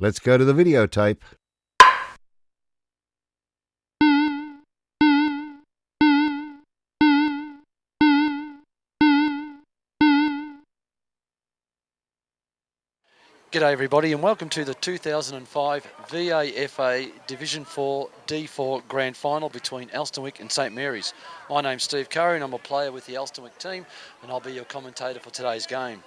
Let's go to the videotape. G'day everybody and welcome to the 2005 VAFA Division 4 D4 Grand Final between Elsternwick and St Mary's. My name's Steve Curry and I'm a player with the Elsternwick team and I'll be your commentator for today's game.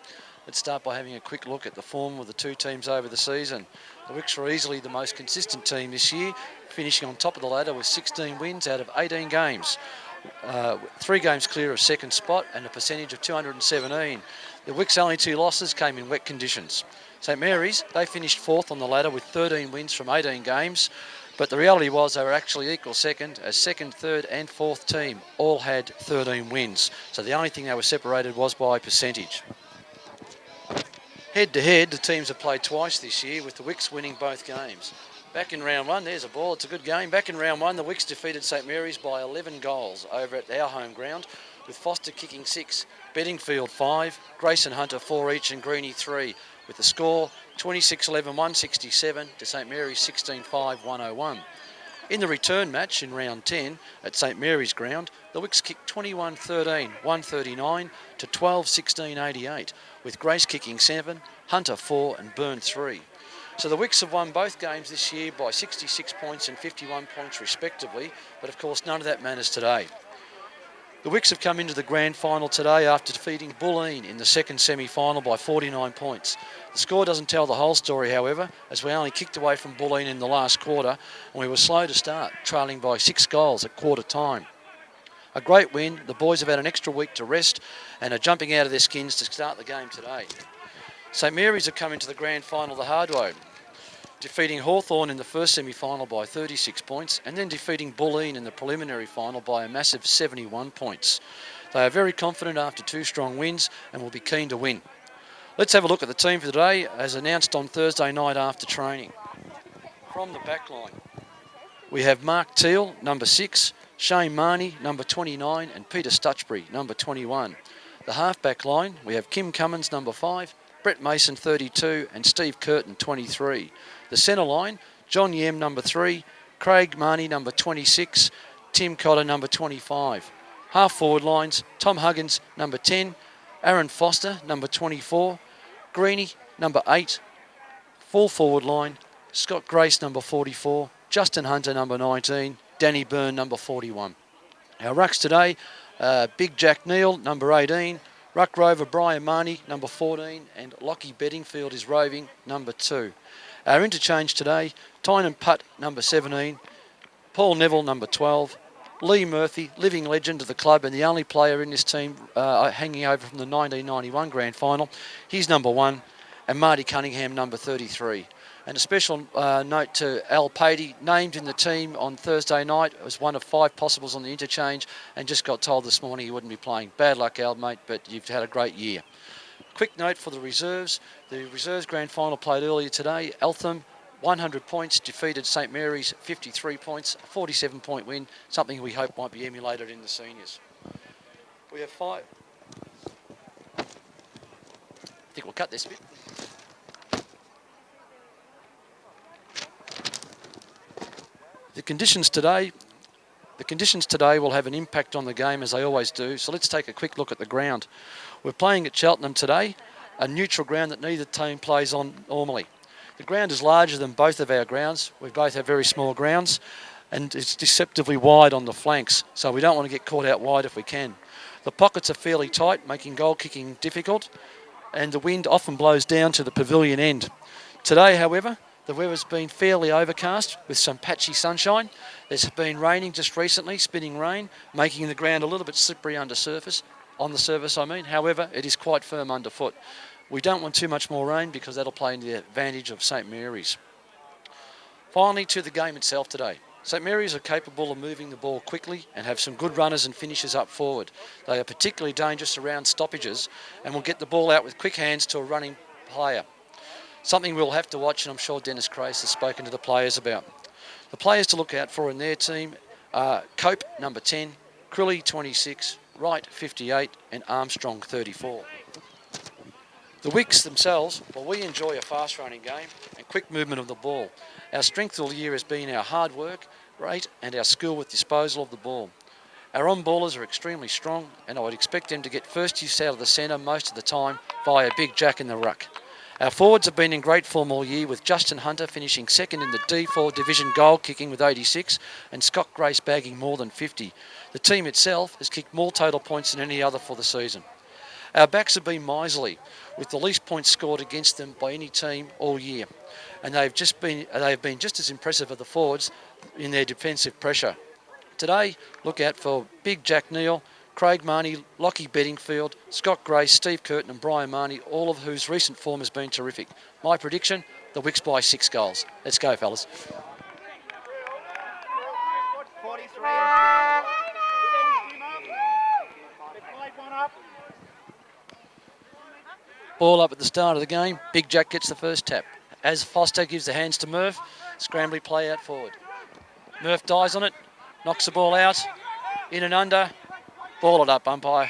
Let's start by having a quick look at the form of the two teams over the season. The Wicks were easily the most consistent team this year, finishing on top of the ladder with 16 wins out of 18 games. 3 games clear of second spot and a percentage of 217. The Wicks' only 2 losses came in wet conditions. St Mary's, they finished 4th on the ladder with 13 wins from 18 games, but the reality was they were actually equal second, as second, third and fourth team all had 13 wins. So the only thing they were separated was by percentage. Head to head, the teams have played twice this year, with the Wicks winning both games. Back in round 1, there's a ball, it's a good game. Back in round 1, the Wicks defeated St Mary's by 11 goals over at our home ground, with Foster kicking 6, Beddingfield 5, Grayson Hunter 4 each and Greeny 3, with the score 26-11-167 to St Mary's 16-5-101. In the return match in round 10 at St Mary's ground, the Wicks kicked 21-13-139 to 12-16-88, with Grace kicking 7, Hunter 4 and Byrne 3. So the Wicks have won both games this year by 66 points and 51 points respectively, but of course none of that matters today. The Wicks have come into the grand final today after defeating Bulleen in the second semi-final by 49 points. The score doesn't tell the whole story, however, as we only kicked away from Bulleen in the last quarter and we were slow to start, trailing by 6 goals at quarter time. A great win. The boys have had an extra week to rest and are jumping out of their skins to start the game today. St Mary's have come into the grand final the hard way, defeating Hawthorn in the first semi-final by 36 points and then defeating Bulleen in the preliminary final by a massive 71 points. They are very confident after 2 strong wins and will be keen to win. Let's have a look at the team for today as announced on Thursday night after training. From the back line, we have Mark Teal, number 6, Shane Marnie, number 29 and Peter Stutchbury, number 21. The half-back line, we have Kim Cummins, number 5, Brett Mason, 32 and Steve Curtin, 23. The centre line, John Yem, number 3, Craig Marnie, number 26, Tim Cotter, number 25. Half forward lines, Tom Huggins, number 10, Aaron Foster, number 24, Greeny, number 8. Full forward line, Scott Grace, number 44, Justin Hunter, number 19, Danny Byrne, number 41. Our rucks today, Big Jack Neal, number 18, Ruck Rover Brian Marnie, number 14, and Lockie Beddingfield is roving, number 2. Our interchange today, Tynan Putt, number 17, Paul Neville, number 12, Lee Murphy, living legend of the club and the only player in this team hanging over from the 1991 Grand Final, he's number 1, and Marty Cunningham, number 33. And a special note to Al Patey, named in the team on Thursday night, as one of 5 possibles on the interchange, and just got told this morning he wouldn't be playing. Bad luck, Al, mate, but you've had a great year. Quick note for the reserves. The reserves grand final played earlier today. Eltham, 100 points, defeated St Mary's, 53 points, a 47-point win, something we hope might be emulated in the seniors. We have 5. I think we'll cut this bit. The conditions today will have an impact on the game as they always do, so let's take a quick look at the ground. We're playing at Cheltenham today, a neutral ground that neither team plays on normally. The ground is larger than both of our grounds. We both have very small grounds and it's deceptively wide on the flanks, so we don't want to get caught out wide if we can. The pockets are fairly tight, making goal kicking difficult, and the wind often blows down to the pavilion end. Today, however, the weather's been fairly overcast with some patchy sunshine. There's been raining just recently, spitting rain, making the ground a little bit slippery on the surface. However, it is quite firm underfoot. We don't want too much more rain because that'll play into the advantage of St Mary's. Finally, to the game itself today. St Mary's are capable of moving the ball quickly and have some good runners and finishers up forward. They are particularly dangerous around stoppages and will get the ball out with quick hands to a running player. Something we'll have to watch, and I'm sure Dennis Crace has spoken to the players about. The players to look out for in their team are Cope, number 10, Crilly, 26, Wright, 58, and Armstrong, 34. The Wicks themselves, well, we enjoy a fast-running game and quick movement of the ball. Our strength all year has been our hard work rate and our skill with disposal of the ball. Our on-ballers are extremely strong, and I would expect them to get first use out of the centre most of the time via Big Jack in the ruck. Our forwards have been in great form all year, with Justin Hunter finishing second in the D4 Division goal kicking with 86 and Scott Grace bagging more than 50. The team itself has kicked more total points than any other for the season. Our backs have been miserly, with the least points scored against them by any team all year, and they have been just as impressive as the forwards in their defensive pressure. Today, look out for Big Jack Neal, Craig Marnie, Lockie Bedingfield, Scott Grace, Steve Curtin and Brian Marnie, all of whose recent form has been terrific. My prediction, the Wicks by 6 goals. Let's go, fellas. 43. Ball up at the start of the game. Big Jack gets the first tap. As Foster gives the hands to Murph, scrambly play out forward. Murph dies on it, knocks the ball out, in and under. Ball it up, umpire.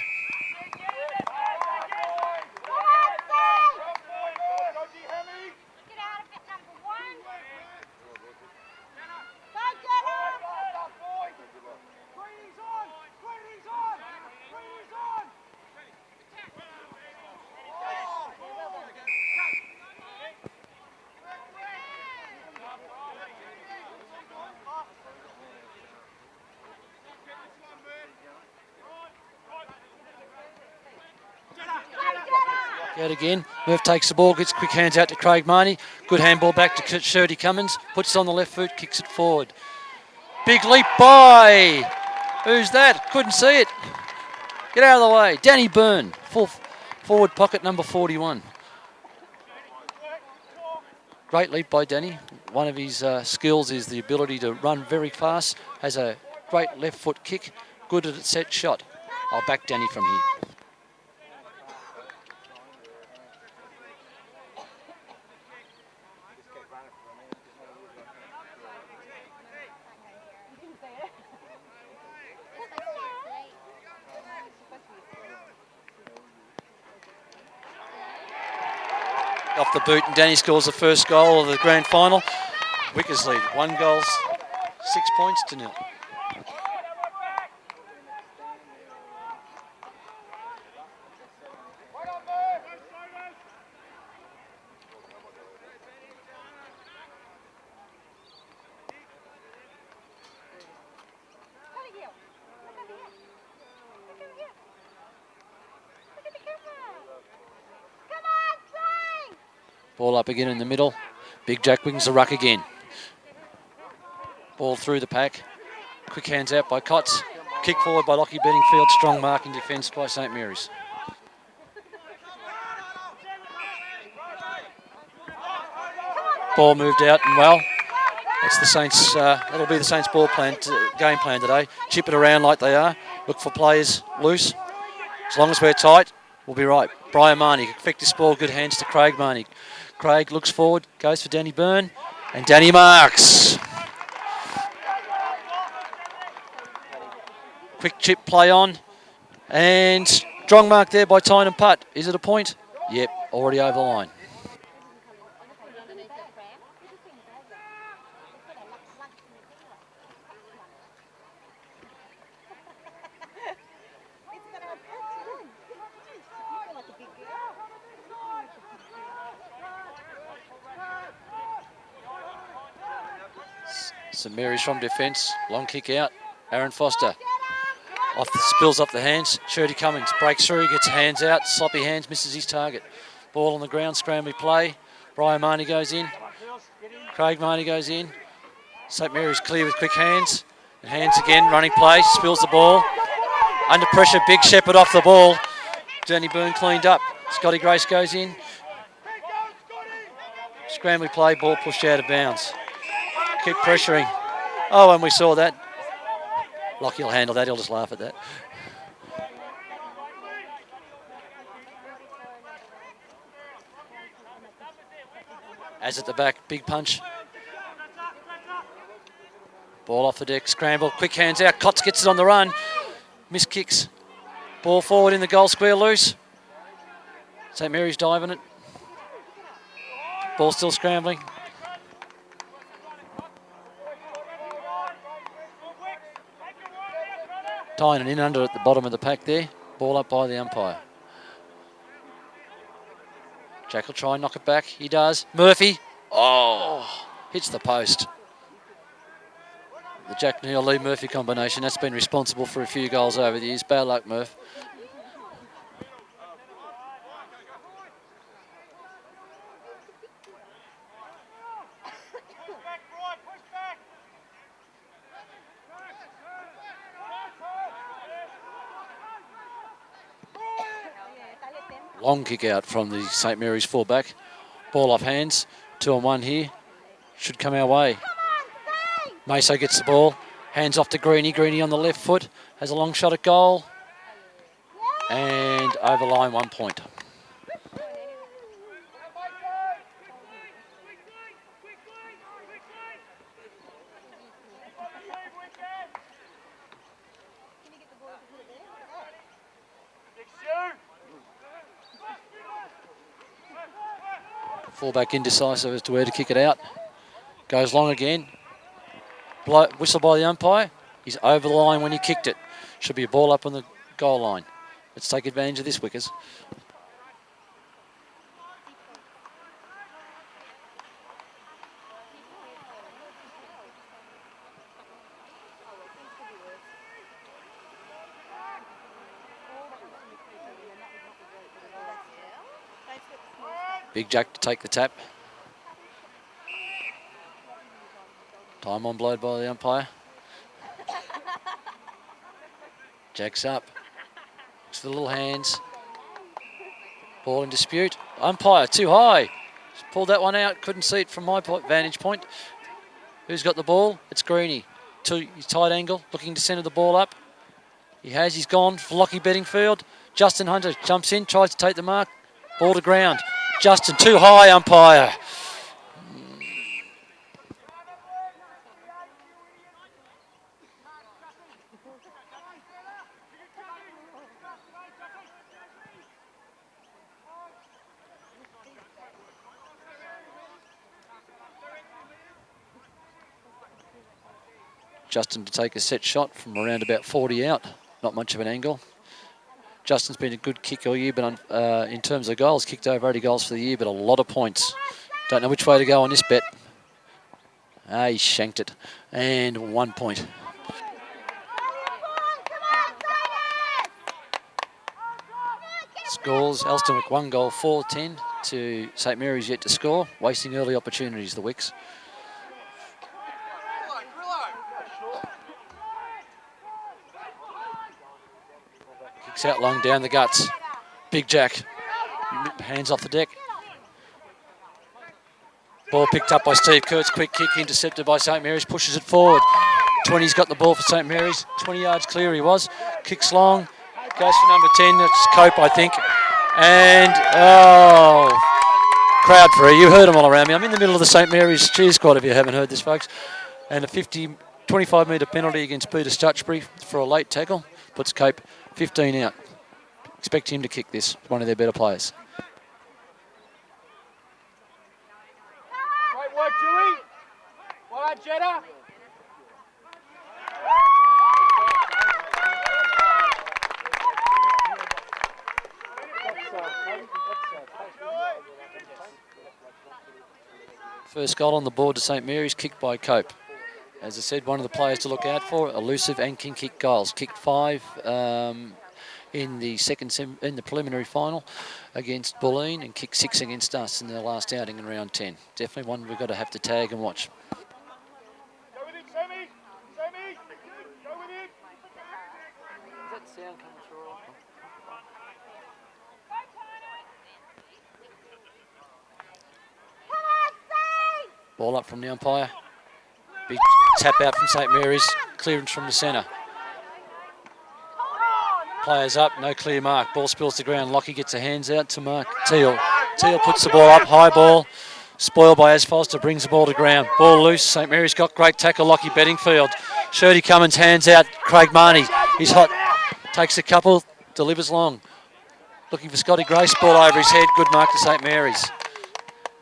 Out again. Murph takes the ball, gets quick hands out to Craig Marnie. Good handball back to Shirley Cummins. Puts it on the left foot, kicks it forward. Big leap by. Who's that? Couldn't see it. Get out of the way. Danny Byrne, full forward pocket number 41. Great leap by Danny. One of his skills is the ability to run very fast. Has a great left foot kick. Good at a set shot. I'll back Danny from here. Off the boot, and Danny scores the first goal of the grand final. Wickers lead 1 goal, 6 points to 0. Ball up again in the middle. Big Jack wings the ruck again. Ball through the pack. Quick hands out by Cots. Kick forward by Lockie Bedingfield. Strong marking defence by St Mary's. Ball moved out and well. That's the Saints. That'll be the Saints' game plan today. Chip it around like they are. Look for players loose. As long as we're tight, we'll be right. Brian Marnie, effect this ball. Good hands to Craig Marnie. Craig looks forward, goes for Danny Byrne, and Danny marks. Quick chip play on, and strong mark there by Tyne and Putt. Is it a point? Yep, already over the line. St Mary's from defence, long kick out. Aaron Foster spills off the hands. Shirley Cummins breaks through, gets hands out, sloppy hands, misses his target. Ball on the ground, scrambly play. Brian Marnie goes in. Craig Marnie goes in. St Mary's clear with quick hands. And hands again, running play, spills the ball. Under pressure, Big Shepherd off the ball. Danny Byrne cleaned up. Scotty Grace goes in. Scrambly play, ball pushed out of bounds. Keep pressuring. Oh, and we saw that. Lockie will handle that. He'll just laugh at that. As at the back, big punch. Ball off the deck, scramble, quick hands out. Cots gets it on the run. Miss kicks. Ball forward in the goal square, loose. St Mary's diving it. Ball still scrambling. Tying it in under at the bottom of the pack there. Ball up by the umpire. Jack will try and knock it back. He does. Murphy. Oh, hits the post. The Jack Neal-Lee Murphy combination, that's been responsible for a few goals over the years. Bad luck, Murph. Long kick out from the St Mary's fullback. Ball off hands. 2-on-1 here. Should come our way. Meso gets the ball. Hands off to Greeny. Greeny on the left foot. Has a long shot at goal. And over line, 1 point. Fullback indecisive as to where to kick it out. Goes long again. Whistle by the umpire. He's over the line when he kicked it. Should be a ball up on the goal line. Let's take advantage of this, Wickers. Big Jack to take the tap. Time on blowed by the umpire. Jack's up. Looks for the little hands. Ball in dispute. Umpire too high. Just pulled that one out. Couldn't see it from my vantage point. Who's got the ball? It's Greeny. To his tight angle. Looking to centre the ball up. He has. He's gone for Lockie Bedingfield. Justin Hunter jumps in. Tries to take the mark. Ball to ground. Justin too high, umpire. Justin to take a set shot from around about 40 out. Not much of an angle. Justin's been a good kick all year, but in terms of goals, kicked over 80 goals for the year, but a lot of points. Don't know which way to go on this bet. He shanked it. And 1 point. Scores, Elsternwick 1 goal, 4-10 to St Mary's yet to score. Wasting early opportunities, the Wicks. Kicks out long down the guts. Big Jack. Hands off the deck. Ball picked up by Steve Kurtz. Quick kick intercepted by St Mary's. Pushes it forward. 20's got the ball for St Mary's. 20 yards clear he was. Kicks long. Goes for number 10. That's Cope, I think. And, crowd free. You heard them all around me. I'm in the middle of the St Mary's cheer squad if you haven't heard this, folks. And a 25-metre penalty against Peter Stutchbury for a late tackle. Puts Cope 15 out. Expect him to kick this. One of their better players. Great work, Dewey. Well done, Jetta. First goal on the board to St Mary's, kicked by Cope. As I said, one of the players to look out for, elusive and can kick goals. Kicked 5 in the preliminary final against Bulleen and kicked 6 against us in their last outing in round 10. Definitely one we've got to have to tag and watch. Go with it, Sammy. Sammy. Go with it. Is that sound coming through? Ball up from the umpire. Big tap out from St Mary's. Clearance from the centre. Players up, no clear mark. Ball spills to ground. Lockie gets the hands out to Mark Teal. Teal puts the ball up, high ball. Spoiled by Az Foster, brings the ball to ground. Ball loose. St Mary's got great tackle. Lockie Bedingfield. Shirley Cummins, hands out. Craig Marnie. He's hot. Takes a couple, delivers long. Looking for Scotty Grace, ball over his head, good mark to St Mary's.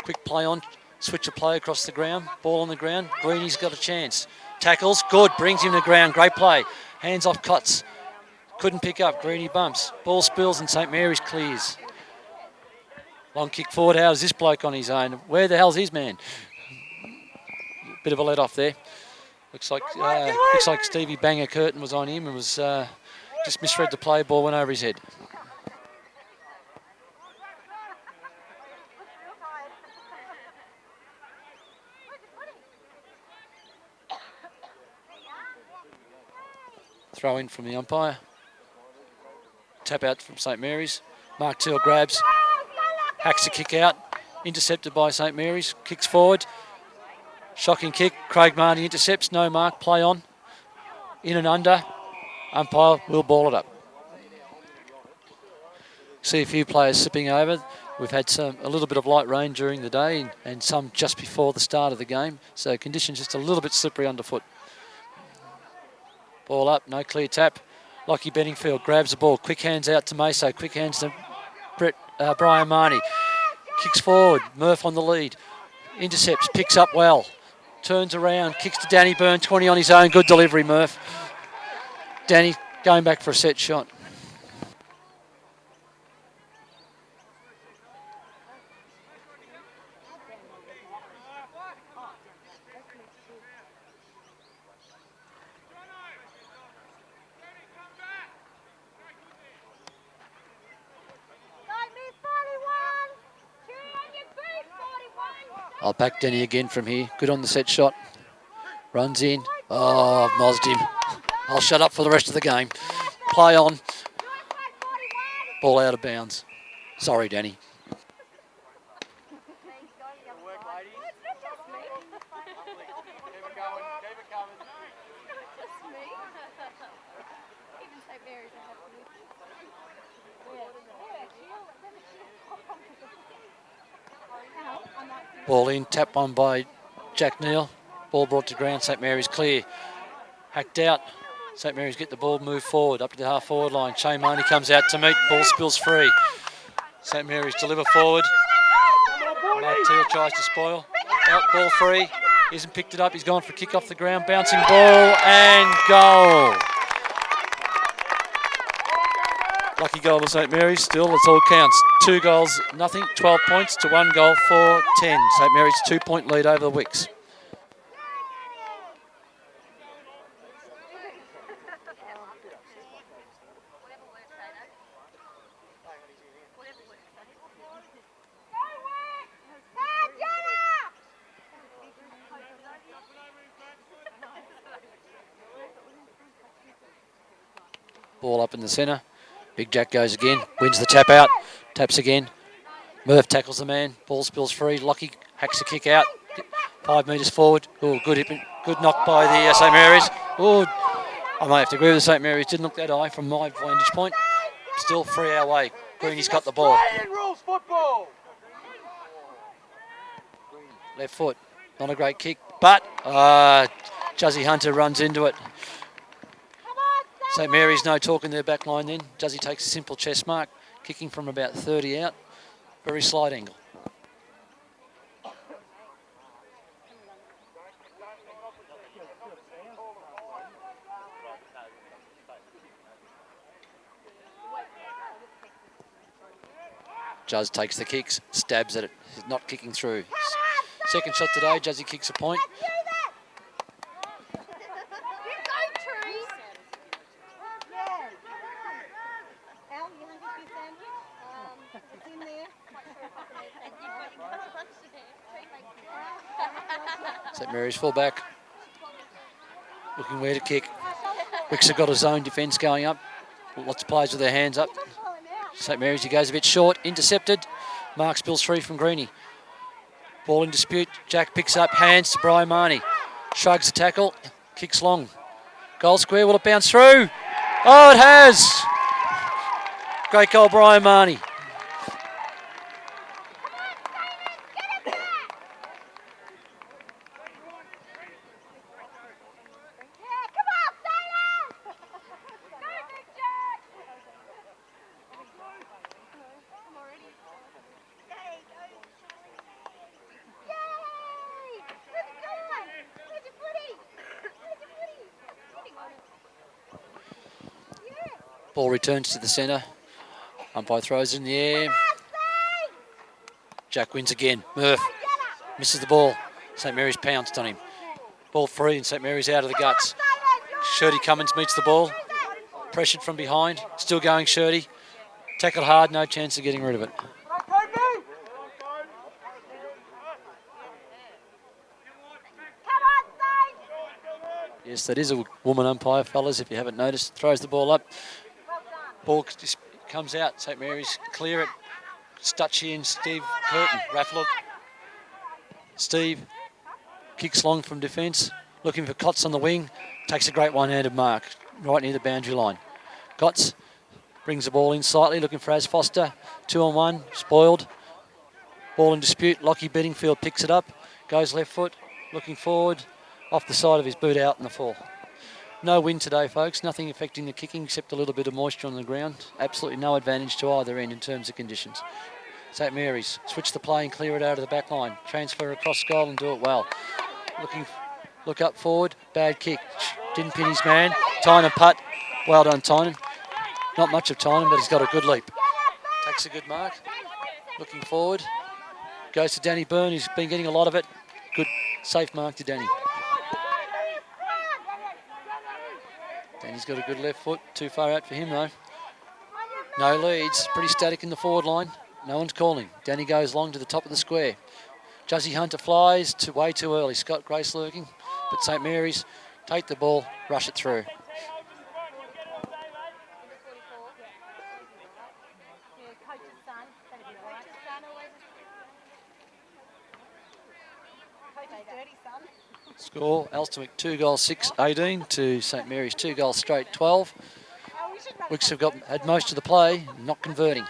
Quick play on, switch of play across the ground, ball on the ground, Greeny's got a chance. Tackles, good, brings him to ground, great play. Hands off cuts, couldn't pick up, Greeny bumps. Ball spills and St Mary's clears. Long kick forward, how's this bloke on his own? Where the hell's his man? Bit of a let off there. Looks like Stevie Banger Curtin was on him and was just misread the play, ball went over his head. Throw in from the umpire. Tap out from St Mary's. Mark Teal grabs. Hacks a kick out. Intercepted by St Mary's. Kicks forward. Shocking kick. Craig Marty intercepts. No mark. Play on. In and under. Umpire will ball it up. See a few players slipping over. We've had a little bit of light rain during the day and some just before the start of the game. So conditions just a little bit slippery underfoot. Ball up, no clear tap. Lockie Benningfield grabs the ball. Quick hands out to Meso. Quick hands to Brian Marnie. Kicks forward. Murph on the lead. Intercepts. Picks up well. Turns around. Kicks to Danny Byrne. 20 on his own. Good delivery, Murph. Danny going back for a set shot. I'll back Denny again from here. Good on the set shot. Runs in. Oh, I've mozzed him. I'll shut up for the rest of the game. Play on. Ball out of bounds. Sorry, Danny. Ball in, tap on by Jack Neal. Ball brought to ground, St Mary's clear. Hacked out. St Mary's get the ball, move forward, up to the half forward line. Shane Marnie comes out to meet, ball spills free. St Mary's deliver forward. Mark Teal tries to spoil. Out, ball free. Isn't picked it up, he's gone for a kick off the ground. Bouncing ball and goal. Lucky goal to St Mary's, still it's all counts. 2 goals, nothing, 12 points to 1 goal for 10. St Mary's 2-point lead over the Wicks. Ball up in the centre. Big Jack goes again, wins the tap out, taps again. Murph tackles the man, ball spills free. Lockie hacks a kick out, 5 metres forward. Oh, good knock by the St Mary's. Oh, I might have to agree with St Mary's. Didn't look that high from my vantage point. Still 3 our way. Greeny's got the ball. Left foot, not a great kick, but Juzzy Hunter runs into it. St Mary's no talk in their back line then. Juzzy takes a simple chest mark, kicking from about 30 out. Very slight angle. Juzz takes the kicks, stabs at it, not kicking through. Second shot today, Juzzy kicks a point. St Mary's full back, looking where to kick. Wicks have got his own defence going up. Lots of players with their hands up. St Mary's, he goes a bit short, intercepted. Mark spills free from Greeny. Ball in dispute. Jack picks up, hands to Brian Marnie. Shrugs the tackle, kicks long. Goal square, will it bounce through? Oh, it has! Great goal, Brian Marnie. Ball returns to the centre. Umpire throws it in the air. Jack wins again. Murph misses the ball. St Mary's pounced on him. Ball free and St Mary's out of the guts. Shirty Cummins meets the ball. Pressured from behind. Still going Shirty. Tackled hard, no chance of getting rid of it. Yes, that is a woman umpire, fellas, if you haven't noticed. Throws the ball up. Ball just comes out. St Mary's clear it. Stutchy and Steve Curtin raffle it. Steve kicks long from defence. Looking for Kotz on the wing. Takes a great one-handed mark right near the boundary line. Kotz brings the ball in slightly, looking for Az Foster. 2-on-1, spoiled. Ball in dispute. Lockie Bedingfield picks it up. Goes left foot, looking forward. Off the side of his boot, out in the fall. No wind today, folks. Nothing affecting the kicking except a little bit of moisture on the ground. Absolutely no advantage to either end in terms of conditions. St Mary's switch the play and clear it out of the back line. Transfer across goal and do it well. Look up forward. Bad kick. Didn't pin his man. Tynan putt. Well done, Tynan. Not much of Tynan, but he's got a good leap. Takes a good mark. Looking forward. Goes to Danny Byrne, who's been getting a lot of it. Good, safe mark to Danny. Danny's got a good left foot. Too far out for him, though. No leads. Pretty static in the forward line. No one's calling. Danny goes long to the top of the square. Juzzy Hunter flies way too early. Scott Grace lurking. But St Mary's take the ball, rush it through. Score, Elsternwick 2 goals 6-18 to St Mary's 2 goals straight 12. Wicks have had most of the play, not converting.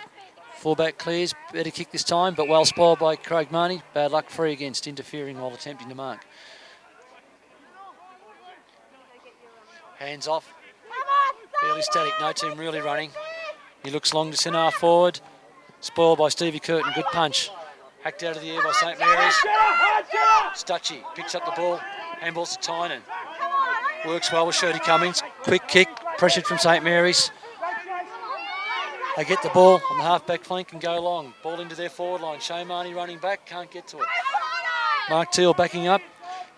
Fullback clears, better kick this time, but well spoiled by Craig Marnie. Bad luck free against, interfering while attempting to mark. Hands off, fairly static, no team really running. He looks long to centre half forward. Spoiled by Stevie Curtin, good punch. Hacked out of the air by St Mary's. Stutchy picks up the ball, handballs to Tynan. Works well with Shirty Cummins. Quick kick, pressured from St Mary's. They get the ball on the half-back flank and go long. Ball into their forward line. Shane Marnie running back, can't get to it. Mark Teal backing up.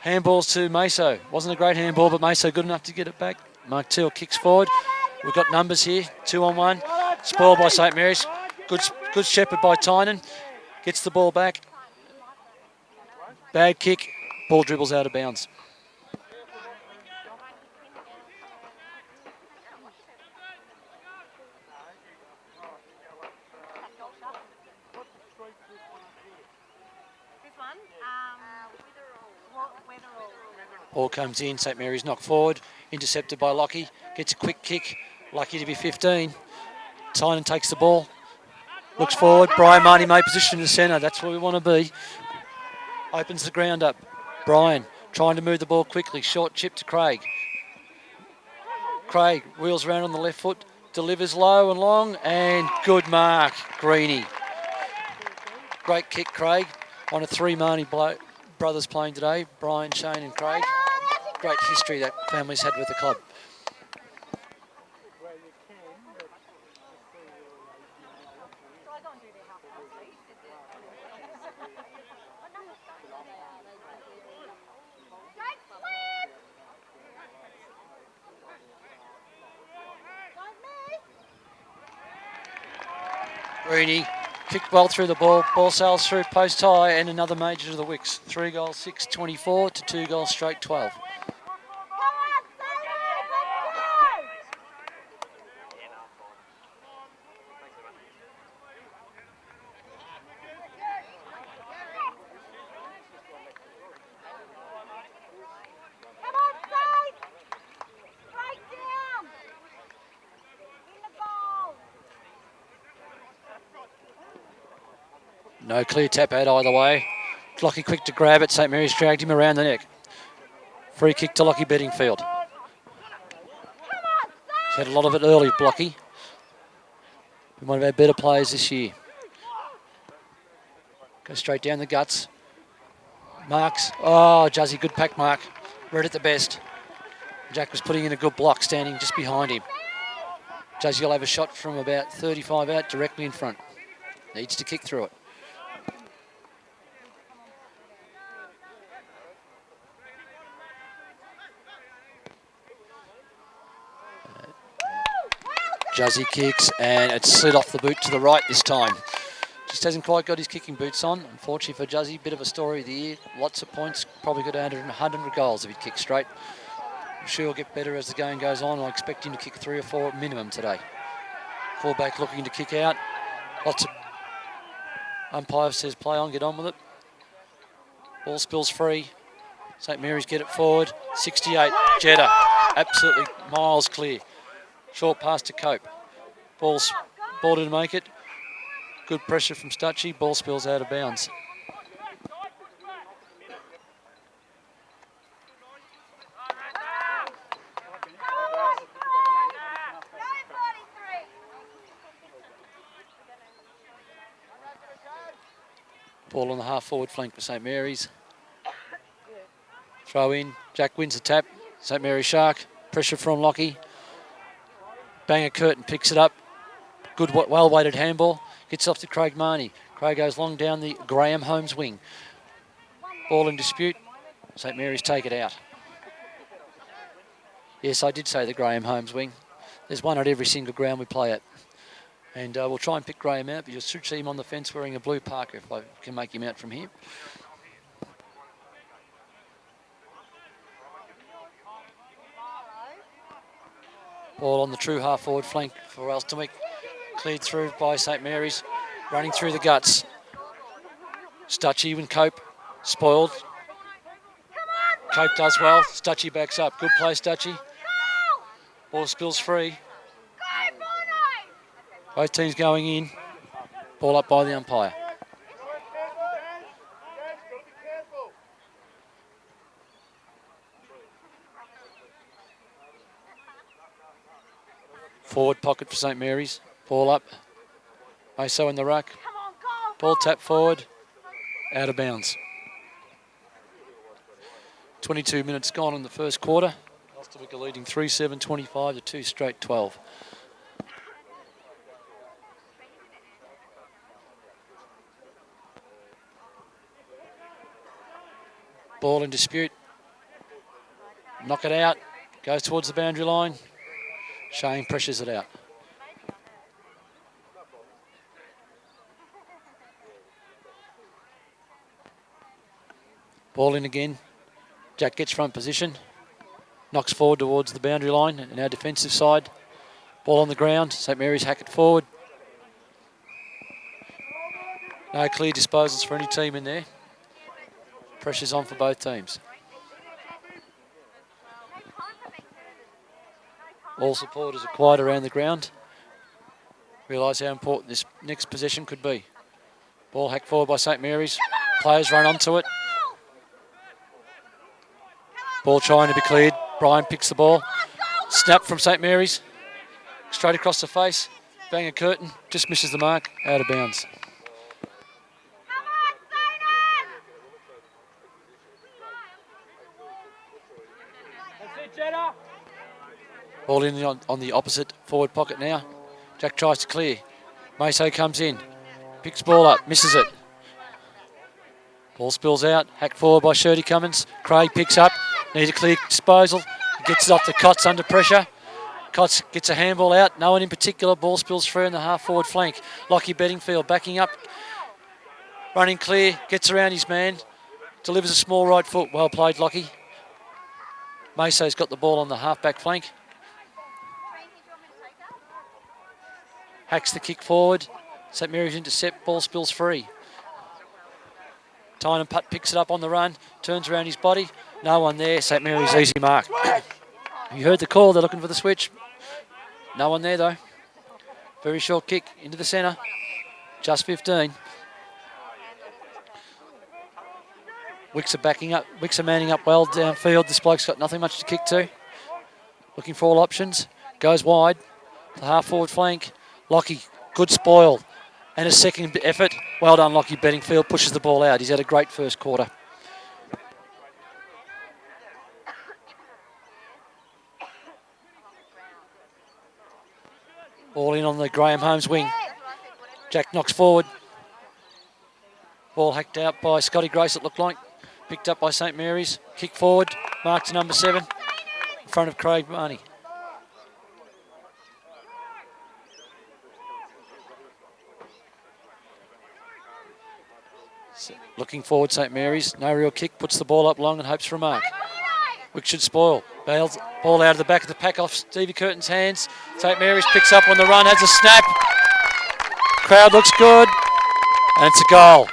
Handballs to Meso. Wasn't a great handball, but Meso good enough to get it back. Mark Teal kicks forward. We've got numbers here, 2-on-1. Spoiled by St Mary's. Good shepherd by Tynan. Gets the ball back. Bad kick. Ball dribbles out of bounds. Ball comes in. St Mary's knocked forward. Intercepted by Lockie. Gets a quick kick. Lucky to be 15. Tynan takes the ball. Looks forward. Brian Marnie made position in the centre. That's where we want to be. Opens the ground up. Brian trying to move the ball quickly. Short chip to Craig. Craig wheels around on the left foot. Delivers low and long. And good mark. Greenie. Great kick, Craig. One of 3 Marnie brothers playing today. Brian, Shane and Craig. Great history that family's had with the club. Greenie kicked well through the ball. Ball sails through post high and another major to the Wicks. 3 goals 6-24 to 2 goals straight 12. No clear tap out either way. Lockie quick to grab it. St Mary's dragged him around the neck. Free kick to Lockie Bedingfield. He's had a lot of it early, Blocky. One of our better players this year. Goes straight down the guts. Marks. Oh, Juzzy, good pack mark. Read it the best. Jack was putting in a good block, standing just behind him. Juzzy will have a shot from about 35 out directly in front. Needs to kick through it. Juzzy kicks, and it's slid off the boot to the right this time. Just hasn't quite got his kicking boots on. Unfortunately for Juzzy, bit of a story of the year. Lots of points, probably could have had 100 goals if he'd kicked straight. I'm sure he'll get better as the game goes on. I expect him to kick 3 or 4 at minimum today. Fullback looking to kick out. Lots of umpire says play on, get on with it. Ball spills free. St Mary's get it forward. 68, Jetta, absolutely miles clear. Short pass to Cope. Ball didn't make it. Good pressure from Stucci. Ball spills out of bounds. Ball on the half-forward flank for St Mary's. Throw in. Jack wins the tap. St Mary's Shark. Pressure from Lockie. Banger Curtin picks it up. Good, well-weighted handball. Gets off to Craig Marnie. Craig goes long down the Graham Holmes wing. Ball in dispute. St Mary's take it out. Yes, I did say the Graham Holmes wing. There's one at every single ground we play at. And we'll try and pick Graham out, but you should see him on the fence wearing a blue parka if I can make him out from here. Ball on the true half-forward flank for Elsternwick. Cleared through by St Mary's. Running through the guts. Stucci and Cope. Spoiled. Cope does well. Stucci backs up. Good play, Stucci. Ball spills free. Both teams going in. Ball up by the umpire. Forward pocket for St Mary's. Ball up. Meso in the ruck. Ball tap forward. Out of bounds. 22 minutes gone in the first quarter. Elsternwick are leading 3-7-25 to 2 straight 12. Ball in dispute. Knock it out. Goes towards the boundary line. Shane pressures it out. Ball in again. Jack gets front position. Knocks forward towards the boundary line and our defensive side. Ball on the ground. St Mary's hack it forward. No clear disposals for any team in there. Pressure's on for both teams. All supporters are quiet around the ground. Realise how important this next possession could be. Ball hacked forward by St Mary's. Players run onto it. Ball trying to be cleared. Brian picks the ball. Snap from St Mary's. Straight across the face. Bang a curtain. Just misses the mark. Out of bounds. Ball in on the opposite forward pocket now. Jack tries to clear. Meso comes in. Picks ball up. Misses it. Ball spills out. Hacked forward by Shirley Cummins. Craig picks up. Needs a clear disposal. Gets it off to Cotts under pressure. Cotts gets a handball out. No one in particular. Ball spills through in the half-forward flank. Lockie Bedingfield backing up. Running clear. Gets around his man. Delivers a small right foot. Well played, Lockie. Meso's got the ball on the half-back flank. Hacks the kick forward. St Mary's intercept. Ball spills free. Tynan Putt picks it up on the run. Turns around his body. No one there. St Mary's easy mark. You heard the call. They're looking for the switch. No one there though. Very short kick into the centre. Just 15. Wicks are backing up. Wicks are manning up well downfield. This bloke's got nothing much to kick to. Looking for all options. Goes wide. The half-forward flank. Lockie, good spoil. And a second effort. Well done, Lockie Bedingfield. Pushes the ball out. He's had a great first quarter. Ball in on the Graham Holmes wing. Jack knocks forward. Ball hacked out by Scotty Grace, it looked like. Picked up by St Mary's. Kick forward. Marked to number 7. In front of Craig Marnie. Looking forward, St Mary's. No real kick. Puts the ball up long and hopes for a mark. Wick should spoil. Ball out of the back of the pack off Stevie Curtin's hands. St Mary's picks up on the run, has a snap. Crowd looks good. And it's a goal.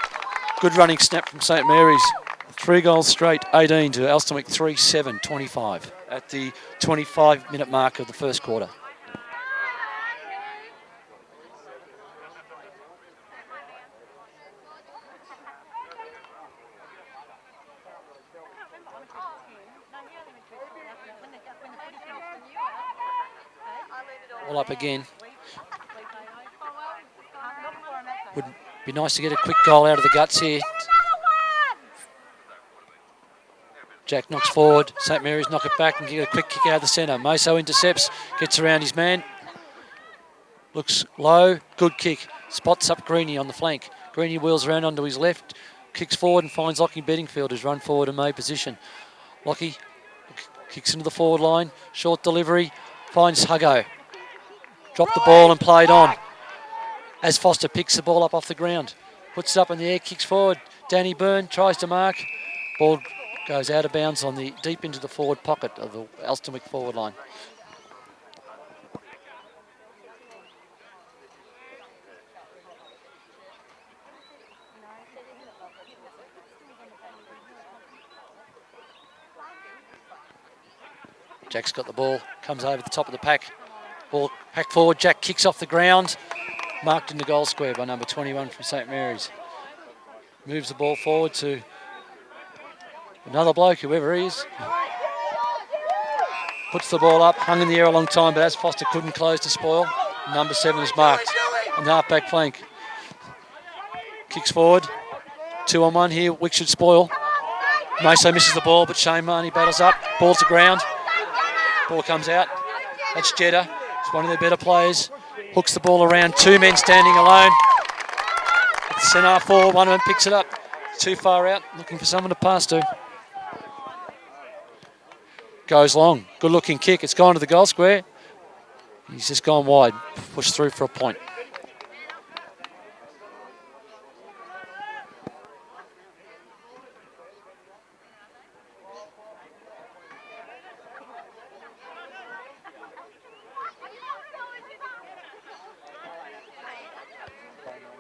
Good running snap from St Mary's. 3 goals straight, 18 to Elsternwick 3-7, 25 at the 25-minute mark of the first quarter. All up again. Would be nice to get a quick goal out of the guts here. Jack knocks forward. St Mary's knock it back and get a quick kick out of the centre. Moso intercepts, gets around his man. Looks low, good kick. Spots up Greenie on the flank. Greenie wheels around onto his left, kicks forward and finds Lockie Bedingfield, who's run forward and made position. Lockie kicks into the forward line. Short delivery, finds Huggo. Dropped the ball and played on. As Foster picks the ball up off the ground. Puts it up in the air, kicks forward. Danny Byrne tries to mark. Ball goes out of bounds on the deep into the forward pocket of the Elsternwick forward line. Jack's got the ball, comes over the top of the pack. Ball packed forward, Jack kicks off the ground. Marked in the goal square by number 21 from St Mary's. Moves the ball forward to another bloke, whoever he is. Puts the ball up, hung in the air a long time, but as Foster couldn't close to spoil, number 7 is marked on the half-back flank. Kicks forward, 2-on-1 here, Wick should spoil. Moso misses the ball, but Shane Marnie battles up, ball to ground. Ball comes out, that's Jeddah, he's one of their better players. Hooks the ball around, 2 men standing alone. Centre half forward, one of them picks it up. Too far out, looking for someone to pass to. Goes long, good looking kick, it's gone to the goal square. He's just gone wide, pushed through for a point.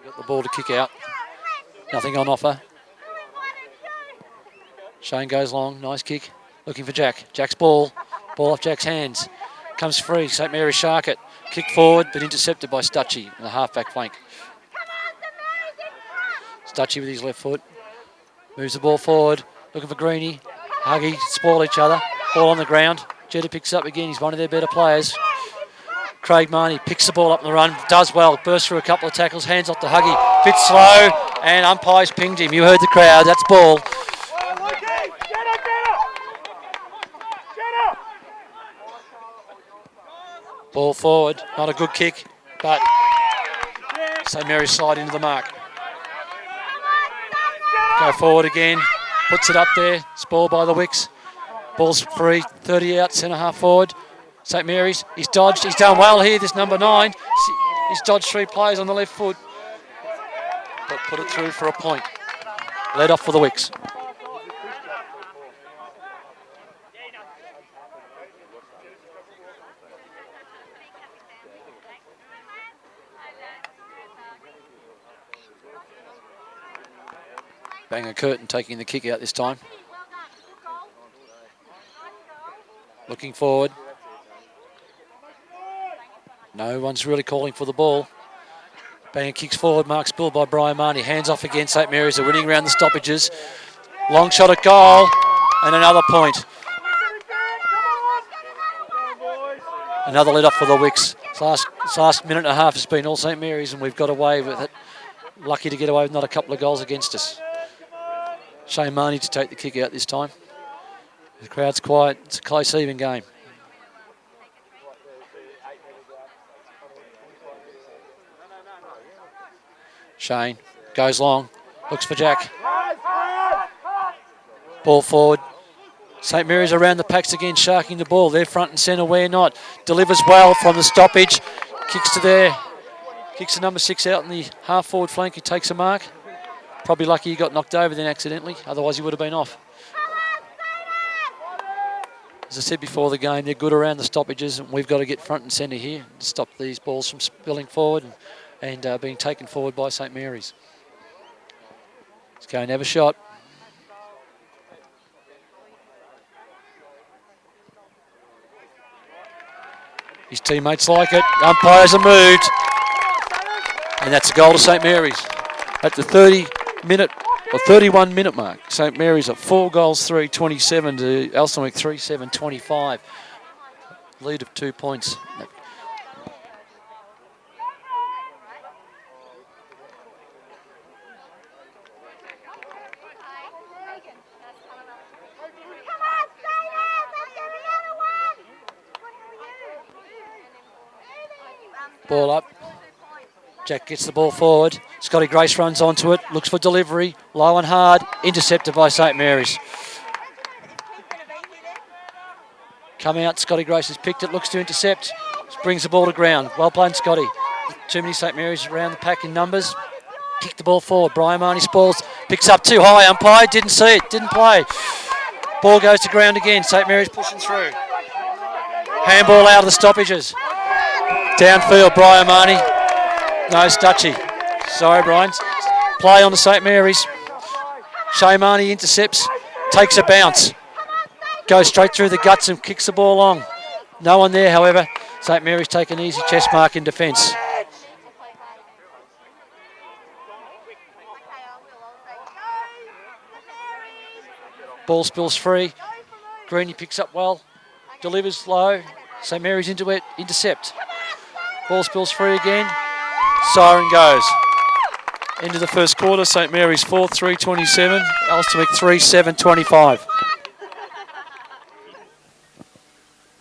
Got the ball to kick out. Nothing on offer. Shane goes long, nice kick. Looking for Jack. Jack's ball. Ball off Jack's hands. Comes free, St Mary's shark it. Kick forward, but intercepted by Stucci in the half-back flank. Stucci with his left foot. Moves the ball forward. Looking for Greenie. Huggy spoil each other. Ball on the ground. Jeddah picks up again. He's one of their better players. Craig Marnie picks the ball up on the run. Does well. Bursts through a couple of tackles. Hands off to Huggy. Bit slow. And umpires pinged him. You heard the crowd. That's ball. Ball forward. Not a good kick, but St Mary's slide into the mark. Go forward again. Puts it up there. Spoiled by the Wicks. Ball's free. 30 out. Centre half forward. St Mary's. He's dodged. He's done well here. This number 9. He's dodged 3 players on the left foot. But put it through for a point. Led off for the Wicks. Banger Curtin taking the kick out this time. Looking forward. No one's really calling for the ball. Banger kicks forward, marks Bill by Brian Marnie. Hands off again, St Mary's are winning around the stoppages. Long shot at goal and another point. Another let off for the Wicks. This last minute and a half has been all St Mary's and we've got away with it. Lucky to get away with not a couple of goals against us. Shane Marnie to take the kick out this time. The crowd's quiet. It's a close, even game. Shane goes long, looks for Jack. Ball forward. St Mary's around the packs again, sharking the ball. They're front and centre, where not. Delivers well from the stoppage. Kicks to there. Kicks to number 6 out in the half-forward flank. He takes a mark. Probably lucky he got knocked over then accidentally. Otherwise he would have been off. As I said before the game, they're good around the stoppages, and we've got to get front and centre here to stop these balls from spilling forward and being taken forward by St Mary's. Let's go and have a shot. His teammates like it. Umpires are moved. And that's a goal to St Mary's. At the 31-minute mark, St Mary's at 4 goals, 3-27 to Elsternwick 3-7-25. Lead of 2 points. Ball up. Jack gets the ball forward. Scotty Grace runs onto it. Looks for delivery. Low and hard. Intercepted by St Mary's. Come out. Scotty Grace has picked it. Looks to intercept. Brings the ball to ground. Well played, Scotty. Too many St Mary's around the pack in numbers. Kick the ball forward. Brian Marnie spoils. Picks up too high. Umpire didn't see it. Didn't play. Ball goes to ground again. St Mary's pushing through. Handball out of the stoppages. Downfield, Brian Marnie. No, Stutchy. Sorry, Brian. Play on to St Mary's. Shay Marnie intercepts. Takes a bounce. Goes straight through the guts and kicks the ball long. No one there, however. St Mary's take an easy chest mark in defence. Ball spills free. Greeny picks up well. Delivers low. St Mary's into it. Intercept. Ball spills free again. Siren goes. Into the first quarter. St Mary's 4-3-27. Elsternwick 3-7-25.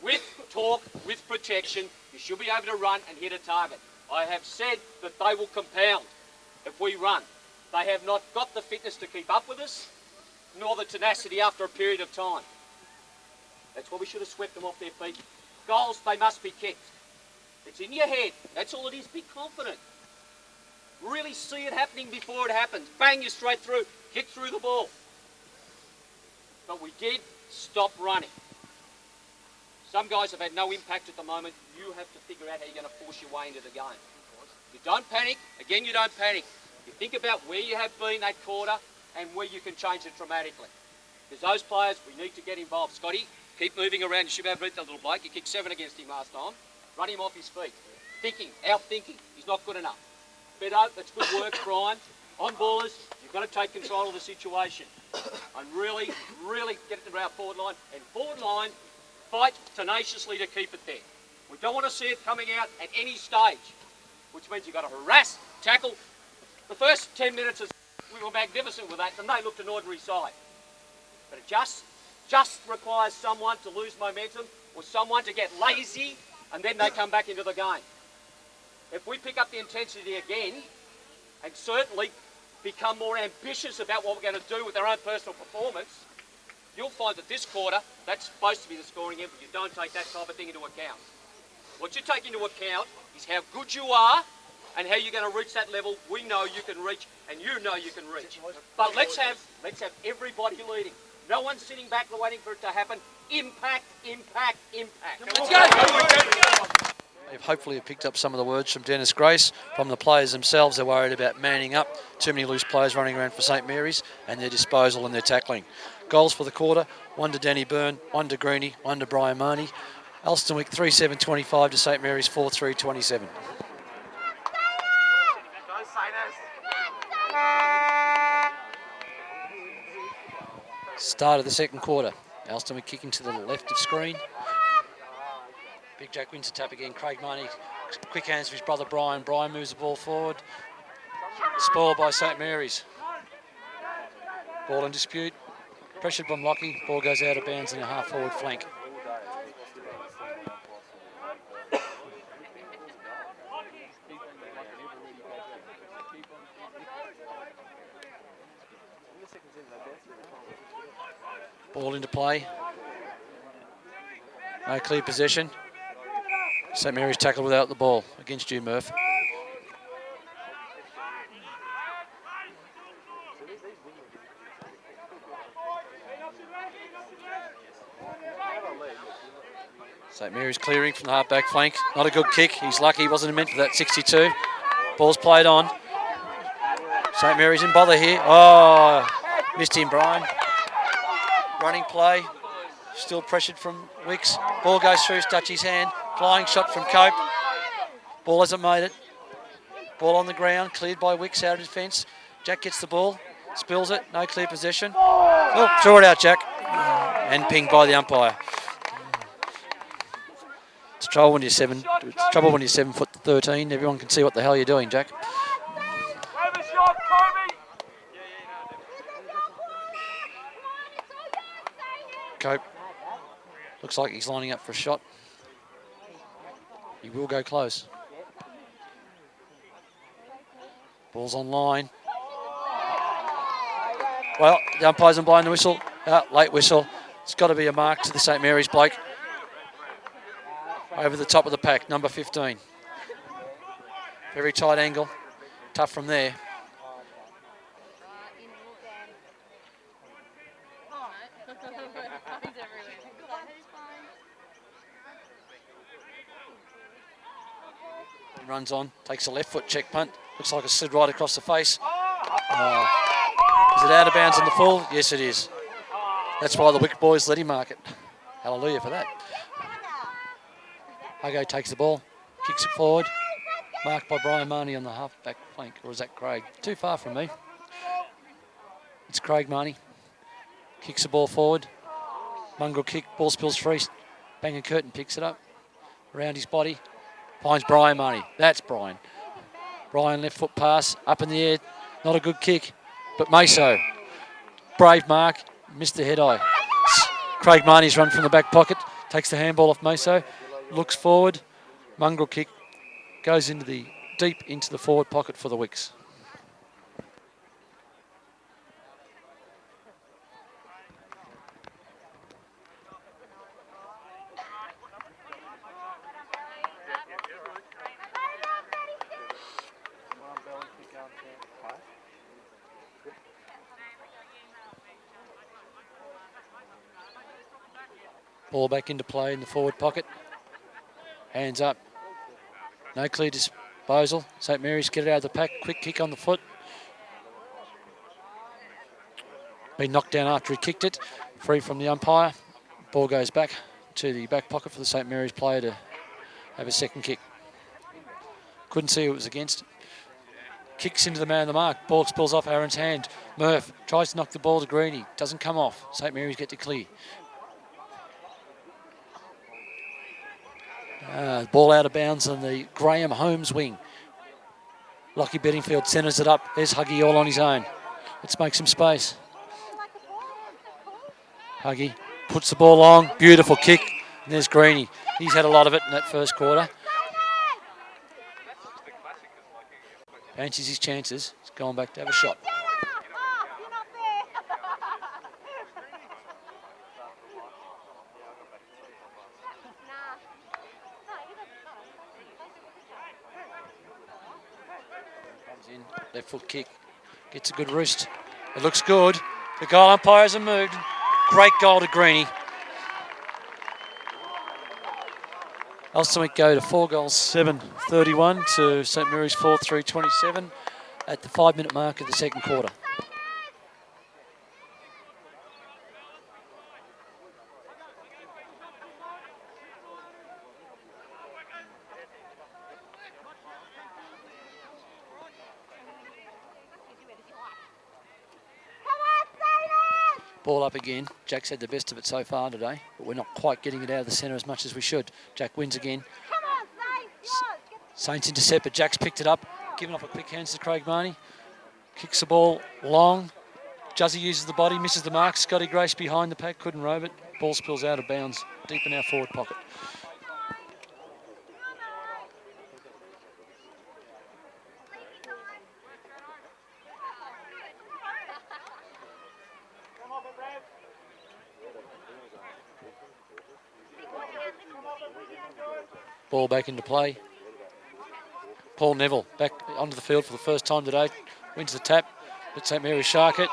With talk, with protection, you should be able to run and hit a target. I have said that they will compound if we run. They have not got the fitness to keep up with us, nor the tenacity after a period of time. That's why we should have swept them off their feet. Goals, they must be kicked. It's in your head. That's all it is. Be confident. Really see it happening before it happens. Bang you straight through. Kick through the ball. But we did stop running. Some guys have had no impact at the moment. You have to figure out how you're going to force your way into the game. You don't panic. Again, you don't panic. You think about where you have been that quarter and where you can change it dramatically. Because those players, we need to get involved. Scotty, keep moving around. You should be able to beat that little bloke. You kicked 7 against him last time. Run him off his feet. Thinking, out-thinking. He's not good enough. Beto, that's good work, Brian. On ballers, you've got to take control of the situation. And really, really get it to our forward line. And forward line, fight tenaciously to keep it there. We don't want to see it coming out at any stage, which means you've got to harass, tackle. The first 10 minutes, we were magnificent with that, and they looked an ordinary side. But it just requires someone to lose momentum or someone to get lazy, and then they come back into the game. If we pick up the intensity again and certainly become more ambitious about what we're going to do with our own personal performance, you'll find that this quarter, that's supposed to be the scoring end, but you don't take that type of thing into account. What you take into account is how good you are and how you're going to reach that level we know you can reach and you know you can reach. But let's have everybody leading. No one sitting back waiting for it to happen. Impact, impact, impact. Let's go! They've hopefully picked up some of the words from Dennis Grace. From the players themselves, they're worried about manning up. Too many loose players running around for St Mary's and their disposal and their tackling. Goals for the quarter, 1 to Danny Byrne, 1 to Greeny, 1 to Brian Marnie. Elsternwick 3-7-25 to St Mary's 4-3-27. Start of the second quarter. Elsternwick kicking to the left of screen. Big Jack wins the tap again. Craig Marnie, quick hands for his brother Brian. Brian moves the ball forward. Spoiled by St Mary's. Ball in dispute. Pressured by Lockie. Ball goes out of bounds in a half-forward flank. Ball into play. No clear possession. St Mary's tackled without the ball against you, Murph. St Mary's clearing from the half-back flank. Not a good kick. He's lucky he wasn't meant for that 62. Ball's played on. St Mary's in bother here. Oh, missed him, Brian. Running play. Still pressured from Wicks. Ball goes through Stutchy's hand. Flying shot from Cope. Ball hasn't made it. Ball on the ground. Cleared by Wicks out of defence. Jack gets the ball. Spills it. No clear possession. Oh, throw it out, Jack. And pinged by the umpire. It's trouble when you're 7'13". Everyone can see what the hell you're doing, Jack. Cope looks like he's lining up for a shot. He will go close. Ball's on line. Well, the umpire's not blowing the whistle. Late whistle. It's got to be a mark to the St Mary's bloke. Over the top of the pack, number 15. Very tight angle. Tough from there. Runs on, takes a left foot check punt. Looks like it slid right across the face. Is it out of bounds on the full? Yes, it is. That's why the Wick boys let him mark it. Hallelujah for that. Hugo takes the ball, kicks it forward. Marked by Brian Marnie on the half-back flank. Or is that Craig? Too far from me. It's Craig Marnie. Kicks the ball forward. Mongrel kick, ball spills free. Banger Curtin picks it up. Around his body. Finds Brian Marnie. That's Brian. Brian left foot pass. Up in the air. Not a good kick. But Meso. Brave mark. Missed the head eye. Craig Marnie's run from the back pocket. Takes the handball off Meso. Looks forward. Mongrel kick. Goes into the deep into the forward pocket for the Wicks. Ball back into play in the forward pocket. Hands up. No clear disposal. St Mary's get it out of the pack. Quick kick on the foot. Been knocked down after he kicked it. Free from the umpire. Ball goes back to the back pocket for the St Mary's player to have a second kick. Couldn't see who it was against. Kicks into the man of the mark. Ball spills off Aaron's hand. Murph tries to knock the ball to Greeny. Doesn't come off. St Mary's get to clear. Ball out of bounds on the Graham Holmes wing. Lockie Bedingfield centres it up. There's Huggy all on his own. Let's make some space. Huggy puts the ball on. Beautiful kick. And there's Greeny. He's had a lot of it in that first quarter. Fancies his chances. He's going back to have a shot. In, left foot kick, gets a good roost. It looks good. The goal umpire hasn't moved. Great goal to Greeny. Elsternwick go to 4 goals, 7-31 to St Mary's 4-3-27 at the 5-minute mark of the second quarter. Ball up again. Jack's had the best of it so far today, but we're not quite getting it out of the centre as much as we should. Jack wins again. Saints intercept, but Jack's picked it up. Giving off a quick hands to Craig Marnie. Kicks the ball long. Juzzy uses the body, misses the mark. Scotty Grace behind the pack, couldn't robe it. Ball spills out of bounds, deep in our forward pocket. Ball back into play. Paul Neville back onto the field for the first time today. Wins the tap, but St Mary's shark it.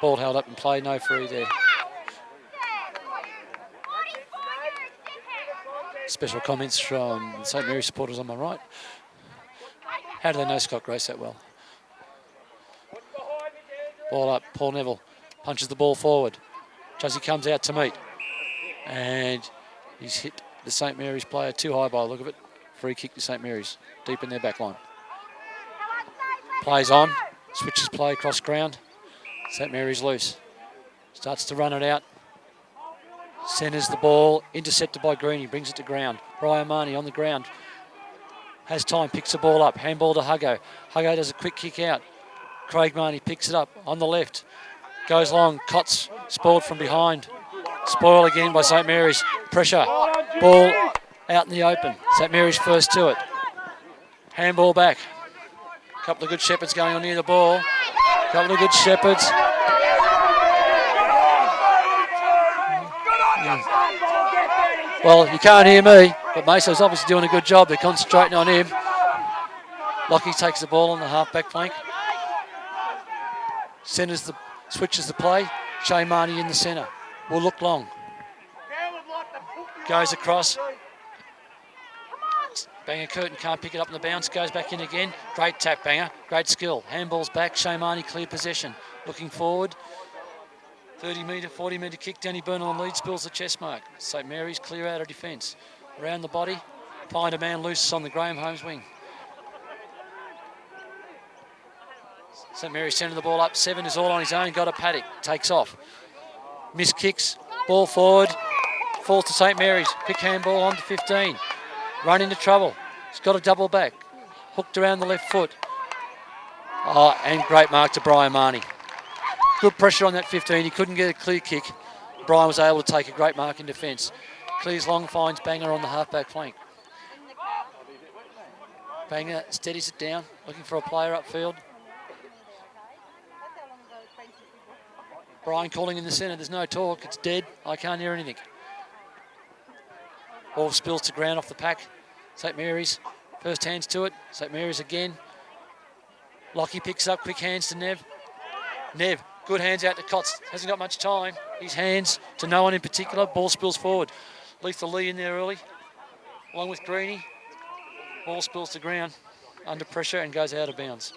Ball held up in play, no free there. Special comments from the St Mary's supporters on my right. How do they know Scott Grace that well? Ball up, Paul Neville punches the ball forward. Juzzy comes out to meet. And he's hit the St Mary's player too high by the look of it. Free kick to St Mary's, deep in their back line. Plays on, switches play across ground. St Mary's loose. Starts to run it out. Centres the ball, intercepted by Greeny, brings it to ground. Brian Marnie on the ground. Has time, picks the ball up. Handball to Huggo. Huggo does a quick kick out. Craig Marnie picks it up on the left. Goes long, Cots spoiled from behind. Spoil again by St Mary's. Pressure. Ball out in the open. St Mary's first to it. Handball back. Couple of good shepherds going on near the ball. Couple of good shepherds. Well, you can't hear me, but Meso's obviously doing a good job. They're concentrating on him. Lockie takes the ball on the half-back flank. Switches the play. Shay Marnie in the centre. Will look long. Goes across. Banger Curtin can't pick it up in the bounce. Goes back in again. Great tap, Banger. Great skill. Handball's back. Shay Marnie clear possession. Looking forward. 30 metre, 40 metre kick. Danny Burnell on lead. Spills the chest mark. St Mary's clear out of defence. Around the body. Find a man loose on the Graham Holmes wing. St Mary's sending the ball up. Seven is all on his own. Got a paddock. Takes off. Miss kicks. Ball forward. Falls to St Mary's. Pick handball on to 15. Run into trouble. He's got a double back. Hooked around the left foot. Oh, and great mark to Brian Marnie. Good pressure on that 15. He couldn't get a clear kick. Brian was able to take a great mark in defence. Clears long, finds Banger on the half-back flank. Banger steadies it down, looking for a player upfield. Brian calling in the centre. There's no talk. It's dead. I can't hear anything. Ball spills to ground off the pack. St Mary's. First hands to it. St Mary's again. Lockie picks up. Quick hands to Nev. Nev. Good hands out to Cots. Hasn't got much time. His hands to no one in particular. Ball spills forward. Lethal Lee in there early. Along with Greeny. Ball spills to ground. Under pressure and goes out of bounds.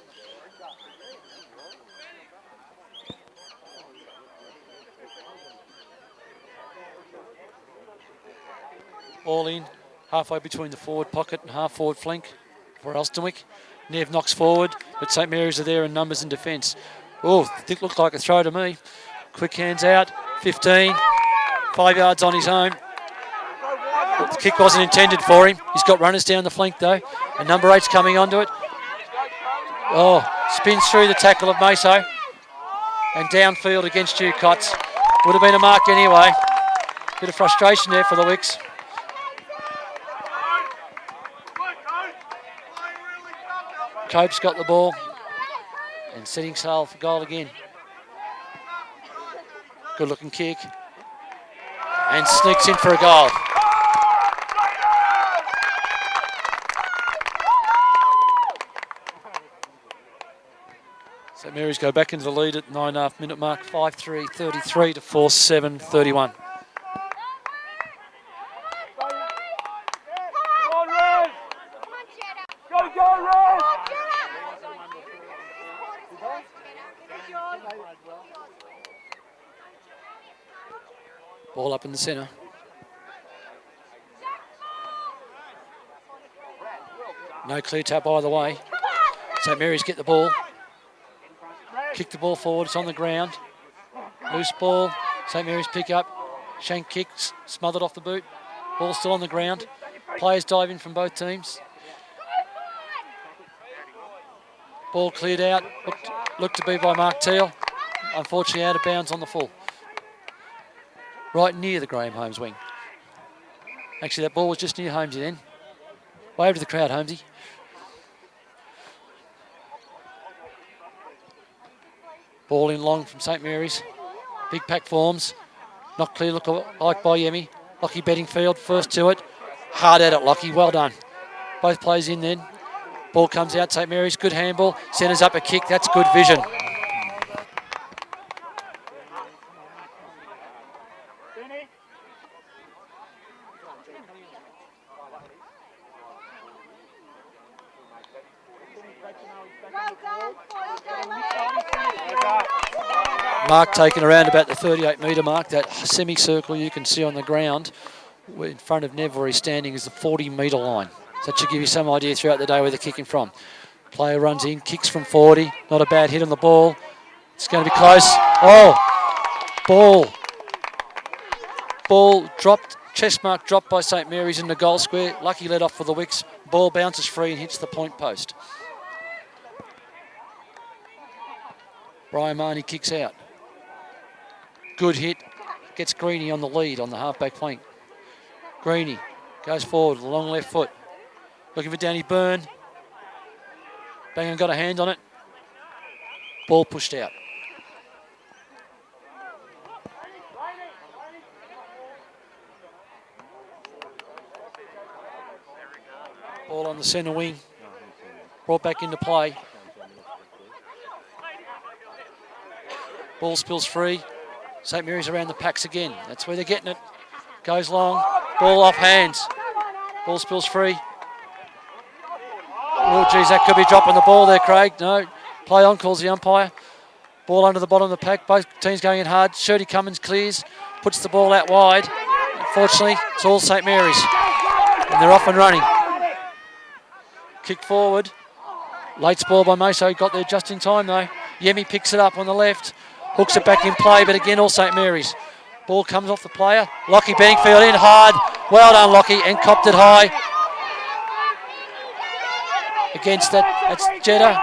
All in, halfway between the forward pocket and half forward flank for Elsternwick. Nev knocks forward, but St Mary's are there in numbers in defence. Oh, it looked like a throw to me. Quick hands out, 15, 5 yards on his own. The kick wasn't intended for him. He's got runners down the flank though, and number 8's coming onto it. Oh, spins through the tackle of Meso, and downfield against you, Cots. Would have been a mark anyway. Bit of frustration there for the Wicks. Cope's got the ball and setting sail for goal again. Good looking kick and sneaks in for a goal. St Mary's go back into the lead at 9.5 minute mark, 5-3, 33 to 4-7, 31. Ball up in the centre. No clear tap either way. St Mary's get the ball. Kick the ball forward, it's on the ground. Loose ball, St Mary's pick up. Shank kicks, smothered off the boot. Ball still on the ground. Players dive in from both teams. Ball cleared out, looked to be by Mark Teal. Unfortunately out of bounds on the full. Right near the Graham Holmes wing. Actually, that ball was just near Holmesy then. Wave to the crowd, Holmesy. Ball in long from St Mary's. Big pack forms. Not clear look like by Yemi. Lockie Beddingfield, first to it. Hard at it, Lockie. Well done. Both players in then. Ball comes out, St Mary's. Good handball. Centres up a kick. That's good vision. Mark taken around about the 38-metre mark. That semicircle you can see on the ground in front of Nev where he's standing is the 40-metre line. So that should give you some idea throughout the day where they're kicking from. Player runs in, kicks from 40. Not a bad hit on the ball. It's going to be close. Oh, ball dropped. Chest mark dropped by St Mary's in the goal square. Lucky let off for the Wicks. Ball bounces free and hits the point post. Brian Marnie kicks out. Good hit. Gets Greeny on the lead on the halfback flank. Greeny goes forward, long left foot. Looking for Danny Byrne. Bangham got a hand on it. Ball pushed out. Ball on the centre wing. Brought back into play. Ball spills free. St Mary's around the packs again. That's where they're getting it. Goes long. Ball off hands. Ball spills free. Oh, geez, that could be dropping the ball there, Craig. No. Play on, calls the umpire. Ball under the bottom of the pack. Both teams going in hard. Shirley Cummins clears. Puts the ball out wide. Unfortunately, it's all St Mary's. And they're off and running. Kick forward. Late ball by Moso. Got there just in time, though. Yemi picks it up on the left. Hooks it back in play, but again, all St Mary's. Ball comes off the player. Lockie Benningfield in hard. Well done, Lockie, and copped it high. Against that, that's Jetta.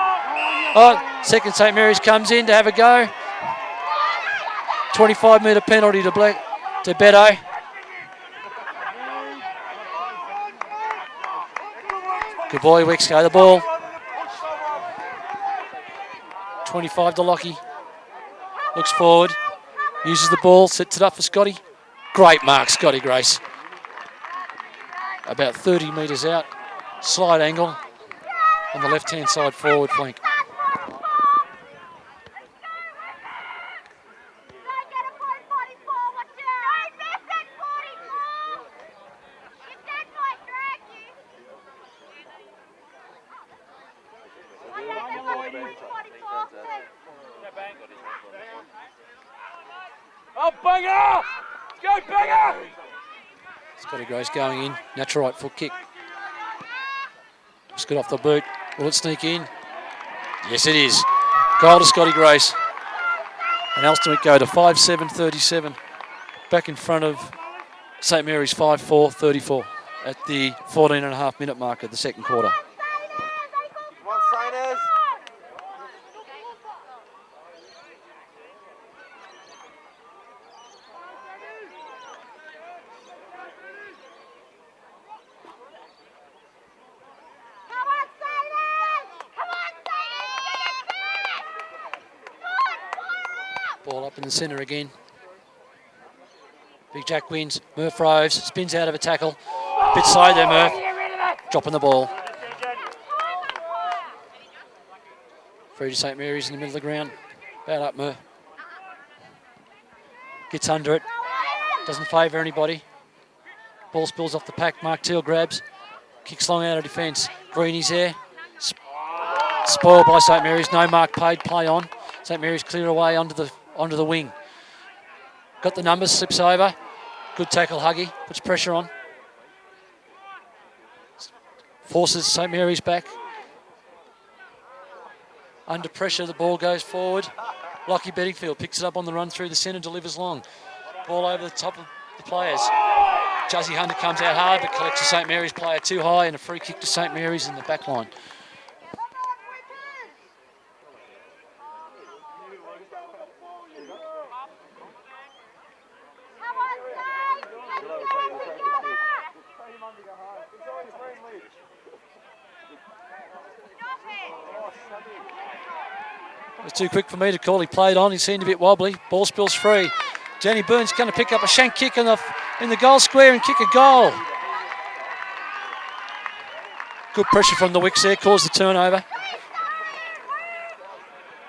Oh, second St Mary's comes in to have a go. 25-metre penalty to Beto. Good boy, Wicks, go the ball. 25 to Lockie. Looks forward, uses the ball, sets it up for Scotty. Great mark, Scotty Grace. About 30 metres out, slide angle on the left-hand side forward flank. Oh, banger! Go, banger! Scotty Grace going in, natural right foot kick. It's good off the boot. Will it sneak in? Yes, it is. Goal to Scotty Grace. And Elsternwick go to 5-7-37. Back in front of St Mary's 5-4-34 at the 14.5-minute mark of the second quarter. Ball up in the centre again. Big Jack wins. Murph roves, spins out of a tackle. Bit slow there, Murph. Dropping the ball. Free to St Mary's in the middle of the ground. About up, Murph. Gets under it. Doesn't favour anybody. Ball spills off the pack. Mark Teal grabs. Kicks long out of defence. Greeny's there. Spoiled by St Mary's. No mark paid. Play on. St Mary's clear away onto the wing. Got the numbers, slips over. Good tackle, Huggy. Puts pressure on. Forces St Mary's back. Under pressure, the ball goes forward. Lockie Bedingfield picks it up on the run through the centre, delivers long. Ball over the top of the players. Juzzy Hunter comes out hard, but collects a St Mary's player too high, and a free kick to St Mary's in the back line. It was too quick for me to call. He played on. He seemed a bit wobbly. Ball spills free. Danny Byrne's going to pick up a shank kick in the goal square and kick a goal. Good pressure from the Wicks there, caused the turnover.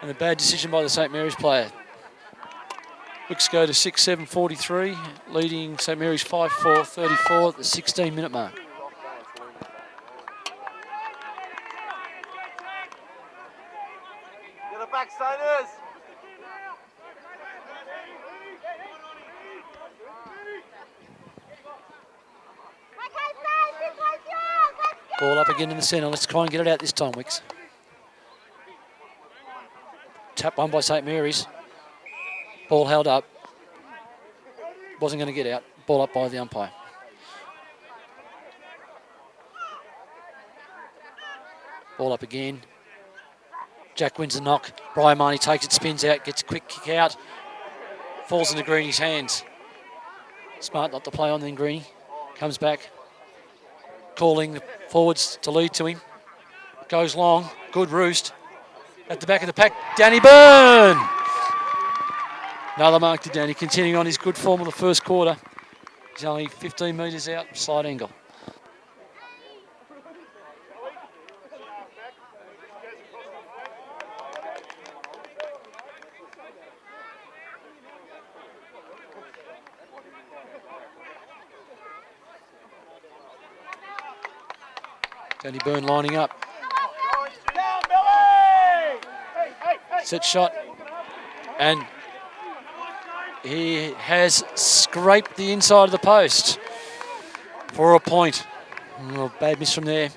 And a bad decision by the St Mary's player. Wicks go to 6-7-43, leading St Mary's 5-4-34 at the 16-minute mark. Get it back, Siders! Ball up again in the centre. Let's try and get it out this time, Wicks. Tap one by St Mary's. Ball held up. Wasn't going to get out. Ball up by the umpire. Ball up again. Jack wins the knock. Brian Marnie takes it, spins out, gets a quick kick out. Falls into Greeny's hands. Smart not to play on then, Greeny. Comes back. Calling the forwards to lead to him. Goes long. Good roost. At the back of the pack, Danny Byrne. Another mark to Danny, continuing on his good form of the first quarter. He's only 15 metres out, slight angle. Danny Byrne lining up. Set shot. And he has scraped the inside of the post for a point. Oh, bad miss from there.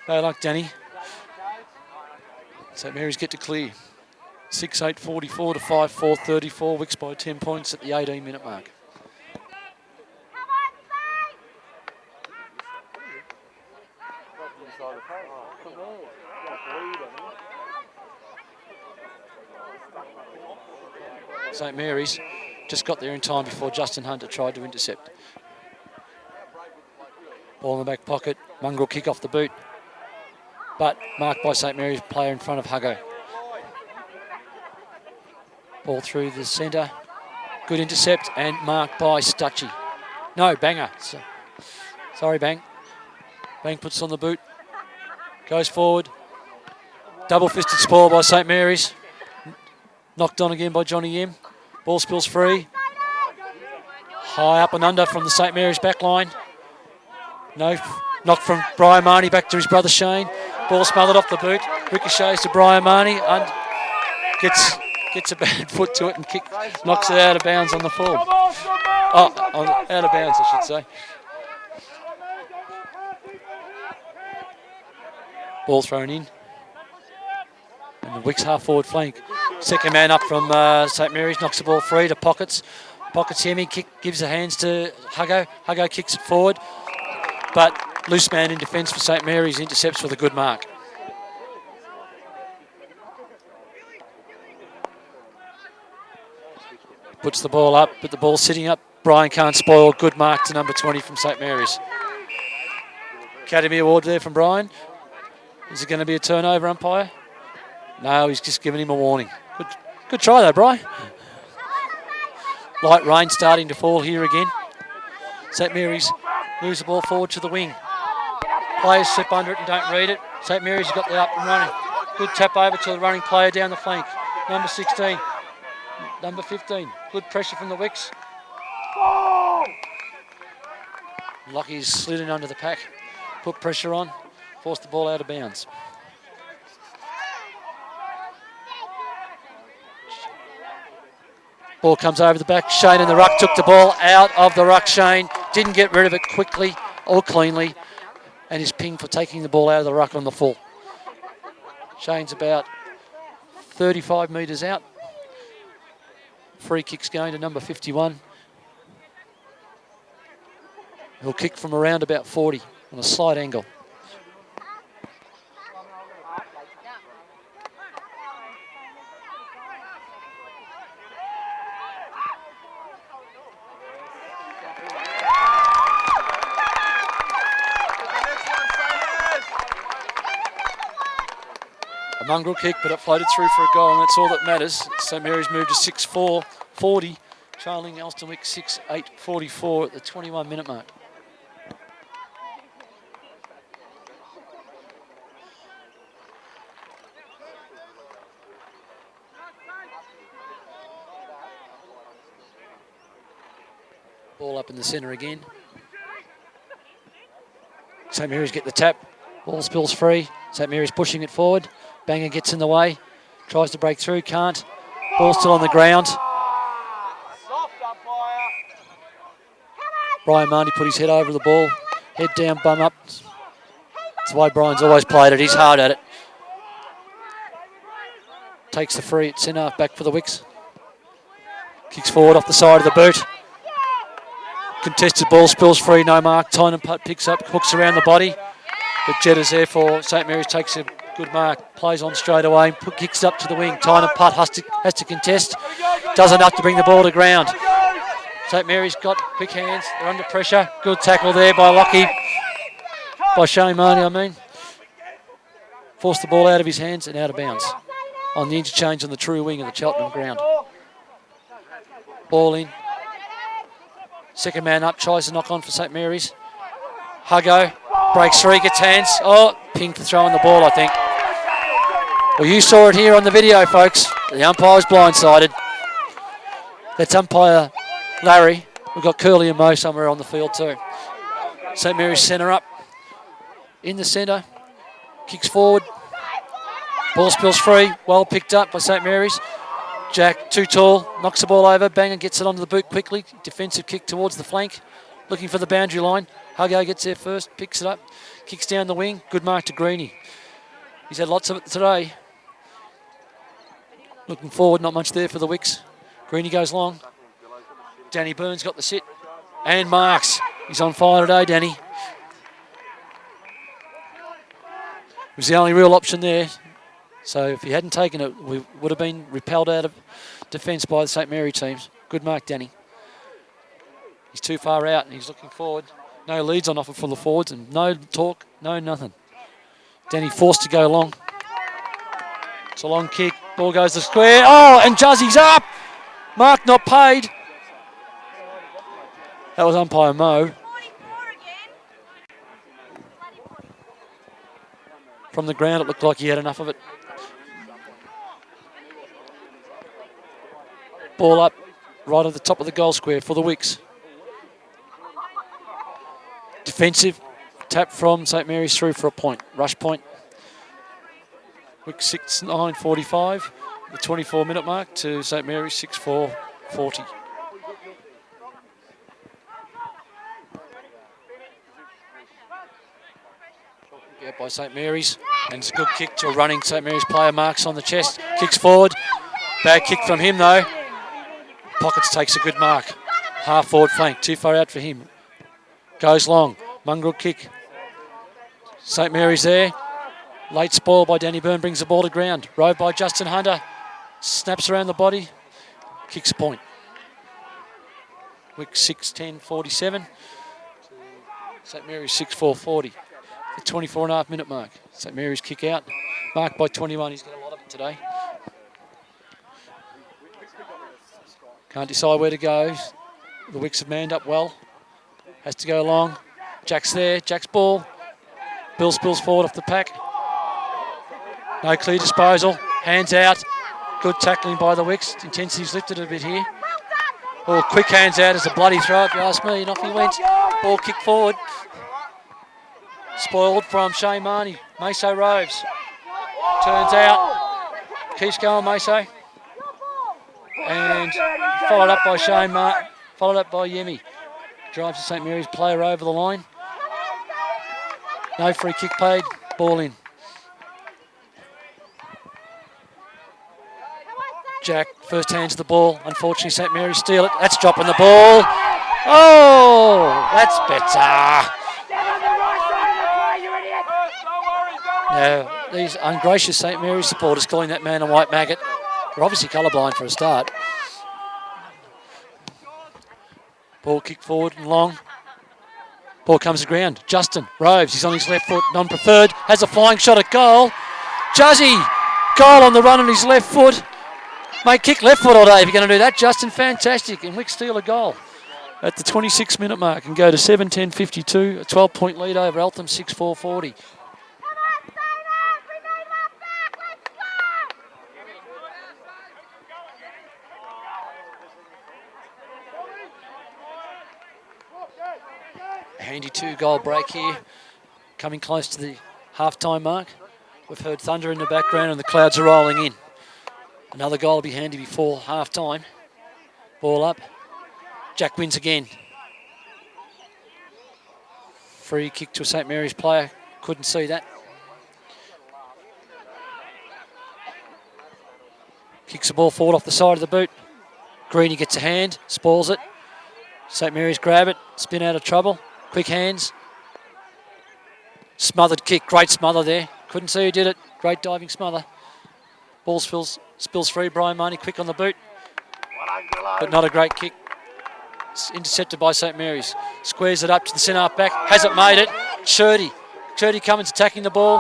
Bad luck, Danny. St Mary's get to clear. 6-8-44 to 5-4-34. Wicks by 10 points at the 18-minute mark. St Mary's just got there in time before Justin Hunter tried to intercept. Ball in the back pocket. Mongrel kick off the boot. But marked by St Mary's player in front of Huggo. Ball through the centre. Good intercept and marked by Stucci. No, Banger. Sorry, Bang. Bang puts on the boot. Goes forward. Double-fisted spoil by St Mary's. Knocked on again by Johnny M. Ball spills free. High up and under from the St Mary's back line. No, knock from Brian Marnie back to his brother Shane. Ball smothered off the boot. Ricochets to Brian Marnie. And gets a bad foot to it and knocks it out of bounds on the full. Oh, out of bounds, I should say. Ball thrown in. And the Wicks half-forward flank. Second man up from St Mary's, knocks the ball free to Pockets. Pockets Hemi, gives the hands to Huggo. Huggo kicks it forward. But loose man in defence for St Mary's, intercepts with a good mark. Puts the ball up, but the ball sitting up. Brian can't spoil. Good mark to number 20 from St Mary's. Academy Award there from Brian. Is it going to be a turnover, umpire? No, he's just given him a warning. Good try though, Brian. Light rain starting to fall here again. St Mary's moves the ball forward to the wing. Players slip under it and don't read it. St Mary's has got the up and running. Good tap over to the running player down the flank. Number 16. Number 15. Good pressure from the Wicks. Lockie's slid in under the pack. Put pressure on. Forced the ball out of bounds. Ball comes over the back. Shane in the ruck took the ball out of the ruck. Shane didn't get rid of it quickly or cleanly. And is pinged for taking the ball out of the ruck on the full. Shane's about 35 metres out. Free kick's going to number 51. He'll kick from around about 40 on a slight angle. A mongrel kick, but it floated through for a goal, and that's all that matters. St Mary's moved to 6-4-40, trailing Elsternwick 6-8-44 at the 21-minute mark. Ball up in the centre again. St Mary's get the tap. Ball spills free. St Mary's pushing it forward. Banger gets in the way. Tries to break through, can't. Ball still on the ground. Brian Marnie put his head over the ball. Head down, bum up. That's the way Brian's always played it. He's hard at it. Takes the free at centre, back for the Wicks. Kicks forward off the side of the boot. Contested ball, spills free, no mark. Tynan Putt picks up, hooks around the body. But Jetta's there for St Mary's, takes a good mark. Plays on straight away, kicks up to the wing. Tynan Putt has to contest. Does enough to bring the ball to ground. St Mary's got quick hands, they're under pressure. Good tackle there by Lockie. By Shane Marnie, I mean. Forced the ball out of his hands and out of bounds. On the interchange on the true wing of the Cheltenham ground. Ball in. Second man up, tries to knock on for St Mary's. Huggo breaks free, gets hands. Oh, ping for throwing the ball, I think. Well, you saw it here on the video, folks. The umpire's blindsided. That's umpire Larry. We've got Curly and Mo somewhere on the field too. St Mary's centre up. In the centre. Kicks forward. Ball spills free. Well picked up by St Mary's. Jack, too tall, knocks the ball over. Banger gets it onto the boot quickly. Defensive kick towards the flank. Looking for the boundary line. Huggo gets there first, picks it up. Kicks down the wing. Good mark to Greenie. He's had lots of it today. Looking forward, not much there for the Wicks. Greenie goes long. Danny Burns got the sit. And marks. He's on fire today, Danny. It was the only real option there. So if he hadn't taken it, we would have been repelled out of defence by the St Mary teams. Good mark, Danny. He's too far out and he's looking forward. No leads on offer for the forwards and no talk, no nothing. Danny forced to go long. It's a long kick. Ball goes to square. Oh, and Juzzy's up. Mark not paid. That was umpire Mo. From the ground, it looked like he had enough of it. Ball up right at the top of the goal square for the Wicks. Defensive tap from St Mary's through for a point. Rush point. Wicks 6:9:45. The 24-minute mark to St Mary's 6:4:40. Yeah, by St Mary's. And it's a good kick to a running St Mary's player. Marks on the chest. Kicks forward. Bad kick from him though. Pockets takes a good mark. Half forward flank. Too far out for him. Goes long. Mongrel kick. St Mary's there. Late spoil by Danny Byrne brings the ball to ground. Rove by Justin Hunter. Snaps around the body. Kicks point. Wick 6:10:47. St Mary's 6:4:40. The 24.5-minute mark. St Mary's kick out. Marked by 21. He's got a lot of it today. Can't decide where to go. The Wicks have manned up well. Has to go long. Jack's there. Jack's ball. Bill spills forward off the pack. No clear disposal. Hands out. Good tackling by the Wicks. Intensity's lifted a bit here. Oh, quick hands out as a bloody throw, if you ask me. And off he went. Ball kicked forward. Spoiled from Shane Marnie. Meso Roves. Turns out. Keeps going, Meso. And followed up by Shane Martin. Followed up by Yemi. Drives the St Mary's player over the line. No free kick paid. Ball in. Jack first hands the ball. Unfortunately, St Mary's steal it. That's dropping the ball. Oh, that's better. Now, these ungracious St Mary's supporters calling that man a white maggot. They're obviously colourblind for a start. Ball kicked forward and long. Ball comes to ground. Justin Roves, he's on his left foot, non-preferred, has a flying shot at goal. Juzzy, goal on the run on his left foot. Mate, kick left foot all day if you're going to do that. Justin, fantastic. And Wick steal a goal at the 26-minute mark and go to 7:10:52, a 12-point lead over Eltham, 6:4:40. handy 2-goal break here, coming close to the half-time mark. We've heard thunder in the background and the clouds are rolling in. Another goal will be handy before half-time. Ball up. Jack wins again. Free kick to a St Mary's player. Couldn't see that. Kicks the ball forward off the side of the boot. Greeny gets a hand, spoils it. St Mary's grab it, spin out of trouble. Quick hands. Smothered kick, great smother there. Couldn't see who did it. Great diving smother. Ball spills free. Brian Marnie quick on the boot. But not a great kick. It's intercepted by St Mary's. Squares it up to the centre half back. Hasn't made it. Shirty Cummins attacking the ball.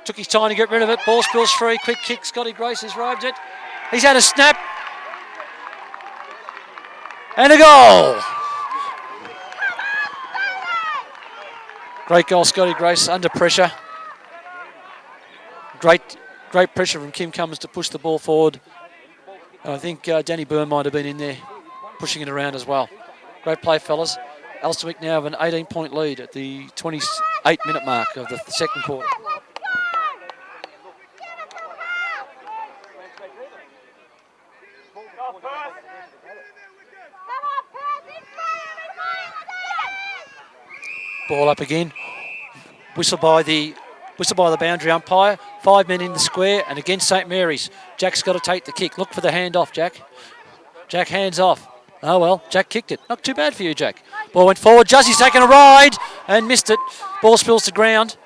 Took his time to get rid of it. Ball spills free. Quick kick. Scotty Grace has roved it. He's had a snap. And a goal. Great goal, Scotty Grace, under pressure. Great pressure from Kim Cummins to push the ball forward. And I think Danny Byrne might have been in there pushing it around as well. Great play, fellas. Elsternwick now have an 18-point lead at the 28-minute mark of the second quarter. Ball up again. Whistle by the boundary umpire. 5 men in the square and against St Mary's. Jack's got to take the kick. Look for the hand off, Jack. Jack hands off. Oh well, Jack kicked it. Not too bad for you, Jack. Ball went forward. Jussie's taken a ride and missed it. Ball spills to ground.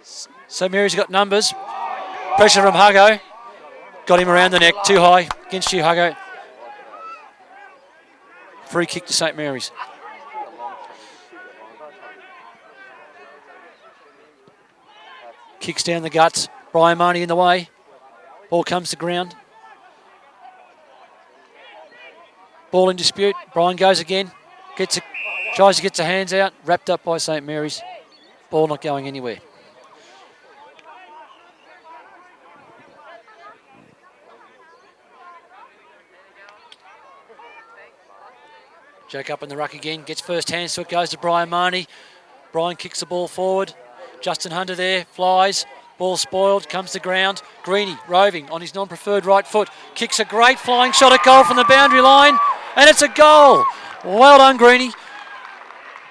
St Mary's got numbers. Pressure from Huggo. Got him around the neck. Too high. Against you, Huggo. Free kick to St Mary's. Kicks down the guts. Brian Marnie in the way. Ball comes to ground. Ball in dispute. Brian goes again. Tries to get the hands out. Wrapped up by St Mary's. Ball not going anywhere. Jack up in the ruck again. Gets first hands to it. Goes to Brian Marnie. Brian kicks the ball forward. Justin Hunter there, flies, ball spoiled, comes to ground. Greeny roving on his non-preferred right foot, kicks a great flying shot at goal from the boundary line, and it's a goal. Well done, Greeny.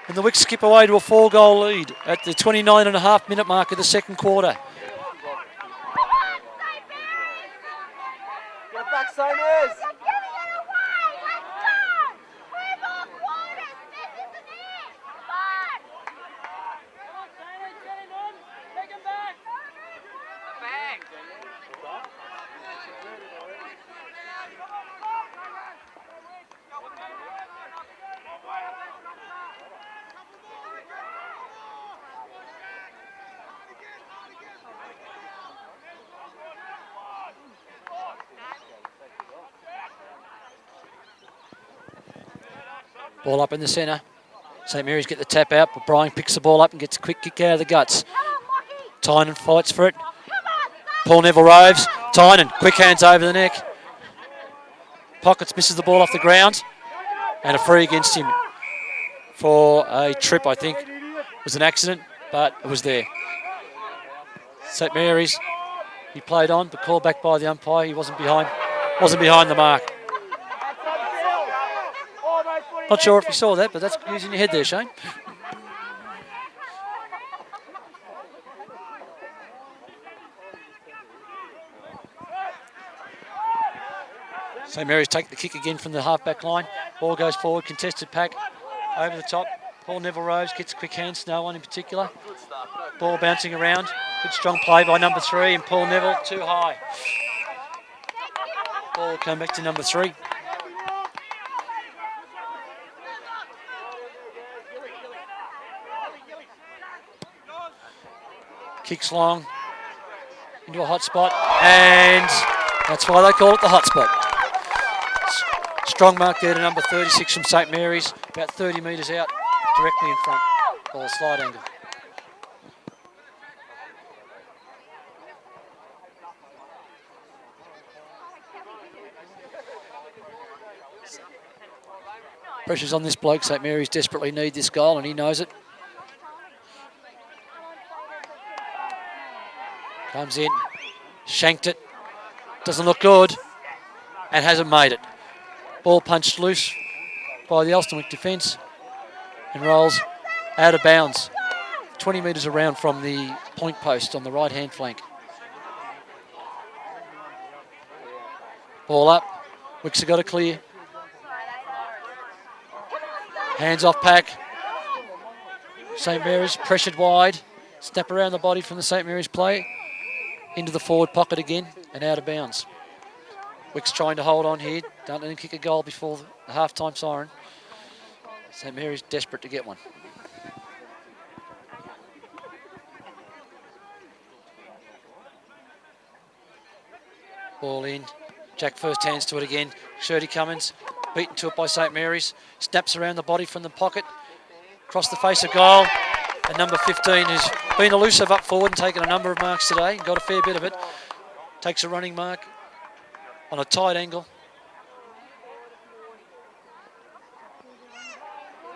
And the Wicks skip away to a 4-goal lead at the 29.5-minute mark of the second quarter. Get back, Simons! Ball up in the centre. St Mary's get the tap out, but Brian picks the ball up and gets a quick kick out of the guts. Tynan fights for it. Paul Neville roves. Tynan, quick hands over the neck. Pockets misses the ball off the ground. And a free against him for a trip, I think. It was an accident, but it was there. St Mary's, he played on, but called back by the umpire. He wasn't behind the mark. Not sure if you saw that, but that's using your head there, Shane. St Mary's take the kick again from the half-back line. Ball goes forward, contested pack, over the top. Paul Neville Rose gets quick hands, no one in particular. Ball bouncing around. Good strong play by number 3, and Paul Neville too high. Ball come back to number 3. Kicks long into a hot spot, and that's why they call it the hot spot. Strong mark there to number 36 from St Mary's, about 30 metres out, directly in front. Ball slide angle. Pressure's on this bloke. St Mary's desperately need this goal, and he knows it. Comes in, shanked it, doesn't look good, and hasn't made it. Ball punched loose by the Elsternwick defence and rolls out of bounds, 20 metres around from the point post on the right-hand flank. Ball up, Wicks have got to clear. Hands off pack. St Mary's pressured wide. Snap around the body from the St Mary's play. Into the forward pocket again and out of bounds. Wicks trying to hold on here. Don't let him kick a goal before the half-time siren. St Mary's desperate to get one. Ball in. Jack first hands to it again. Shirley Cummins beaten to it by St Mary's. Snaps around the body from the pocket. Across the face of goal. And number 15 has been elusive up forward and taken a number of marks today. Got a fair bit of it. Takes a running mark on a tight angle.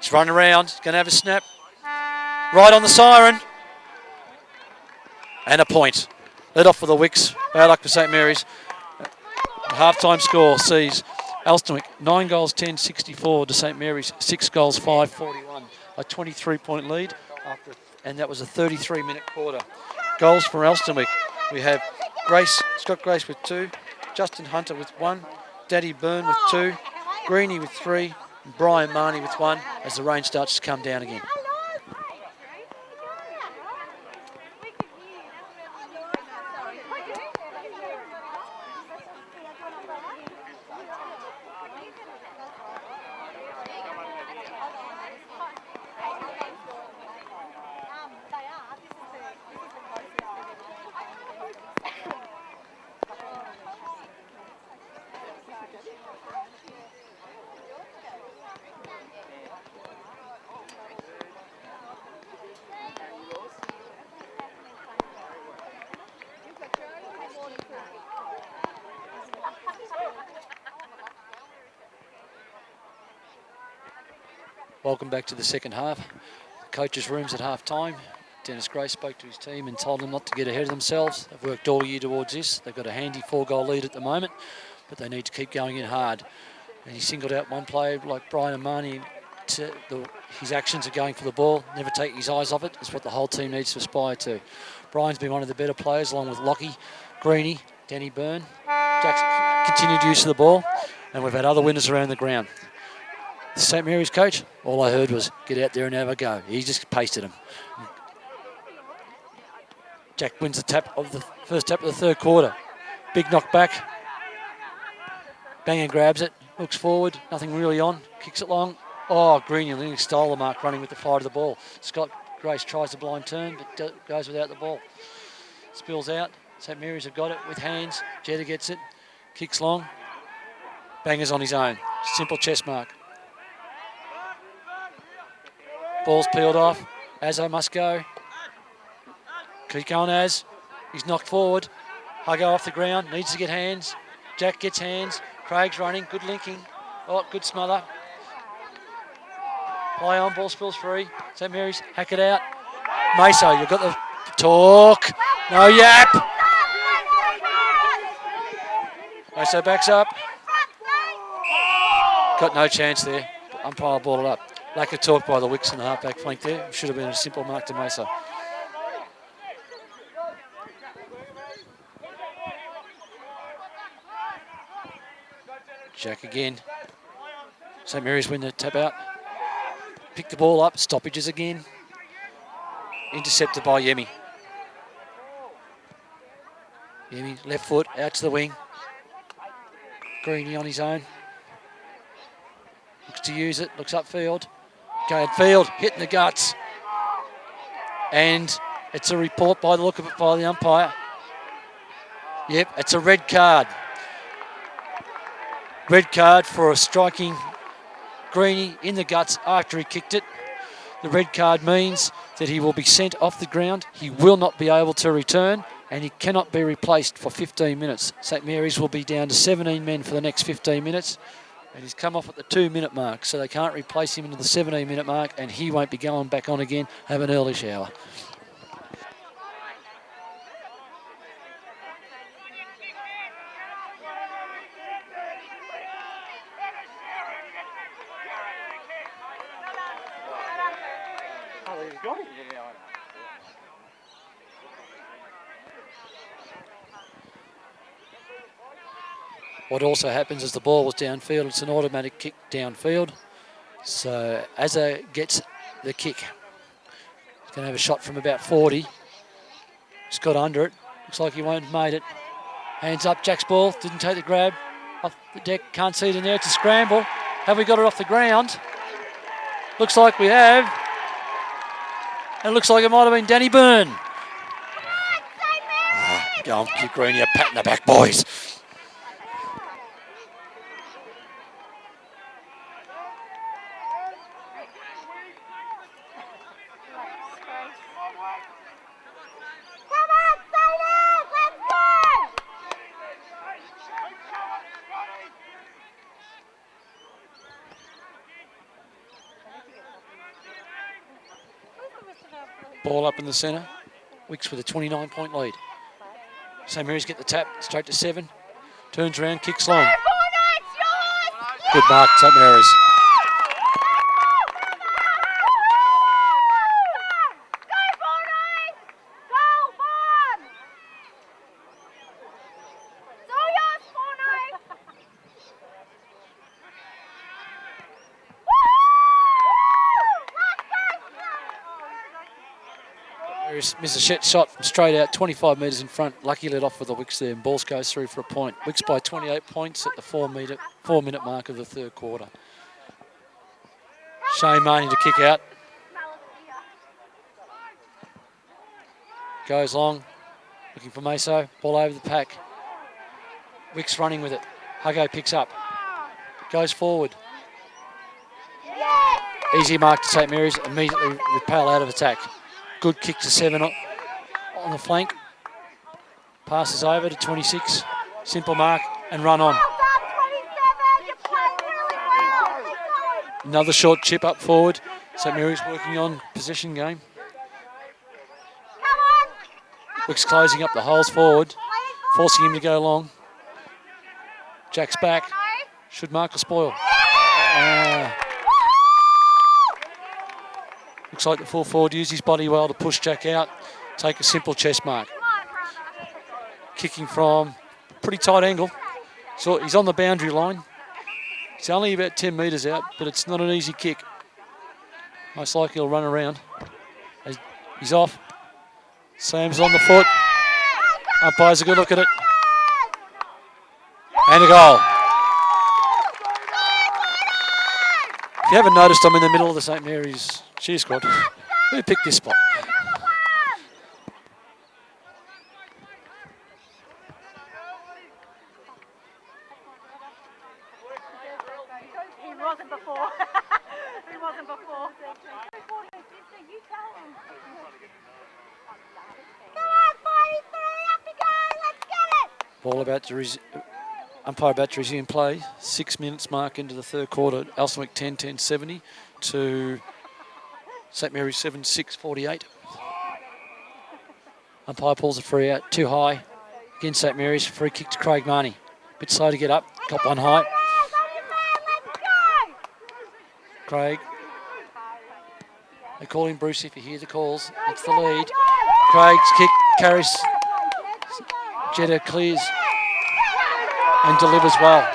He's running around. He's going to have a snap. Right on the siren. And a point. Led off for the Wicks. Bad luck for St Mary's. The half-time score sees Elsternwick 9 goals 10 64 to St Mary's 6 goals 5 41. A 23-point lead. And that was a 33-minute quarter. Goals for Elsternwick. We have Scott Grace with 2, Justin Hunter with 1, Daddy Byrne with 2, Greenie with 3, and Brian Marnie with 1 as the rain starts to come down again. Welcome back to the second half. The coach's rooms at half time. Dennis Gray spoke to his team and told them not to get ahead of themselves. They've worked all year towards this. They've got a handy 4-goal lead at the moment, but they need to keep going in hard. And he singled out one player like Brian Marnie. His actions are going for the ball, never take his eyes off it. It's what the whole team needs to aspire to. Brian's been one of the better players, along with Lockie, Greenie, Danny Byrne. Jack's continued use of the ball, and we've had other winners around the ground. The St Mary's coach, all I heard was get out there and have a go. He just pasted him. Jack wins the first tap of the third quarter. Big knock back. Banger grabs it, looks forward, nothing really on, kicks it long. Oh, Greenie nearly stole the mark running with the fire of the ball. Scott Grace tries the blind turn, but goes without the ball. Spills out. St Mary's have got it with hands. Jetta gets it, kicks long. Banger's on his own. Simple chest mark. Ball's peeled off. Azzo must go. Keep going, Az. He's knocked forward. Huggo off the ground. Needs to get hands. Jack gets hands. Craig's running. Good linking. Oh, good smother. Play on. Ball spills free. St Mary's hack it out. Meso, you've got the talk. No yap. Meso backs up. Got no chance there. Umpire balled it up. Lack of talk by the Wicks in the halfback flank there. Should have been a simple mark to Mesa. Jack again. St Mary's win the tap out. Pick the ball up. Stoppages again. Intercepted by Yemi. Yemi, left foot, out to the wing. Greenie on his own. Looks to use it. Looks upfield. Going field, hitting the guts. And it's a report by the look of it by the umpire. Yep, it's a red card. Red card for striking Greenie in the guts after he kicked it. The red card means that he will be sent off the ground. He will not be able to return, and he cannot be replaced for 15 minutes. St Mary's will be down to 17 men for the next 15 minutes. And he's come off at the 2-minute mark, so they can't replace him into the 17-minute mark, and he won't be going back on again. Have an early shower. What also happens is the ball was downfield. It's an automatic kick downfield. So Azza gets the kick. He's going to have a shot from about 40. He's got under it. Looks like he won't have made it. Hands up, Jack's ball. Didn't take the grab. Off the deck. Can't see it in there. It's a scramble. Have we got it off the ground? Looks like we have. And it looks like it might have been Danny Byrne. Go on, kick Green, you pat in the back, boys. Ball up in the centre. Wicks with a 29-point lead. St Mary's get the tap, straight to 7. Turns around, kicks long. Good mark, St Mary's. Misses a shot from straight out, 25 metres in front. Lucky let off with the Wicks there, and Balls goes through for a point. Wicks by 28 points at the 4-minute mark of the third quarter. Shane Marnie to kick out. Goes long, looking for Meso. Ball over the pack. Wicks running with it. Huggo picks up. Goes forward. Easy mark to St Mary's. Immediately repel out of attack. Good kick to 7 on the flank. Passes over to 26. Simple mark and run on. Another short chip up forward. St Mary's working on possession game. Wicks closing up the holes forward, forcing him to go long. Jack's back. Should mark a spoil. Looks like the full forward used his body well to push Jack out, take a simple chest mark. Kicking from pretty tight angle. So he's on the boundary line. He's only about 10 metres out, but it's not an easy kick. Most likely he'll run around. He's off. Sam's on the foot. Umpire's a good look at it. And a goal. If you haven't noticed, I'm in the middle of the St Mary's cheer squad. Who picked this spot? He wasn't before. He wasn't before. You tell him. Come on, 43, up you go, let's get it! Ball about to umpire about to resume play. 6 minutes mark into the third quarter. Elsternwick 10-10-70 to St Mary's 7-6-48. Umpire pulls a free out, too high. Again, St Mary's, free kick to Craig Marnie. Bit slow to get up, got one high. Craig. They call him Bruce if you hear the calls. That's the lead. Craig's kick carries. Jetta clears and delivers well.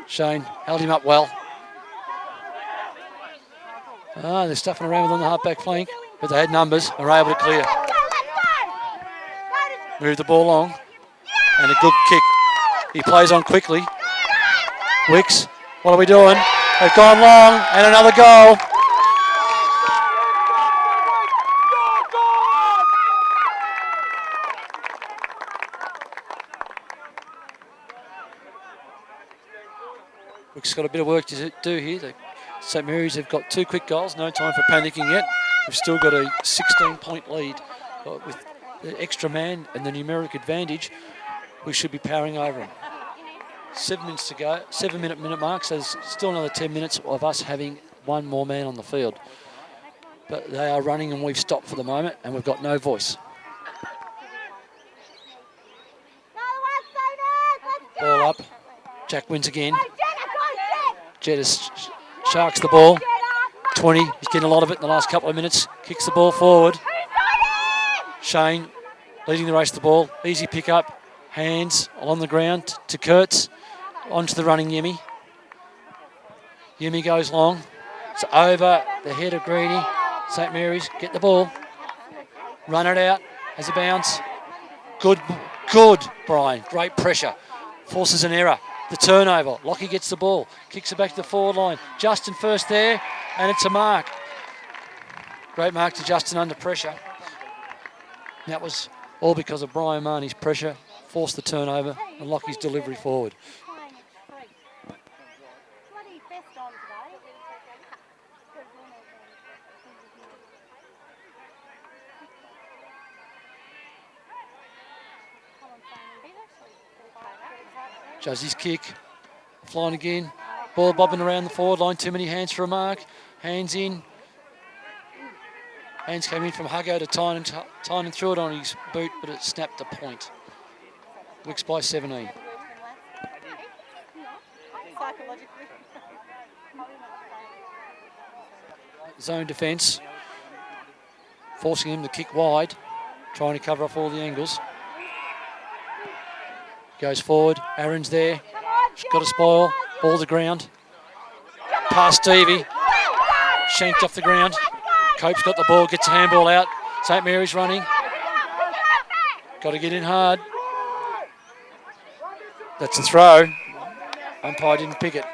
Shane held him up well. They're stuffing around with on the halfback flank, but they had numbers and were able to clear. Move the ball along, and a good kick. He plays on quickly. Wicks, what are we doing? They've gone long, and another goal. Wicks got a bit of work to do here. St Mary's have got 2 quick goals, no time for panicking yet. We've still got a 16-point lead with the extra man and the numeric advantage. we should be powering over them. 7 minutes to go, 7-minute mark, so there's still another 10 minutes of us having one more man on the field. But they are running and we've stopped for the moment and we've got no voice. Ball up. Jack wins again. Jetta sharks the ball. 20. He's getting a lot of it in the last couple of minutes. Kicks the ball forward. Shane leading the race to the ball. Easy pick up. Hands along the ground to Kurtz. Onto the running Yemi. Yemi goes long. It's over the head of Greeny. St Mary's get the ball. Run it out. Has a bounce. Good, Brian. Great pressure. Forces an error. The turnover. Lockie gets the ball. Kicks it back to the forward line. Justin first there. And it's a mark. Great mark to Justin under pressure. That was all because of Brian Marnie's pressure. Forced the turnover and Lockie's delivery forward. Juzzy's kick, flying again, ball bobbing around the forward line, too many hands for a mark, hands in. Hands came in from Huggo to Tynan threw it on his boot, but it snapped a point. Wicks by 17. Zone defence, forcing him to kick wide, trying to cover off all the angles. Goes forward, Aaron's there, she's got a spoil, ball to ground. Past Stevie, shanked off the ground. Cope's got the ball, gets a handball out. St Mary's running. Got to get in hard. That's a throw. Umpire didn't pick it.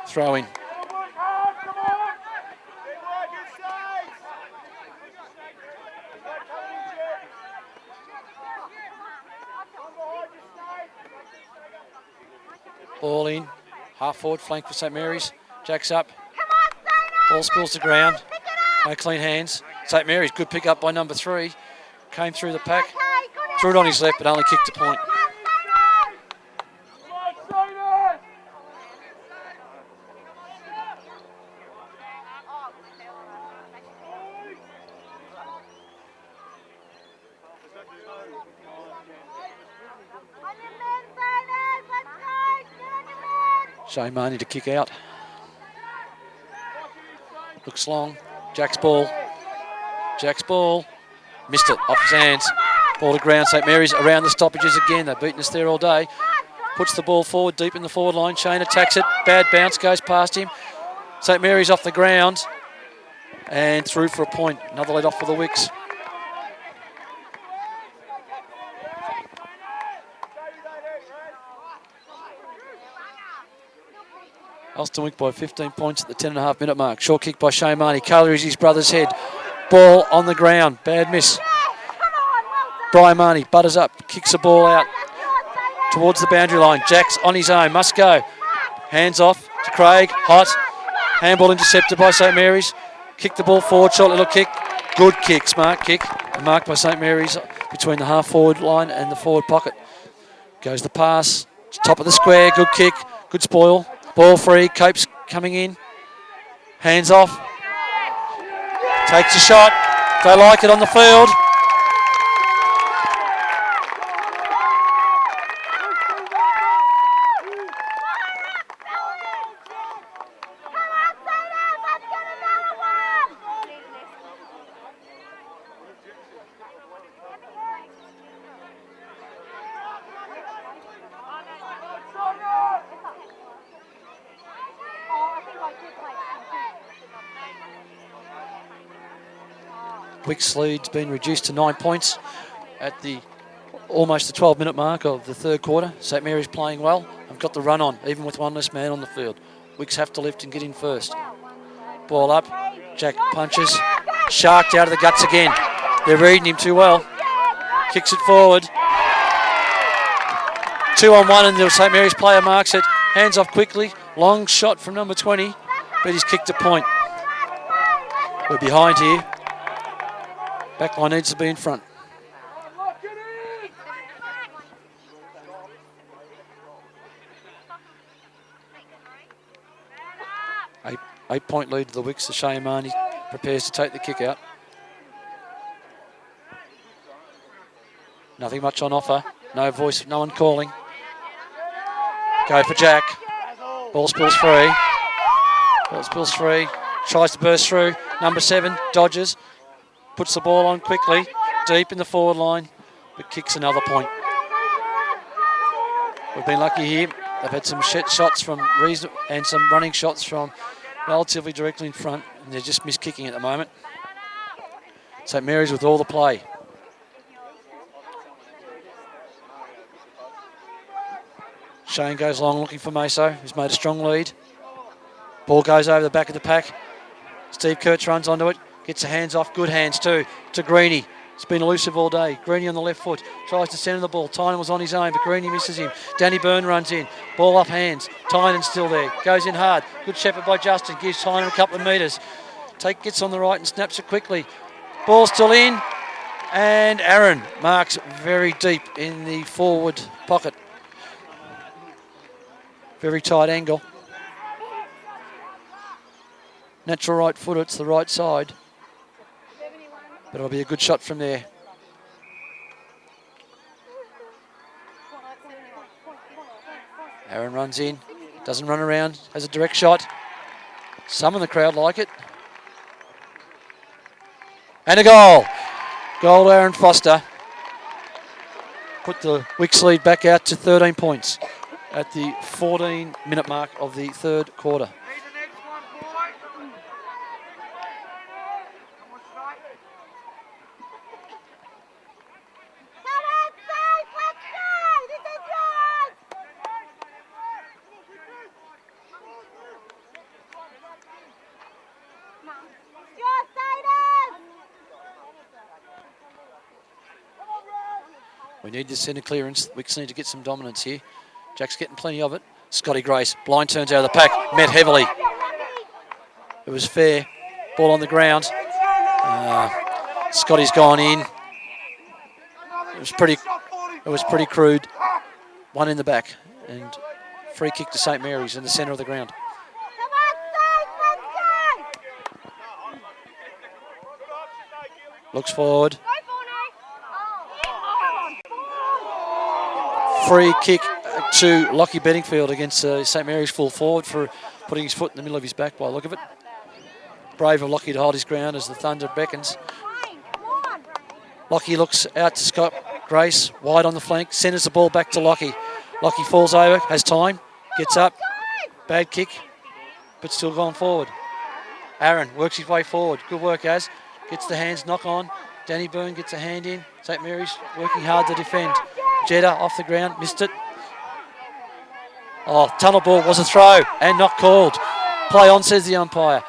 Throw in. Ball in, half forward flank for St Mary's. Jack's up. Ball spills to ground. No clean hands. St Mary's, good pick up by number 3. Came through the pack. Threw it on his left, but only kicked a point. Shane Marnie to kick out. Looks long. Jack's ball. Jack's ball. Missed it off his hands. Ball to ground. St Mary's around the stoppages again. They've beaten us there all day. Puts the ball forward deep in the forward line. Shane attacks it. Bad bounce goes past him. St Mary's off the ground and through for a point. Another lead off for the Wicks. Elsternwick by 15 points at the 10.5-minute mark. Short kick by Shane Marnie. Colours his brother's head. Ball on the ground. Bad miss. Brian Marnie butters up. Kicks the ball out towards the boundary line. Jack's on his own. Must go. Hands off to Craig. Hot. Handball intercepted by St Mary's. Kick the ball forward. Short little kick. Good kick. Smart kick. Marked by St Mary's between the half-forward line and the forward pocket. Goes the pass. Top of the square. Good kick. Good spoil. Ball free, Cope's coming in. Hands off. Takes a shot. They like it on the field. Wicks' lead's been reduced to 9 points at the almost the 12-minute mark of the third quarter. St Mary's playing well. I've got the run on, even with one less man on the field. Wicks have to lift and get in first. Ball up. Jack punches. Sharked out of the guts again. They're reading him too well. Kicks it forward. 2-on-1 and the St Mary's player marks it. Hands off quickly. Long shot from number 20, but he's kicked a point. We're behind here. Backline needs to be in front. 8-point lead to the Wicks. Shane Marnie prepares to take the kick out. Nothing much on offer. No voice, no one calling. Go for Jack. Ball spills free. Ball spills free. Tries to burst through. Number 7 dodges. Puts the ball on quickly. Deep in the forward line. But kicks another point. We've been lucky here. They've had some shots from reason and some running shots from relatively directly in front. And they're just missed kicking at the moment. St Mary's with all the play. Shane goes long looking for Meso, who's made a strong lead. Ball goes over the back of the pack. Steve Kurtz runs onto it, gets the hands off, good hands too, to Greeny. It's been elusive all day. Greeny on the left foot, tries to centre the ball. Tynan was on his own, but Greeny misses him. Danny Byrne runs in, ball up hands. Tynan's still there, goes in hard. Good shepherd by Justin, gives Tynan a couple of metres. Gets on the right and snaps it quickly. Ball still in, and Aaron marks very deep in the forward pocket. Very tight angle. Natural right foot, it's the right side. But it'll be a good shot from there. Aaron runs in, doesn't run around, has a direct shot. Some in the crowd like it. And a goal. Goal, Aaron Foster. Put the Wicks lead back out to 13 points at the 14-minute mark of the third quarter. We need the centre clearance. Wicks need to get some dominance here. Jack's getting plenty of it. Scotty Grace, blind turns out of the pack, met heavily. It was fair. Ball on the ground. Scotty's gone in. It was pretty crude. One in the back, and free kick to St Mary's in the centre of the ground. Looks forward. Free kick to Lockie Bedingfield against St Mary's full forward for putting his foot in the middle of his back by the look of it. Brave of Lockie to hold his ground as the Thunder beckons. Lockie looks out to Scott Grace, wide on the flank, centres the ball back to Lockie. Lockie falls over, has time, gets up, bad kick, but still going forward. Aaron works his way forward, good work Az, gets the hands, knock on. Danny Byrne gets a hand in, St Mary's working hard to defend. Jetta off the ground, missed it. Oh, tunnel ball was a throw and not called. Play on, says the umpire.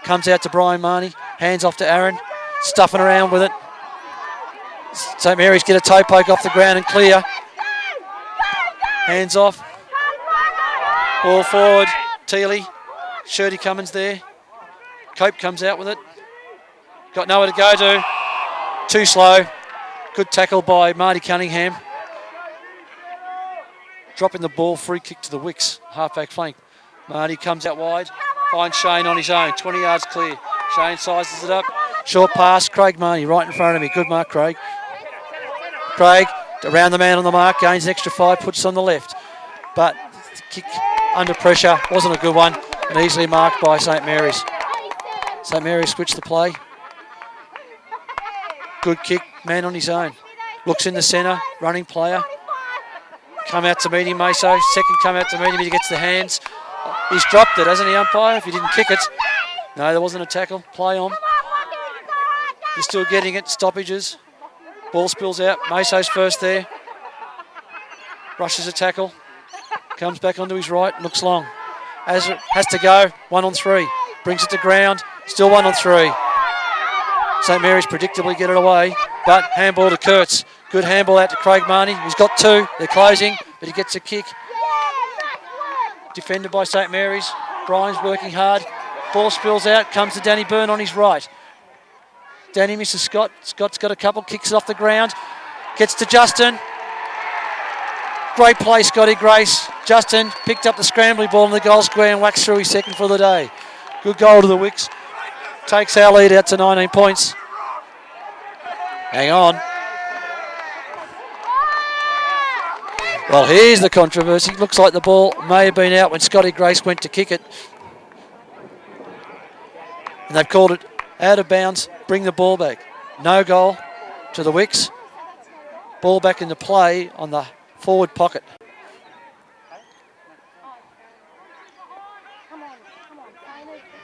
Comes out to Brian Marnie, hands off to Aaron, stuffing around with it. St Mary's get a toe poke off the ground and clear. Hands off. Ball forward, Teely. Shirty Cummins there. Cope comes out with it. Got nowhere to go to. Too slow. Good tackle by Marty Cunningham. Dropping the ball, free kick to the Wicks, half-back flank. Marty comes out wide, finds Shane on his own, 20 yards clear. Shane sizes it up, short pass, Craig Marty right in front of me. Good mark, Craig. Craig, around the man on the mark, gains an extra 5, puts it on the left. But the kick under pressure wasn't a good one, and easily marked by St Mary's. St Mary's switched the play. Good kick, man on his own. Looks in the centre, running player. Come out to meet him, Meso. Second come out to meet him, he gets the hands. He's dropped it, hasn't he, umpire? If he didn't kick it. No, there wasn't a tackle. Play on. He's still getting it. Stoppages. Ball spills out. Meso's first there. Rushes a tackle. Comes back onto his right. Looks long. Has to go. 1 on 3. Brings it to ground. Still 1 on 3. St Mary's predictably get it away. But handball to Kurtz. Good handball out to Craig Marnie. He's got 2. They're closing, but he gets a kick. Defended by St Mary's. Brian's working hard. Ball spills out. Comes to Danny Byrne on his right. Danny misses Scott. Scott's got a couple. Kicks it off the ground. Gets to Justin. Great play, Scotty Grace. Justin picked up the scrambly ball in the goal square and whacks through his second for the day. Good goal to the Wicks. Takes our lead out to 19 points. Hang on. Well, here's the controversy. Looks like the ball may have been out when Scotty Grace went to kick it. And they've called it out of bounds. Bring the ball back. No goal to the Wicks. Ball back into play on the forward pocket.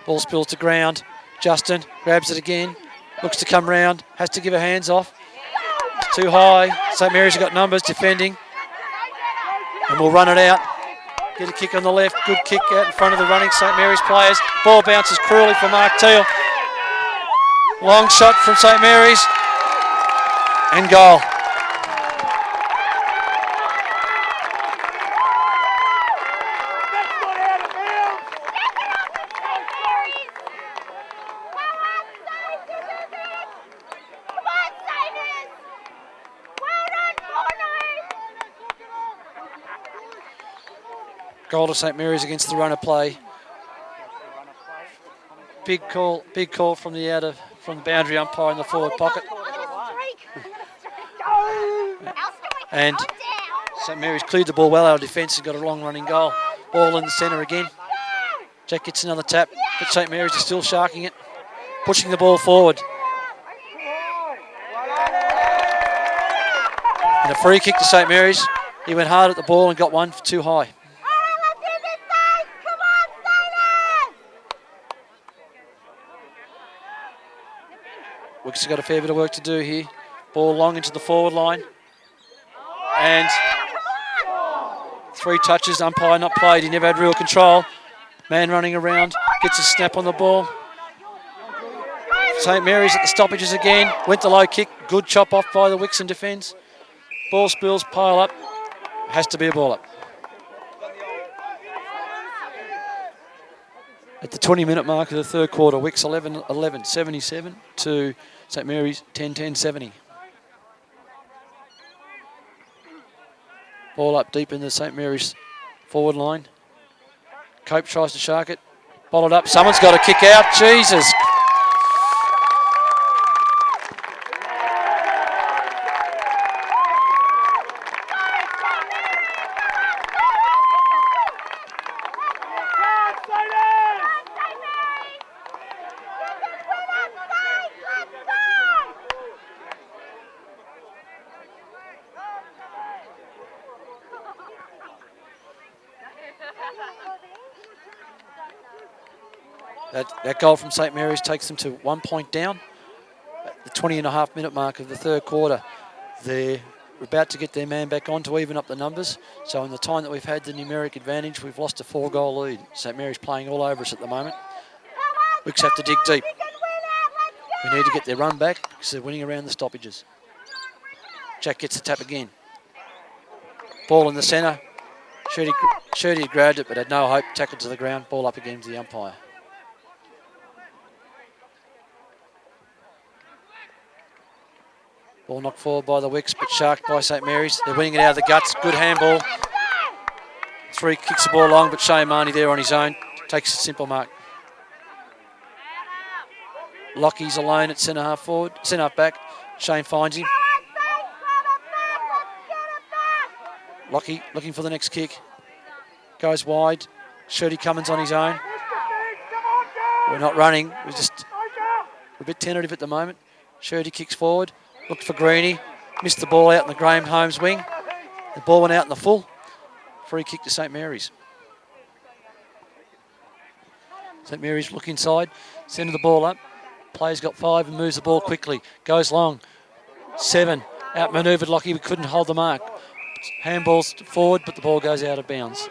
Ball spills to ground. Justin grabs it again. Looks to come round. Has to give her hands off. It's too high. St Mary's have got numbers defending. And we'll run it out. Get a kick on the left. Good kick out in front of the running St Mary's players. Ball bounces cruelly for Mark Teal. Long shot from St Mary's. And goal. Goal to St Mary's against the runner play. Big call from the boundary umpire in the forward pocket. And St Mary's cleared the ball well out of defence and got a long running goal. Ball in the centre again. Jack gets another tap, but St Mary's is still sharking it, pushing the ball forward. And a free kick to St Mary's. He went hard at the ball and got one for too high. Wicks have got a fair bit of work to do here. Ball long into the forward line. And 3 touches, umpire not played. He never had real control. Man running around, gets a snap on the ball. St Mary's at the stoppages again. Went the low kick, good chop off by the Wixon defence. Ball spills, pile up. Has to be a ball up. At the 20-minute mark of the third quarter, Wicks 11-11, 77 to St Mary's 10-10, 70. Ball up deep in the St Mary's forward line. Cope tries to shark it. Bottled up. Someone's got to kick out. Jesus. That goal from St Mary's takes them to 1 point down. At the 20.5-minute mark of the third quarter, they're about to get their man back on to even up the numbers. So in the time that we've had the numeric advantage, we've lost a 4-goal lead. St Mary's playing all over us at the moment. Wicks have to dig deep. We need to get their run back because they're winning around the stoppages. Jack gets the tap again. Ball in the centre. Shirty had grabbed it but had no hope. Tackled to the ground. Ball up again to the umpire. Ball knocked forward by the Wicks, but sharked by St Mary's. They're winning it out of the guts. Good handball. 3 kicks the ball long, but Shane Marnie there on his own. Takes a simple mark. Lockie's alone at centre half forward, centre half back. Shane finds him. Lockie looking for the next kick. Goes wide. Shirty Cummins on his own. We're not running. We're a bit tentative at the moment. Shirty kicks forward. Looked for Greeny. Missed the ball out in the Graham Holmes wing. The ball went out in the full. Free kick to St Mary's. St Mary's look inside. Centre the ball up. Player's got 5 and moves the ball quickly. Goes long. 7. Outmanoeuvred Lockie. We couldn't hold the mark. Handballs forward, but the ball goes out of bounds.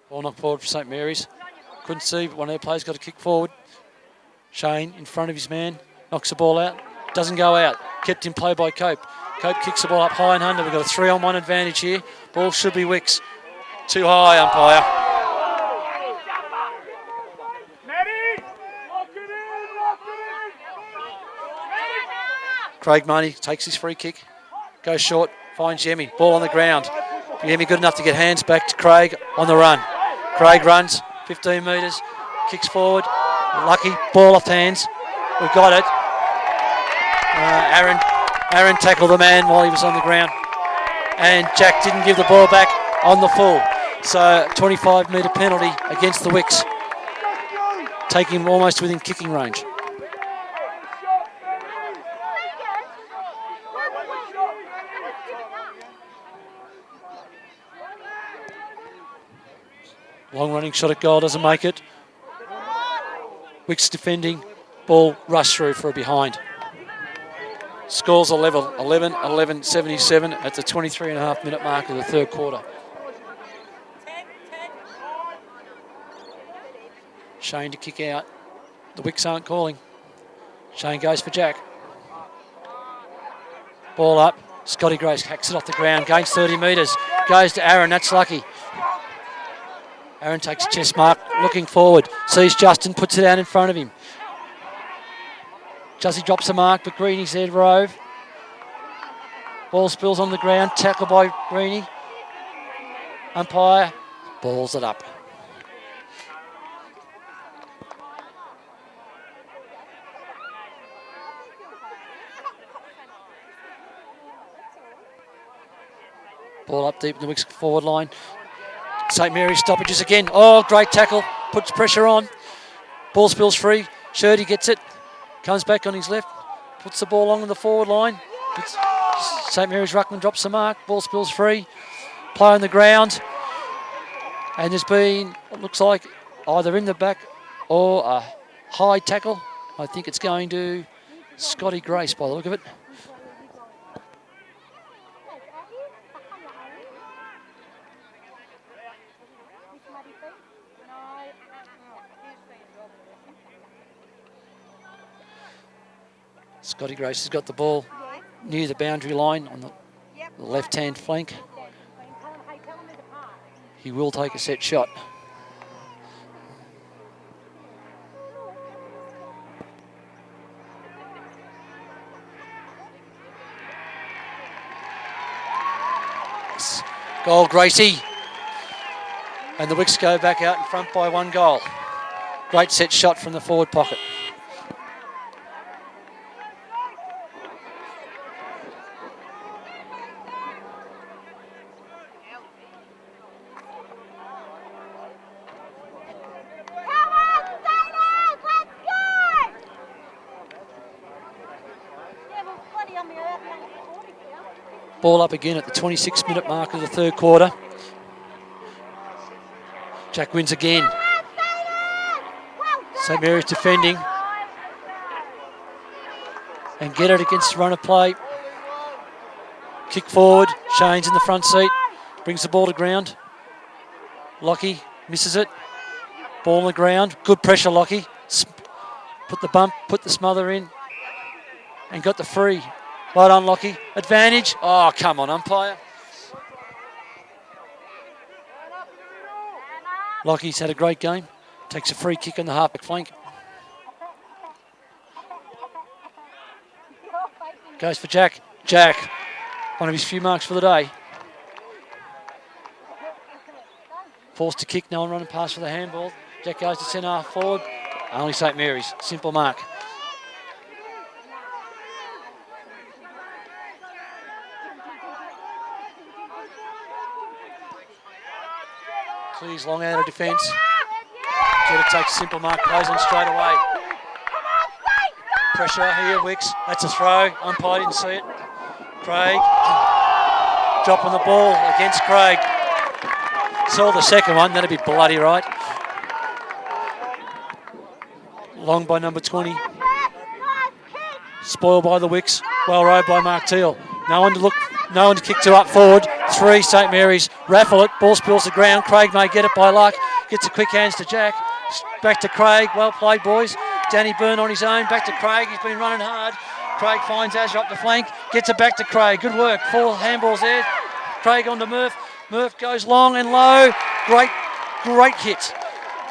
Ball knocked forward for St Mary's. Couldn't see, but one of their players got a kick forward. Shane in front of his man. Knocks the ball out. Doesn't go out. Kept in play by Cope. Cope kicks the ball up high and under. We've got a 3-on-1 advantage here. Ball should be Wicks. Too high, umpire. Craig Money takes his free kick. Goes short. Finds Yemi. Ball on the ground. Yemi good enough to get hands back to Craig on the run. Craig runs 15 metres. Kicks forward. Lucky. Ball off hands. We've got it. Aaron tackled the man while he was on the ground. And Jack didn't give the ball back on the full. So 25-metre penalty against the Wicks. Taking him almost within kicking range. Long running shot at goal, doesn't make it. Wicks defending, ball rush through for a behind. Scores are level, 11-11-77 at the 23.5-minute mark of the third quarter. Shane to kick out. The Wicks aren't calling. Shane goes for Jack. Ball up. Scotty Grace hacks it off the ground, gains 30 metres. Goes to Aaron, that's lucky. Aaron takes a chest mark, looking forward. Sees Justin, puts it out in front of him. Jussie drops a mark, but Greeny's there to rove. Ball spills on the ground, tackle by Greeny. Umpire balls it up. Ball up deep in the Wicks forward line. St Mary's stoppages again. Oh, great tackle. Puts pressure on. Ball spills free. Shirty gets it. Comes back on his left. Puts the ball along the forward line. St Mary's ruckman drops the mark. Ball spills free. Play on the ground. And there's been, it looks like, either in the back or a high tackle. I think it's going to Scotty Grace by the look of it. Scotty Grace has got the ball near the boundary line on the left-hand flank. He will take a set shot. Goal, Gracie. And the Wicks go back out in front by 1 goal. Great set shot from the forward pocket. Ball up again at the 26-minute mark of the third quarter. Jack wins again. St Mary's defending. And get it against the run of play. Kick forward. Shane's in the front seat. Brings the ball to ground. Lockie misses it. Ball on the ground. Good pressure, Lockie. Put the bump, put the smother in. And got the free. Well done, Lockie. Advantage. Oh, come on, umpire. Lockie's had a great game. Takes a free kick on the halfback flank. Goes for Jack. Jack, one of his few marks for the day. Forced to kick, no one running past for the handball. Jack goes to centre half forward. Only St Mary's. Simple mark. Clears long out of defence. Jetta takes a simple mark, plays on straight away. Pressure here, Wicks. That's a throw. Umpire didn't see it. Craig dropping the ball against Craig. Saw the second one, that'd be bloody right. Long by number 20. Spoiled by the Wicks. Well rode by Mark Teal. No one to kick to up forward. 3 St Mary's. Raffle it. Ball spills the ground. Craig may get it by luck. Gets a quick hands to Jack. Back to Craig. Well played, boys. Danny Byrne on his own. Back to Craig. He's been running hard. Craig finds Azra up the flank. Gets it back to Craig. Good work. 4 handballs there. Craig on to Murph. Murph goes long and low. Great hit.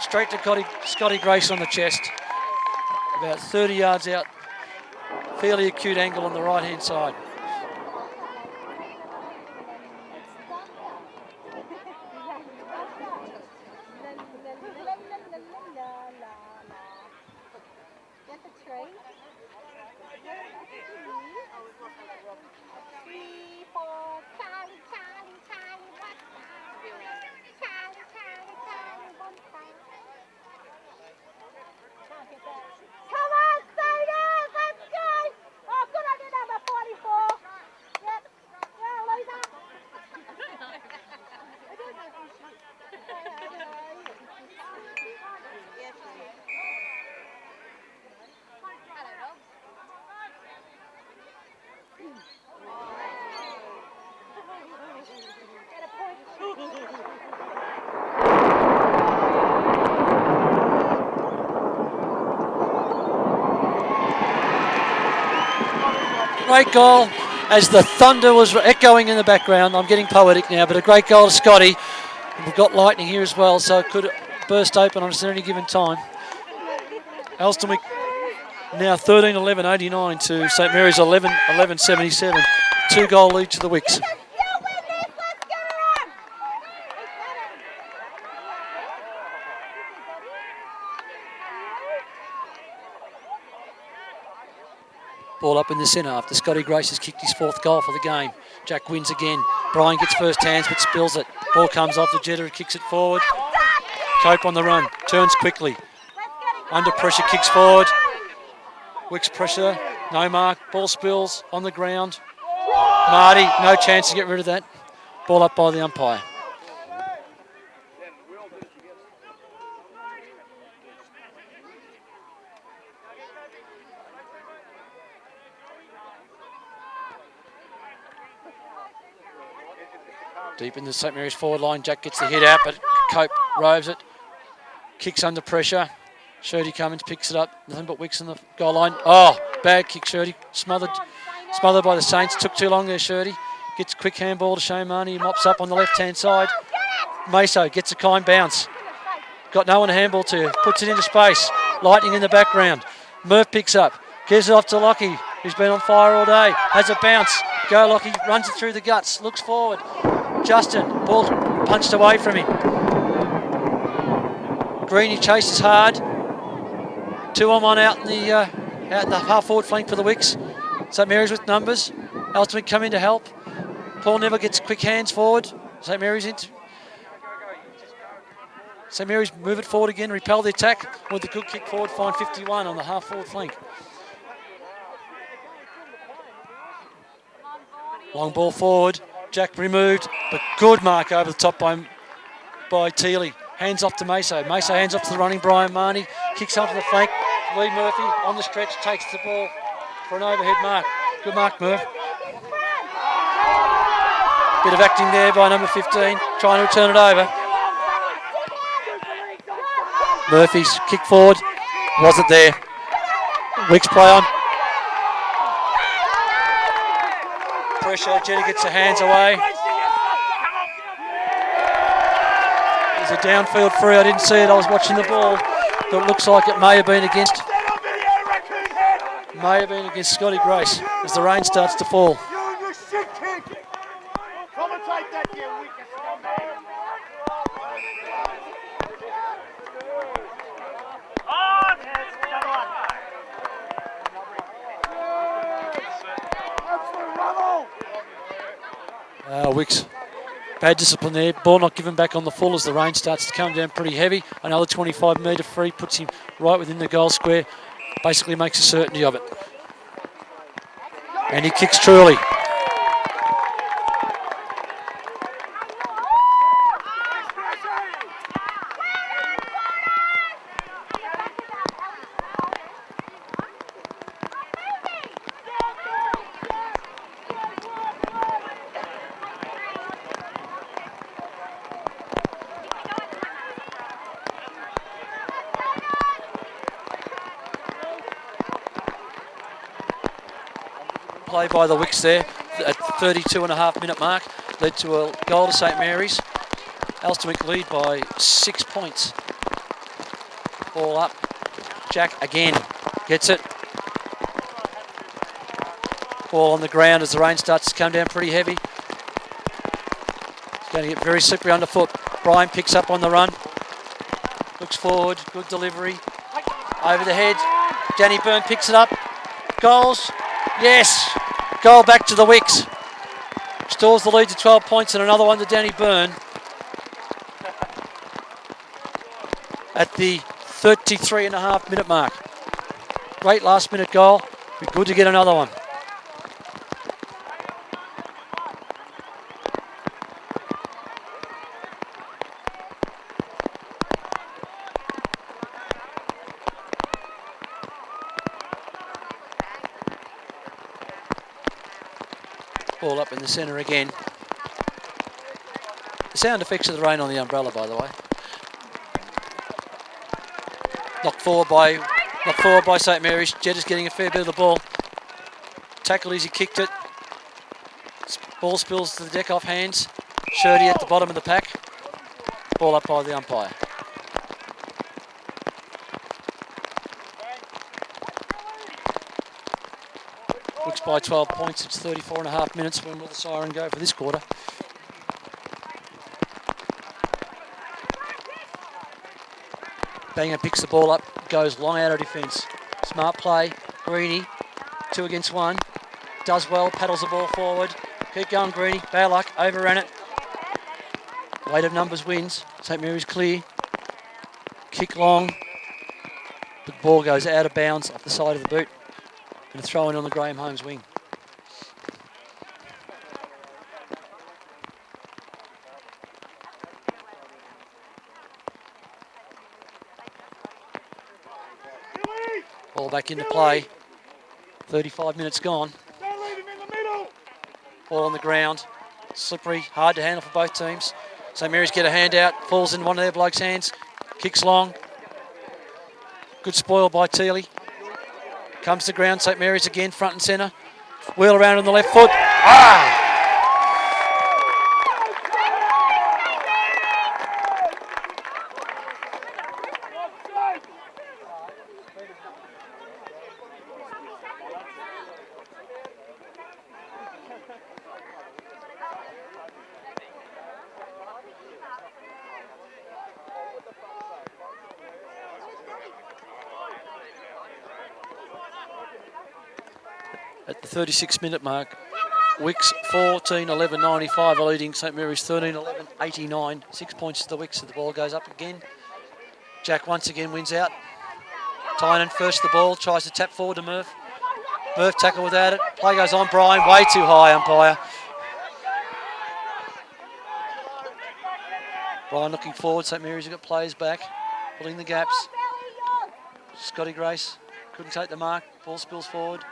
Straight to Scotty Grace on the chest. About 30 yards out Fairly acute angle on the right-hand side. Get the tree. 3, 4, Charlie, Charlie, Charlie, what? Charlie, Charlie, Charlie, one time. Come on, Sadie, let's go! Oh, good on you, number 44. Yep. Yeah, Lisa. Get a point. Great goal as the thunder was echoing in the background. I'm getting poetic now, but a great goal to Scotty. We've got lightning here as well, so it could burst open on us at any given time. Elsternwick now 13-11-89 to St Mary's 11-11-77. 2-goal lead to the Wicks. Ball up in the centre after Scotty Grace has kicked his 4th goal for the game. Jack wins again. Brian gets first hands but spills it. Ball comes off the Jetta, who kicks it forward. Cope on the run, turns quickly. Under pressure, kicks forward. Wicks pressure, no mark. Ball spills on the ground. Marty, no chance to get rid of that. Ball up by the umpire. Deep in the St Mary's forward line, Jack gets the hit out, but Cope roves it. Kicks under pressure. Shirty Cummins picks it up. Nothing but Wicks on the goal line. Oh, bad kick, Shirty. Smothered by the Saints. Took too long there, Shirty. Gets a quick handball to Shane Marnie. He mops up on the left-hand side. Maso gets a kind bounce. Got no one to handball to. Puts it into space. Lightning in the background. Murph picks up. Gives it off to Lockie, who's been on fire all day. Has a bounce. Go Lockie. Runs it through the guts. Looks forward. Justin. Ball punched away from him. Greeny chases hard. 2-on-1 out in the half-forward flank for the Wicks. St Mary's with numbers. Elsternwick come in to help. Paul never gets quick hands forward. St Mary's move it forward again, repel the attack with a good kick forward, find 51 on the half-forward flank. Long ball forward. Jack removed, but good mark over the top by Teely. Hands off to Maso. Maso hands off to the running Brian Marnie. Kicks onto the flank. Lee Murphy on the stretch takes the ball for an overhead mark. Good mark, Murph. Bit of acting there by number 15, trying to return it over. Murphy's kick forward. Wasn't there. Wicks play on. Pressure. Jenny gets her hands away. There's a downfield free. I didn't see it. I was watching the ball. But it looks like it may have been against Scotty Grace as the rain starts to fall. Wicks, bad discipline there. Ball not given back on the full as the rain starts to come down pretty heavy. Another 25-metre free puts him right within the goal square. Basically makes a certainty of it. And he kicks truly. Play by the Wicks there at 32.5-minute mark led to a goal to St Mary's. Elsternwick lead by 6 points. Ball up. Jack again gets it. Ball on the ground as the rain starts to come down pretty heavy. It's going to get very slippery underfoot. Brian picks up on the run. Looks forward. Good delivery. Over the head. Danny Byrne picks it up. Goals. Yes. Goal back to the Wicks. Restores the lead to 12 points and another one to Danny Byrne. At the 33.5 minute mark. Great last minute goal. Be good to get another one. Ball up in the centre again. The sound effects of the rain on the umbrella, by the way. Knocked forward by St Mary's. Jed is getting a fair bit of the ball. Tackled as he kicked it. Ball spills to the deck off hands. Shirty at the bottom of the pack. Ball up by the umpire. Looks by 12 points. It's 34.5 minutes. When will the siren go for this quarter? Banger picks the ball up, goes long out of defence. Smart play. Greeny, 2 against 1. Does well, paddles the ball forward. Keep going, Greeny. Bad luck, overran it. Weight of numbers wins. St Mary's clear. Kick long. The ball goes out of bounds off the side of the boot. And a throw in on the Graham Holmes wing. Ball back into play. 35 minutes gone. Ball on the ground. Slippery, hard to handle for both teams. St Mary's get a hand out. Falls in one of their blokes' hands. Kicks long. Good spoil by Teely. Comes to ground. St Mary's again, front and centre. Wheel around on the left foot. Ah! At the 36-minute mark, Wicks 14-11-95 are leading St Mary's 13-11-89. 6 points to the Wicks as the ball goes up again. Jack once again wins out. Tynan first the ball, tries to tap forward to Murph. Murph tackle without it. Play goes on. Brian way too high, umpire. Brian looking forward. St Mary's have got players back, pulling the gaps. Scotty Grace couldn't take the mark. Ball spills forward.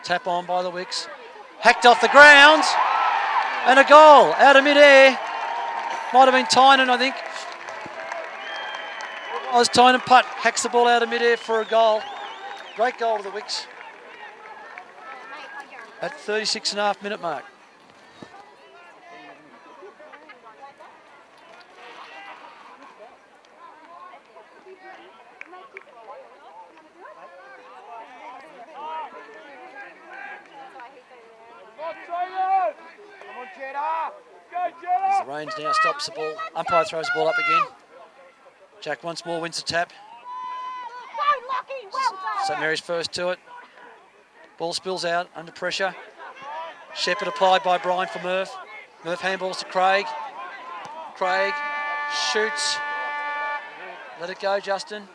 Tap on by the Wicks. Hacked off the ground. And a goal out of mid-air. Might have been Tynan, I think. Was Tynan putt. Hacks the ball out of mid-air for a goal. Great goal to the Wicks. At 36.5 minute mark. As the rains now stops the ball. Umpire throws the ball up again. Jack once more wins the tap. St Mary's first to it. Ball spills out under pressure. Shepherd applied by Brian for Murph. Murph handballs to Craig. Craig shoots. Let it go, Justin.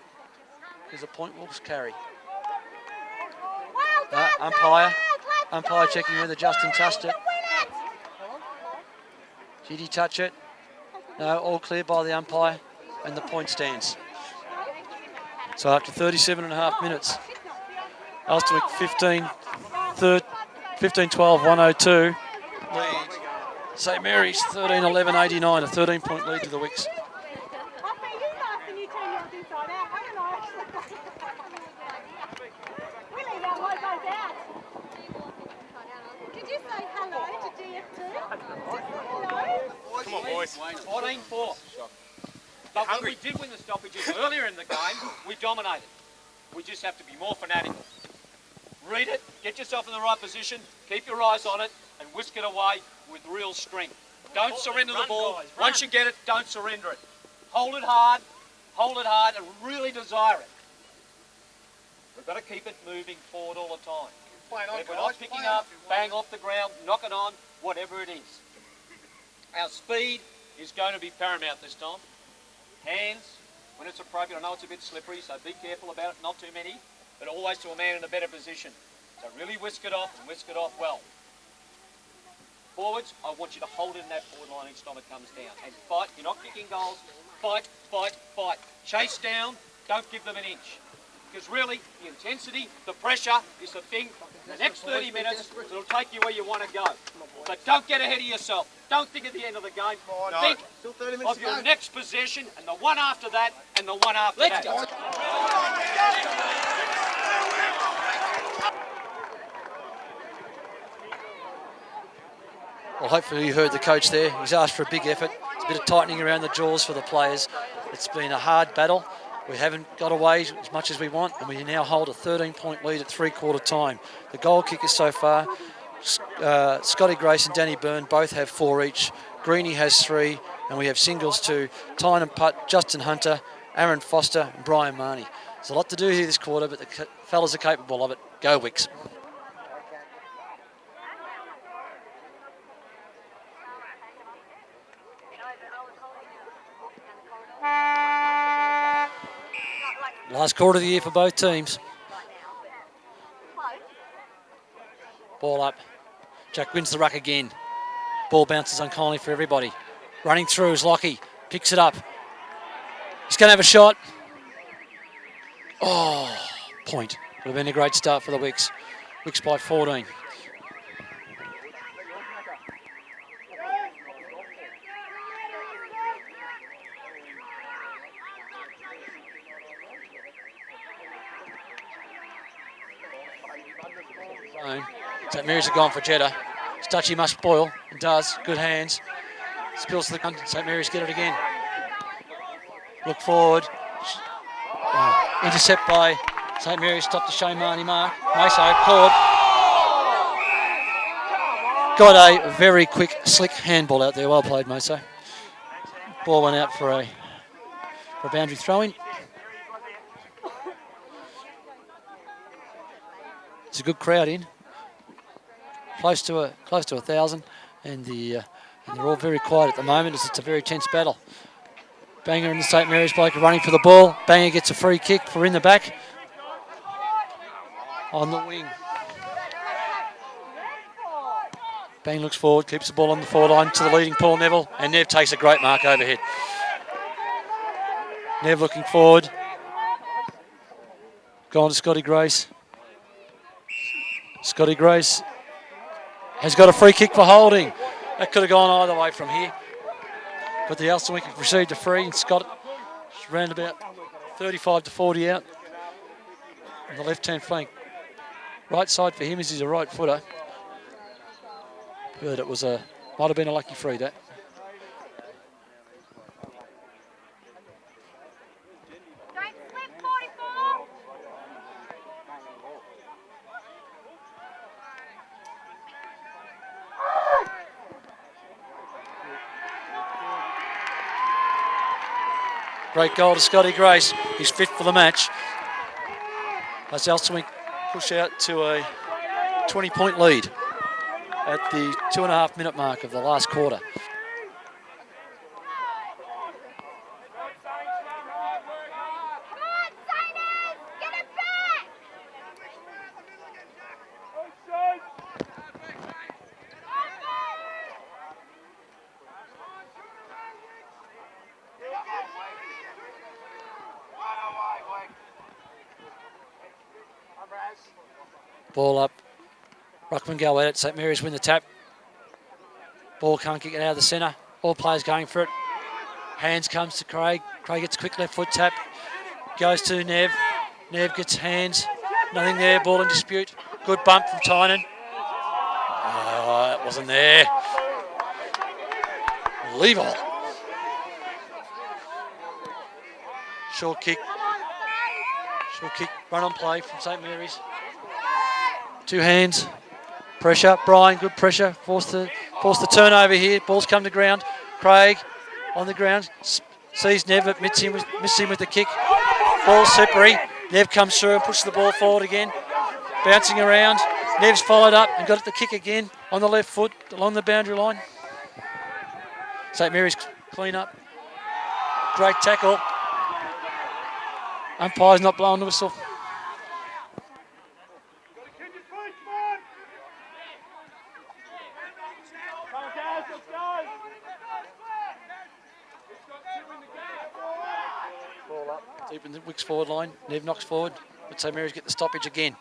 There's a point will carry. Umpire checking whether Justin touched it. Did he touch it? No, all clear by the umpire, and the point stands. So after 37.5 minutes, Elsternwick 15-12-102 lead. St Mary's 13-11-89, a 13-point lead to the Wicks. Did you say hello to DF2? Come on, boys. 14-4. But when we did win the stoppages earlier in the game, we dominated. We just have to be more fanatical. Read it, get yourself in the right position, keep your eyes on it, and whisk it away with real strength. Don't surrender the ball. Once you get it, don't surrender it. Hold it hard, and really desire it. We've got to keep it moving forward all the time. If we're not picking up, bang off the ground, knock it on, whatever it is. Our speed is going to be paramount this time. Hands, when it's appropriate. I know it's a bit slippery, so be careful about it, not too many, but always to a man in a better position. So really whisk it off and whisk it off well. Forwards, I want you to hold it in that forward line each time it comes down. And fight, you're not kicking goals. Fight, fight, fight. Chase down, don't give them an inch. Because really, the intensity, the pressure is the thing. The next 30 minutes, it'll take you where you want to go. But don't get ahead of yourself. Don't think at the end of the game. Think of your next possession and the one after that and the one after that. Well, hopefully you heard the coach there. He's asked for a big effort. There's a bit of tightening around the jaws for the players. It's been a hard battle. We haven't got away as much as we want, and we now hold a 13-point lead at three-quarter time. The goal kickers so far, Scotty Grace and Danny Byrne both have 4 each. Greenie has 3, and we have singles to Tynan Putt, Justin Hunter, Aaron Foster, and Brian Marnie. There's a lot to do here this quarter, but the fellas are capable of it. Go Wicks. Last quarter of the year for both teams. Ball up. Jack wins the ruck again. Ball bounces unkindly for everybody. Running through is Lockie. Picks it up. He's going to have a shot. Oh, point. Would have been a great start for the Wicks. Wicks by 14. St Mary's have gone for Jeddah. Stutchy must spoil, and does. Good hands. Spills to the gun. St Mary's get it again. Look forward. Intercept by St Mary's. Stop the Shane Marnie mark. Maso caught. Got a very quick, slick handball out there. Well played, Maso. Ball went out for a boundary throw-in. It's a good crowd in. Close to 1,000, and they're all very quiet at the moment as it's a very tense battle. Banger and the St Mary's bloke are running for the ball. Banger gets a free kick for in the back. On the wing. Bang looks forward, keeps the ball on the forward line to the leading Paul Neville, and Nev takes a great mark overhead. Nev looking forward. Gone to Scotty Grace. Scotty Grace has got a free kick for holding. That could have gone either way from here. But the Elsternwick have received a free, and Scott ran about 35 to 40 out on the left-hand flank. Right side for him as he's a right footer. But it was might have been a lucky free, that. Great goal to Scotty Grace. He's fit for the match. As Elsternwick push out to a 20-point lead at the 2.5-minute mark of the last quarter. Ball up. Ruckman go at it. St Mary's win the tap. Ball can't get it out of the centre. All players going for it. Hands comes to Craig. Craig gets a quick left foot tap. Goes to Nev. Nev gets hands. Nothing there. Ball in dispute. Good bump from Tynan. Oh, it wasn't there. Unbelievable. Short kick. Short kick. Run on play from St Mary's. Two hands. Pressure. Brian, good pressure. Force the turnover here. Ball's come to ground. Craig on the ground. Sees Nev, but misses him with the kick. Ball slippery. Nev comes through and pushes the ball forward again. Bouncing around. Nev's followed up and got the kick again on the left foot along the boundary line. St Mary's clean up. Great tackle. Umpire's not blowing the whistle. Deep in the Wicks forward line. Nev knocks forward, but St Mary's get the stoppage again.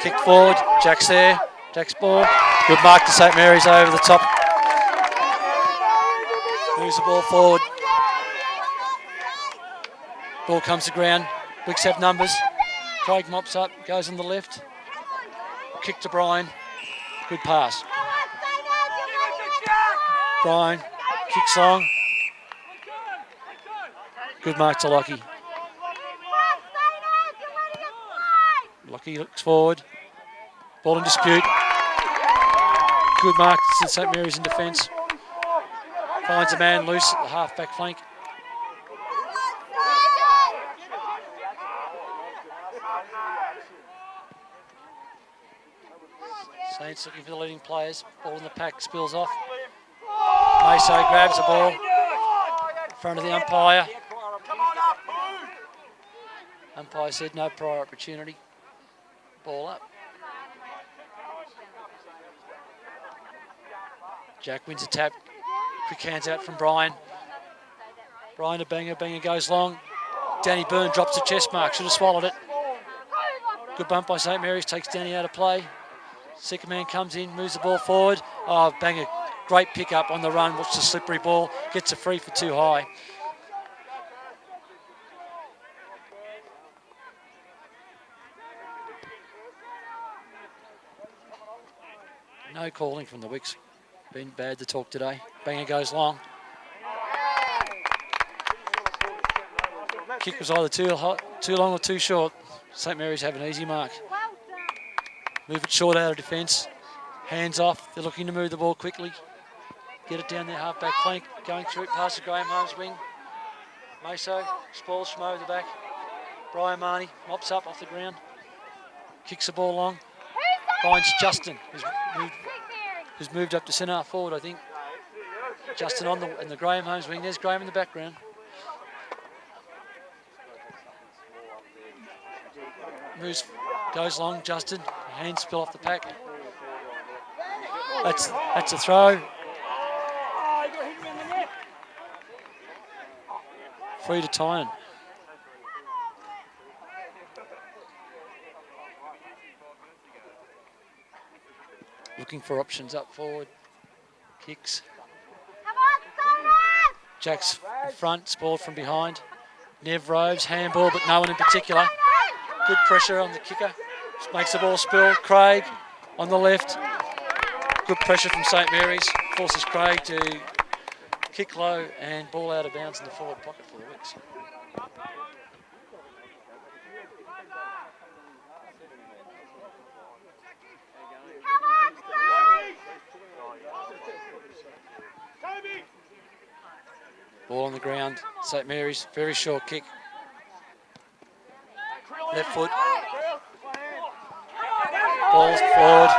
Kick forward. Jack's there. Jack's ball. Good mark to St Mary's over the top. Moves the ball forward. Ball comes to ground. Wicks have numbers. Craig mops up. Goes on the left. Kick to Brian. Good pass. Brian kicks long. Good mark to Lockie. Lockie looks forward. Ball in dispute. Good mark to St Mary's in defence. Finds a man loose at the half-back flank. Saints looking for the leading players. Ball in the pack, spills off. Maso grabs the ball in front of the umpire. Umpire said no prior opportunity. Ball up. Jack wins a tap. Quick hands out from Brian. Brian to Banger. Banger goes long. Danny Byrne drops the chest mark. Should have swallowed it. Good bump by St Mary's. Takes Danny out of play. Second man comes in. Moves the ball forward. Oh, Banger. Great pick up on the run. Watch the slippery ball. Gets a free for too high. No calling from the Wicks. Been bad to talk today. Banger goes long. Kick was either too long or too short. St Mary's have an easy mark. Move it short out of defence. Hands off. They're looking to move the ball quickly. Get it down their half-back flank. Going through it past the Graham Holmes wing. Maso spoils from over the back. Brian Marnie mops up off the ground. Kicks the ball long. Finds Justin, who's moved up to centre forward, I think. Justin in the Graham Holmes wing. There's Graham in the background. Goes long. Justin, hands spill off the pack. That's a throw. Free to Tynan. Looking for options up forward. Kicks. Jack's in front, spoiled from behind. Nev roves, handball, but no one in particular. Good pressure on the kicker. Just makes the ball spill. Craig on the left. Good pressure from St Mary's. Forces Craig to kick low and ball out of bounds in the forward pocket for the Wicks. Ball on the ground. St Mary's, very short kick. Left foot. Ball's forward.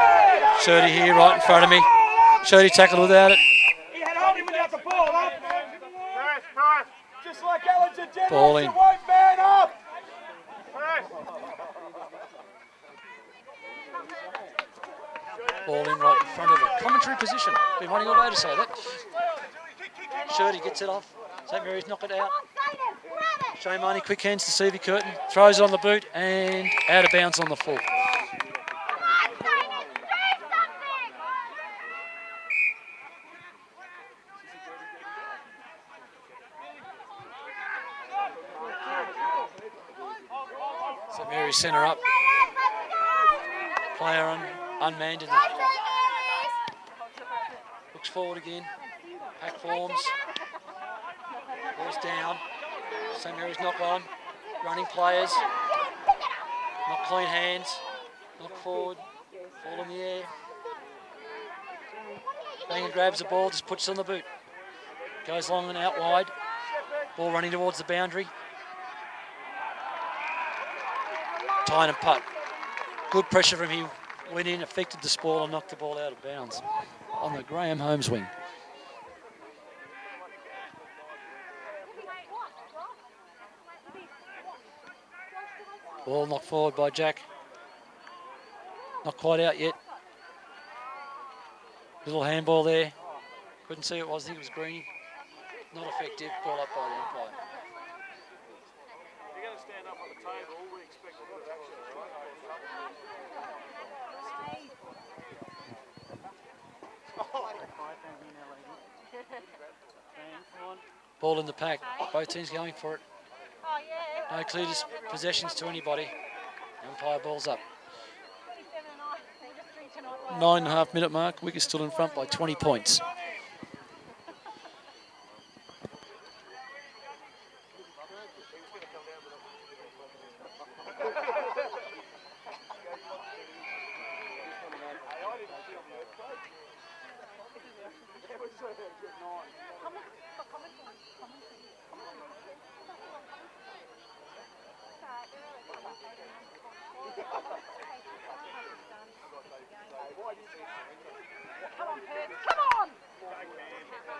Shirty here right in front of me. Shirty tackled without it. He had hold him without the ball, huh? Just like Ellington did. Ball in. Won't man up. Ball in right in front of the commentary position. Been wanting all day to say that. Shirty gets it off. St Mary's knock it out. Shane Marnie, quick hands to Stevie Curtin. Throws it on the boot and out of bounds on the full. St Mary's centre up. Player unmanned in the... Looks forward again. Pack forms. Ball's down. St Mary's knock on. Running players. Not clean hands. Knock forward. Ball in the air. Banger grabs the ball, just puts it on the boot. Goes long and out wide. Ball running towards the boundary. Tyne and putt. Good pressure from him. Went in, affected the spoil and knocked the ball out of bounds on the Graham Holmes wing. Ball knocked forward by Jack. Not quite out yet. Little handball there. Couldn't see what it was. I think it was Greeny. Not effective. Ball up by the umpire. You're going to stand up on the table. We expect a bit of action, right? Ball in the pack. Both teams going for it. No clear possessions to anybody. Umpire ball's up. 9.5 minute mark. Wick is still in front by 20 points.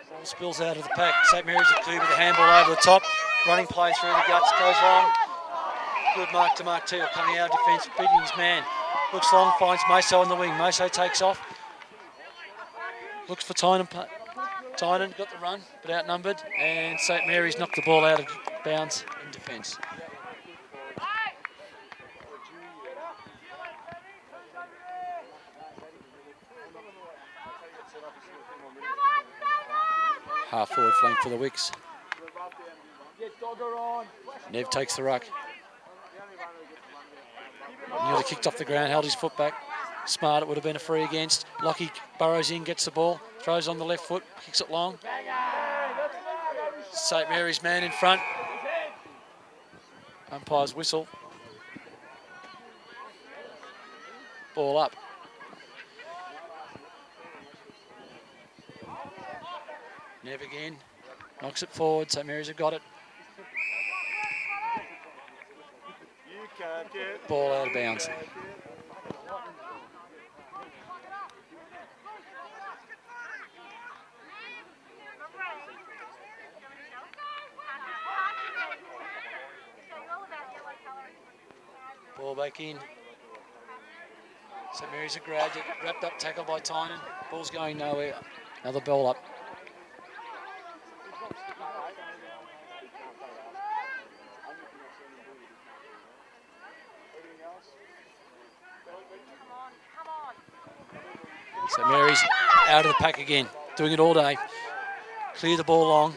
Ball spills out of the pack. St Mary's are clear with the handball over the top. Running play through the guts, goes long. Good mark to Mark Teal coming out of defence, beating his man. Looks long, finds Moso on the wing. Moso takes off. Looks for Tynan. Tynan got the run, but outnumbered. And St Mary's knocked the ball out of bounds in defence. Half forward flank for the Wicks. Nev takes the ruck. Nearly kicked off the ground, held his foot back. Smart, it would have been a free against. Lockie burrows in, gets the ball, throws on the left foot, kicks it long. St Mary's man in front. Umpire's whistle. Ball up. Nev again, knocks it forward. St Mary's have got it. Ball out of bounds. Ball back in. St Mary's have grabbed it. Wrapped up tackle by Tynan. Ball's going nowhere. Another ball up. St Mary's out of the pack again, doing it all day. Clear the ball long.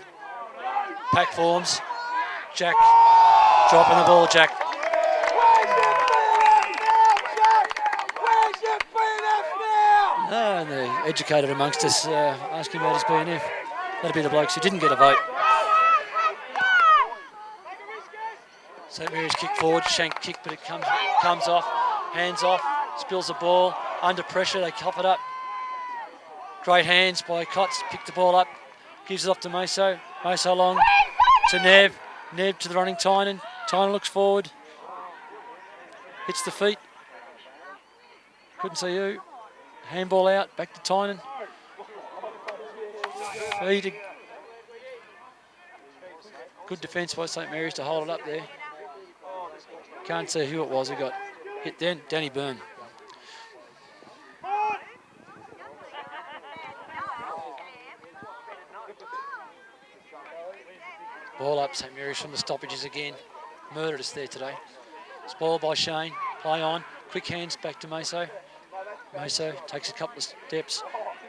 Pack forms. Jack dropping the ball, Jack. And the educated amongst us asking about his BNF. That'd be the blokes who didn't get a vote. St Mary's kick forward, shank kick, but it comes off, hands off, spills the ball, under pressure, they cop it up. Great hands by Cots, pick the ball up, gives it off to Moso. Moso long to Nev. Nev to the running Tynan. Tynan looks forward, hits the feet. Couldn't see who. Handball out, back to Tynan. Feed. Good defence by St Mary's to hold it up there. Can't see who it was who got hit then. Danny Byrne. Ball up, St Mary's from the stoppages again. Murdered us there today. Spoiled by Shane. Play on. Quick hands back to Moso. Moso takes a couple of steps.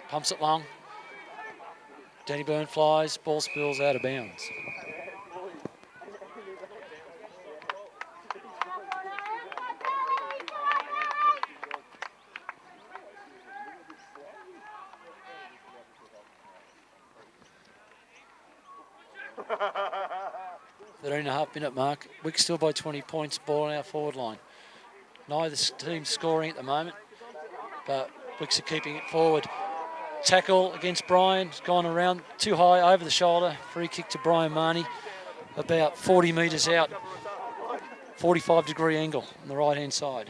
Pumps it long. Danny Byrne flies. Ball spills out of bounds. Thirteen and a half minute mark. Wick still by 20 points. Ball on our forward line. Neither team scoring at the moment, but Wicks are keeping it forward. Tackle against Brian, it's gone around too high over the shoulder. Free kick to Brian Marnie, about 40 metres out. 45-degree angle on the right-hand side.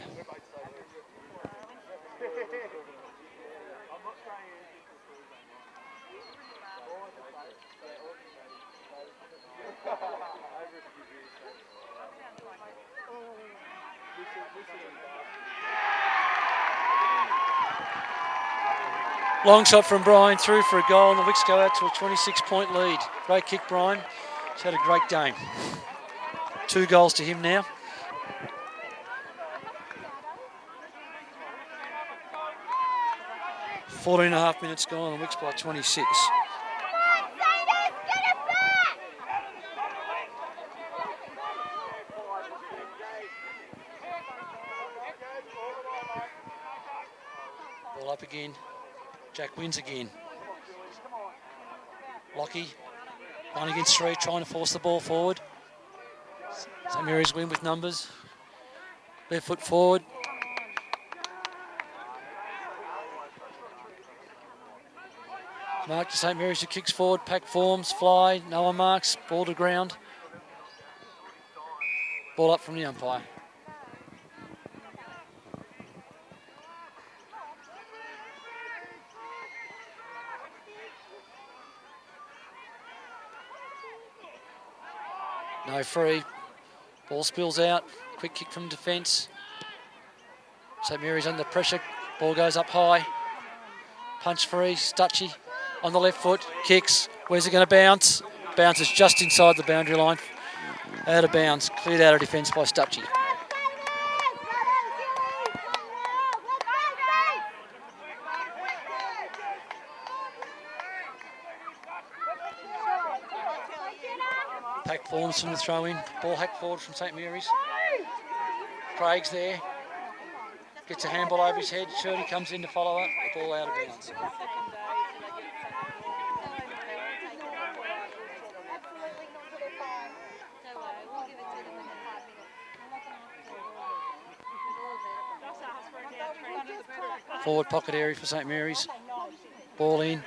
Long shot from Brian, through for a goal, and the Wicks go out to a 26-point lead. Great kick, Brian. He's had a great game. 2 goals to him now. Fourteen and a half minutes gone, and Wicks by 26. Ball up again. Jack wins again. Lockie, 1 against 3, trying to force the ball forward. St Mary's win with numbers. Left foot forward. Mark to St Mary's, who kicks forward. Pack forms, fly, no one marks. Ball to ground. Ball up from the umpire. No free. Ball spills out. Quick kick from defence. St Mary's under pressure. Ball goes up high. Punch free. Stutchy on the left foot. Kicks. Where's it going to bounce? Bounces just inside the boundary line. Out of bounds. Cleared out of defence by Stutchy. Pack forms from the throw-in. Ball hacked forward from St Mary's. Craig's there. Gets a handball over his head. Shirley comes in to follow up. Ball out of bounds. Forward pocket area for St Mary's. Ball in.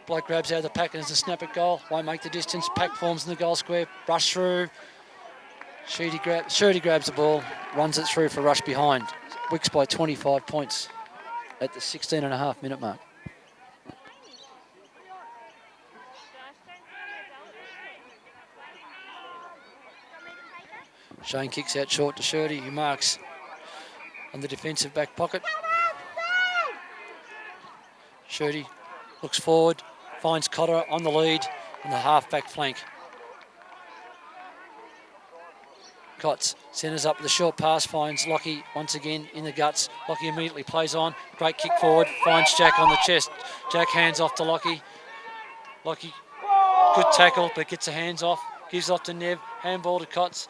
Bloke grabs out of the pack and there's a snap at goal. Won't make the distance. Pack forms in the goal square. Rush through. Shirley grabs the ball. Runs it through for rush behind. Wicks by 25 points at the 16.5 minute mark. Shane kicks out short to Shirley, who marks on the defensive back pocket. Shirley looks forward, finds Cotter on the lead on the half-back flank. Cots centres up with a short pass, finds Lockie once again in the guts. Lockie immediately plays on. Great kick forward, finds Jack on the chest. Jack hands off to Lockie. Lockie, good tackle, but gets the hands off. Gives off to Nev. Handball to Cots.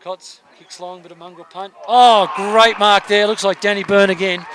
Cots kicks long, but a mongrel punt. Oh, great mark there. Looks like Danny Byrne again.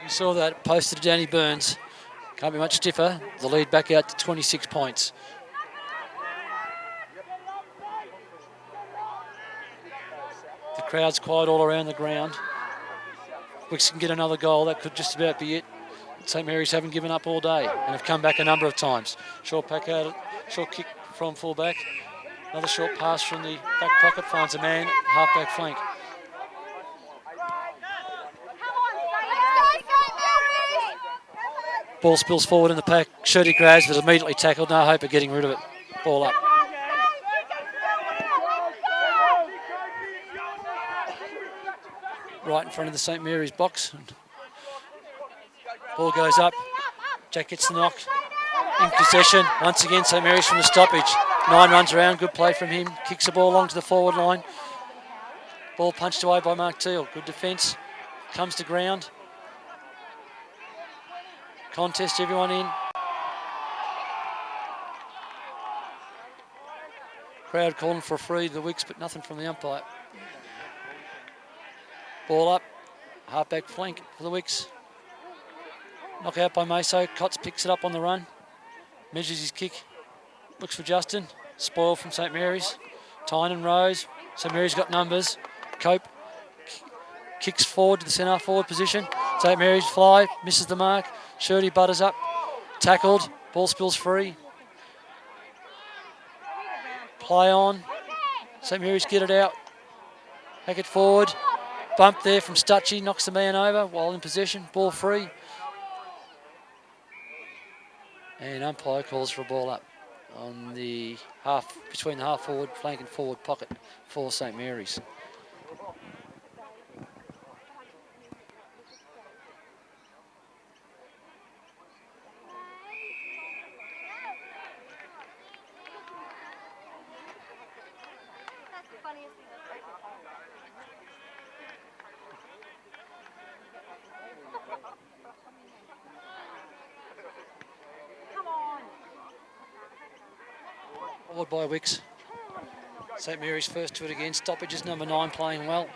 You saw that posted to Danny Burns. Can't be much stiffer. The lead back out to 26 points. The crowd's quiet all around the ground. Wicks can get another goal. That could just about be it. St Mary's haven't given up all day and have come back a number of times. Short pack out, short kick from full back. Another short pass from the back pocket, finds a man, half back flank. Ball spills forward in the pack. Shirley grabs, but immediately tackled. No hope of getting rid of it. Ball up. right in front of the St Mary's box. Ball goes up. Jack gets the knock. In possession. Once again, St Mary's from the stoppage. 9 runs around. Good play from him. Kicks the ball along to the forward line. Ball punched away by Mark Teal. Good defence. Comes to ground. Contest, everyone in. Crowd calling for a free to the Wicks, but nothing from the umpire. Ball up. Halfback flank for the Wicks. Knock out by Maso. Cotts picks it up on the run. Measures his kick. Looks for Justin. Spoil from St Mary's. Tynan Rose. St Mary's got numbers. Cope kicks forward to the centre forward position. St Mary's fly. Misses the mark. Shirley butters up. Tackled. Ball spills free. Play on. St Mary's get it out. Hack it forward. Bump there from Stutchy. Knocks the man over while in possession. Ball free. And umpire calls for a ball up on the half, between the half forward flank and forward pocket for St Mary's. Forward by Wicks. St Mary's first to it again. Stoppages, number 9 playing well.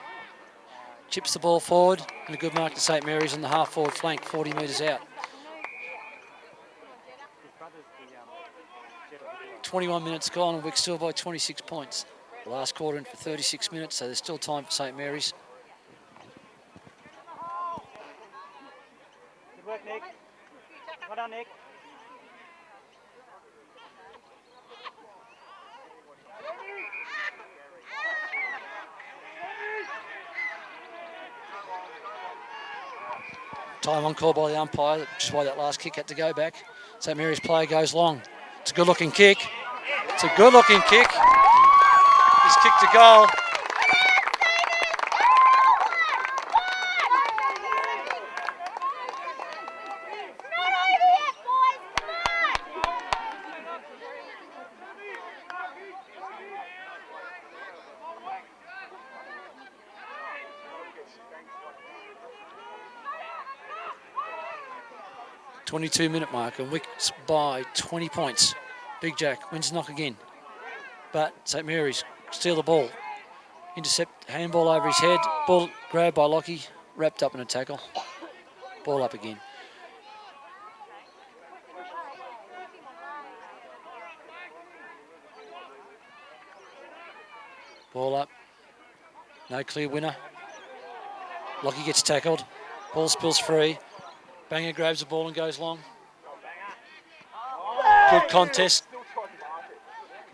Chips the ball forward and a good mark to St Mary's on the half forward flank, 40 metres out. 21 minutes gone and Wicks still by 26 points. The last quarter in for 36 minutes, so there's still time for St Mary's. Good work, Nick. Well done, Nick. Time on call by the umpire, which is why that last kick had to go back. St Mary's player goes long. It's a good looking kick. It's a good looking kick. He's kicked a goal. Not over yet, boys. Come on. 22-minute mark and Wicks by 20 points. Big Jack wins knock again. But St Mary's steal the ball. Intercept, handball over his head. Ball grabbed by Lockie, wrapped up in a tackle. Ball up again. Ball up. No clear winner. Lockie gets tackled. Ball spills free. Banger grabs the ball and goes long. Good contest.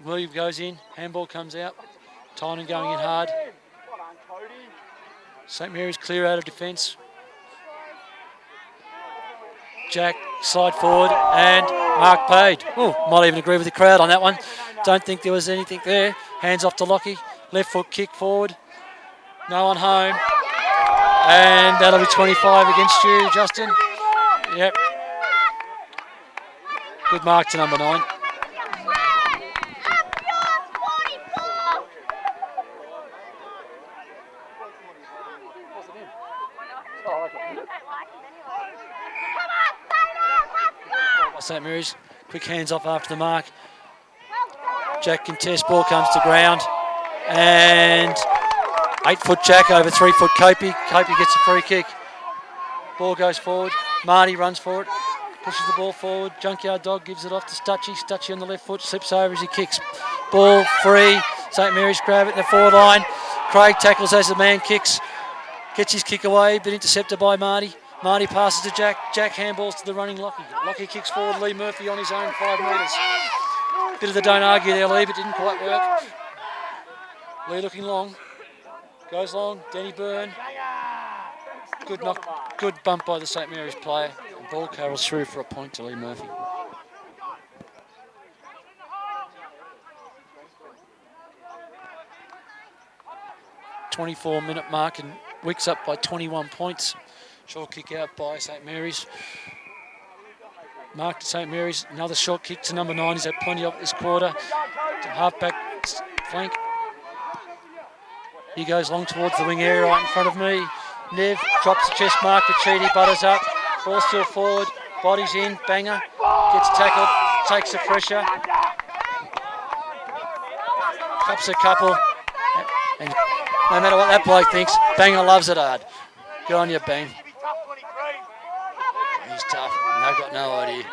Move goes in. Handball comes out. Tynan going in hard. St Mary's clear out of defence. Jack slide forward and Mark paid. Oh, might even agree with the crowd on that one. Don't think there was anything there. Hands off to Lockie. Left foot kick forward. No one home. And that'll be 25 against you, Justin. Yep. Good mark to number 9. St Mary's, quick hands off after the mark. Jack contests, ball comes to ground. And 8-foot Jack over 3-foot Copey. Copey gets a free kick. Ball goes forward. Marty runs for it. Pushes the ball forward. Junkyard Dog gives it off to Stutchy. Stutchy on the left foot. Slips over as he kicks. Ball free. St Mary's grab it in the forward line. Craig tackles as the man kicks. Gets his kick away, but intercepted by Marty. Marty passes to Jack. Jack handballs to the running Lockie. Lockie kicks forward. Lee Murphy on his own 5 metres. Bit of the don't argue there, Lee, but didn't quite work. Lee looking long. Goes long. Denny Byrne. Good knock. Good bump by the St Mary's player. The ball carols through for a point to Lee Murphy. .24-minute mark and Wicks up by 21 points. Short kick out by St Mary's. Mark to St Mary's. Another short kick to number 9. He's had plenty of this quarter. To half-back flank. He goes long towards the wing area right in front of me. Nev drops the chest mark to Cheedy, butters up. Ball still forward. Bodies in. Banger. Gets tackled. Takes the pressure. Cups a couple. And no matter what that bloke thinks, Banger loves it hard. Good on you, Bang. He's tough. I've got no idea.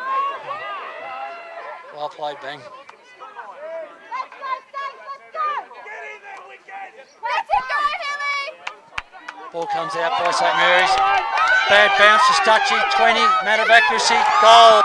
Well played, Bang. Ball comes out by St Mary's. Bad bounce to Stutchy. 20. Matter of accuracy. Goal.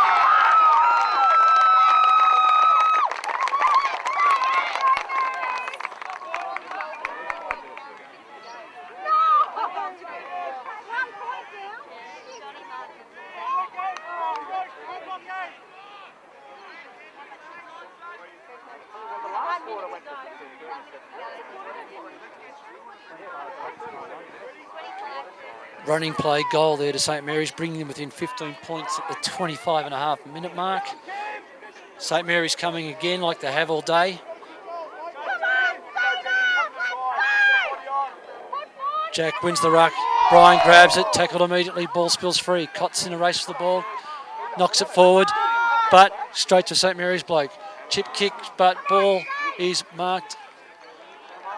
Running play goal there to St Mary's, bringing them within 15 points at the 25.5-minute mark. St Mary's coming again like they have all day. Jack wins the ruck. Brian grabs it, tackled immediately, ball spills free. Cott's in a race for the ball, knocks it forward, but straight to St Mary's bloke. Chip kick, but ball is marked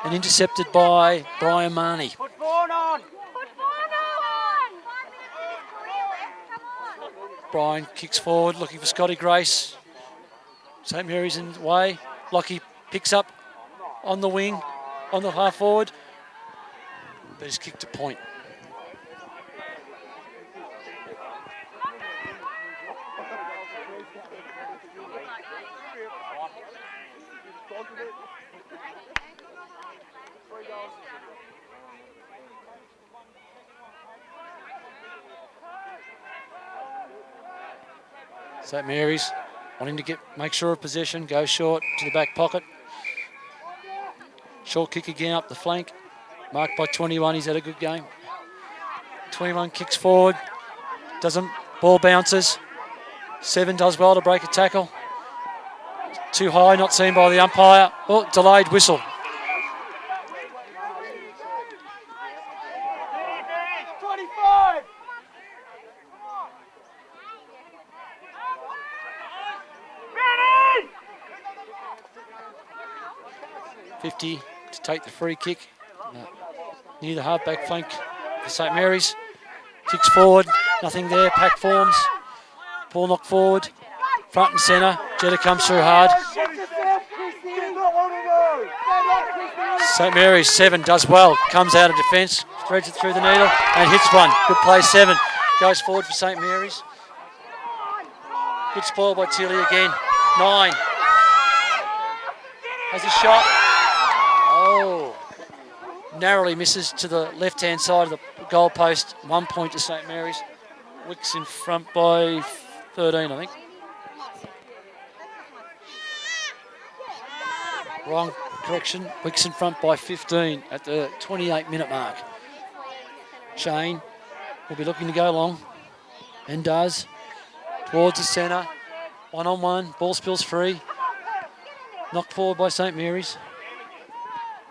and intercepted by Brian Marnie. Put Vaughan on. Brian kicks forward, looking for Scotty Grace. St Mary's in the way. Lockie picks up on the wing, on the half forward, but he's kicked a point. St Mary's wanting to make sure of possession, goes short to the back pocket. Short kick again up the flank, marked by 21. He's had a good game. 21 kicks forward, doesn't, ball bounces. 7 does well to break a tackle. Too high, not seen by the umpire. Oh, delayed whistle. To take the free kick. Near the half-back flank for St Mary's. Kicks forward, nothing there, pack forms. Ball knocked forward, front and centre. Jetta comes through hard. St Mary's 7 does well, comes out of defence, threads it through the needle and hits one. Good play, 7. Goes forward for St Mary's. Good spoil by Tilly again. 9. Has a shot. Oh, narrowly misses to the left-hand side of the goal post. 1 point to St Mary's. Wicks in front by 13, I think. Wrong correction. Wicks in front by 15 at the 28-minute mark. Shane will be looking to go long and does. Towards the centre. 1-on-1. Ball spills free. Knocked forward by St Mary's.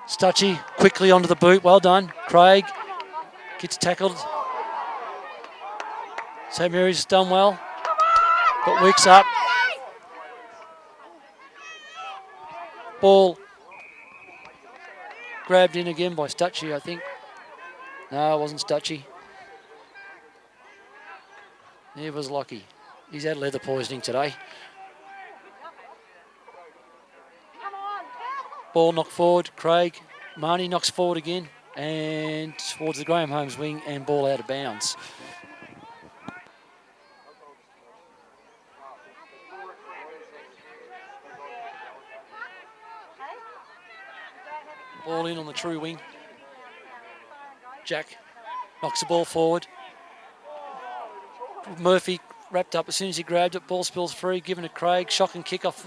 Stutchy quickly onto the boot. Well done. Craig gets tackled. St Mary's done well, but Wicks up. Ball grabbed in again by Stutchy, I think. No, it wasn't Stutchy. It was Lockie. He's had leather poisoning today. Ball knocked forward, Craig. Marnie knocks forward again and towards the Graham Holmes wing and ball out of bounds. Ball in on the true wing. Jack knocks the ball forward. Murphy wrapped up as soon as he grabbed it. Ball spills free, given to Craig. Shocking kick off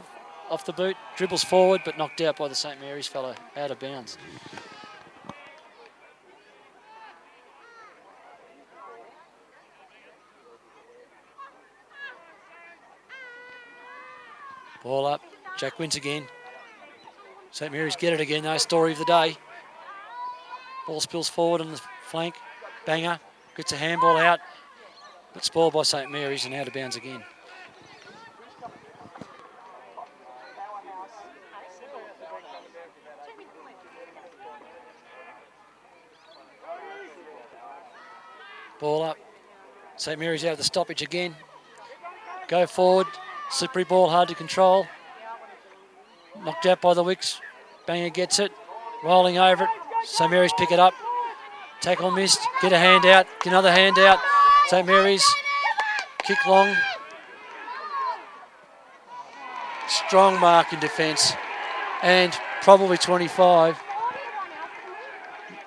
the boot. Dribbles forward, but knocked out by the St Mary's fellow, out of bounds. Ball up. Jack wins again. St Mary's get it again, though. Story of the day. Ball spills forward on the flank. Banger. Gets a handball out. But spoiled by St Mary's and out of bounds again. Ball up. St Mary's out of the stoppage again. Go forward. Slippery ball, hard to control. Knocked out by the Wicks. Banger gets it. Rolling over it. St Mary's pick it up. Tackle missed. Get a hand out. Get another hand out. St Mary's kick long. Strong mark in defence. And probably 25.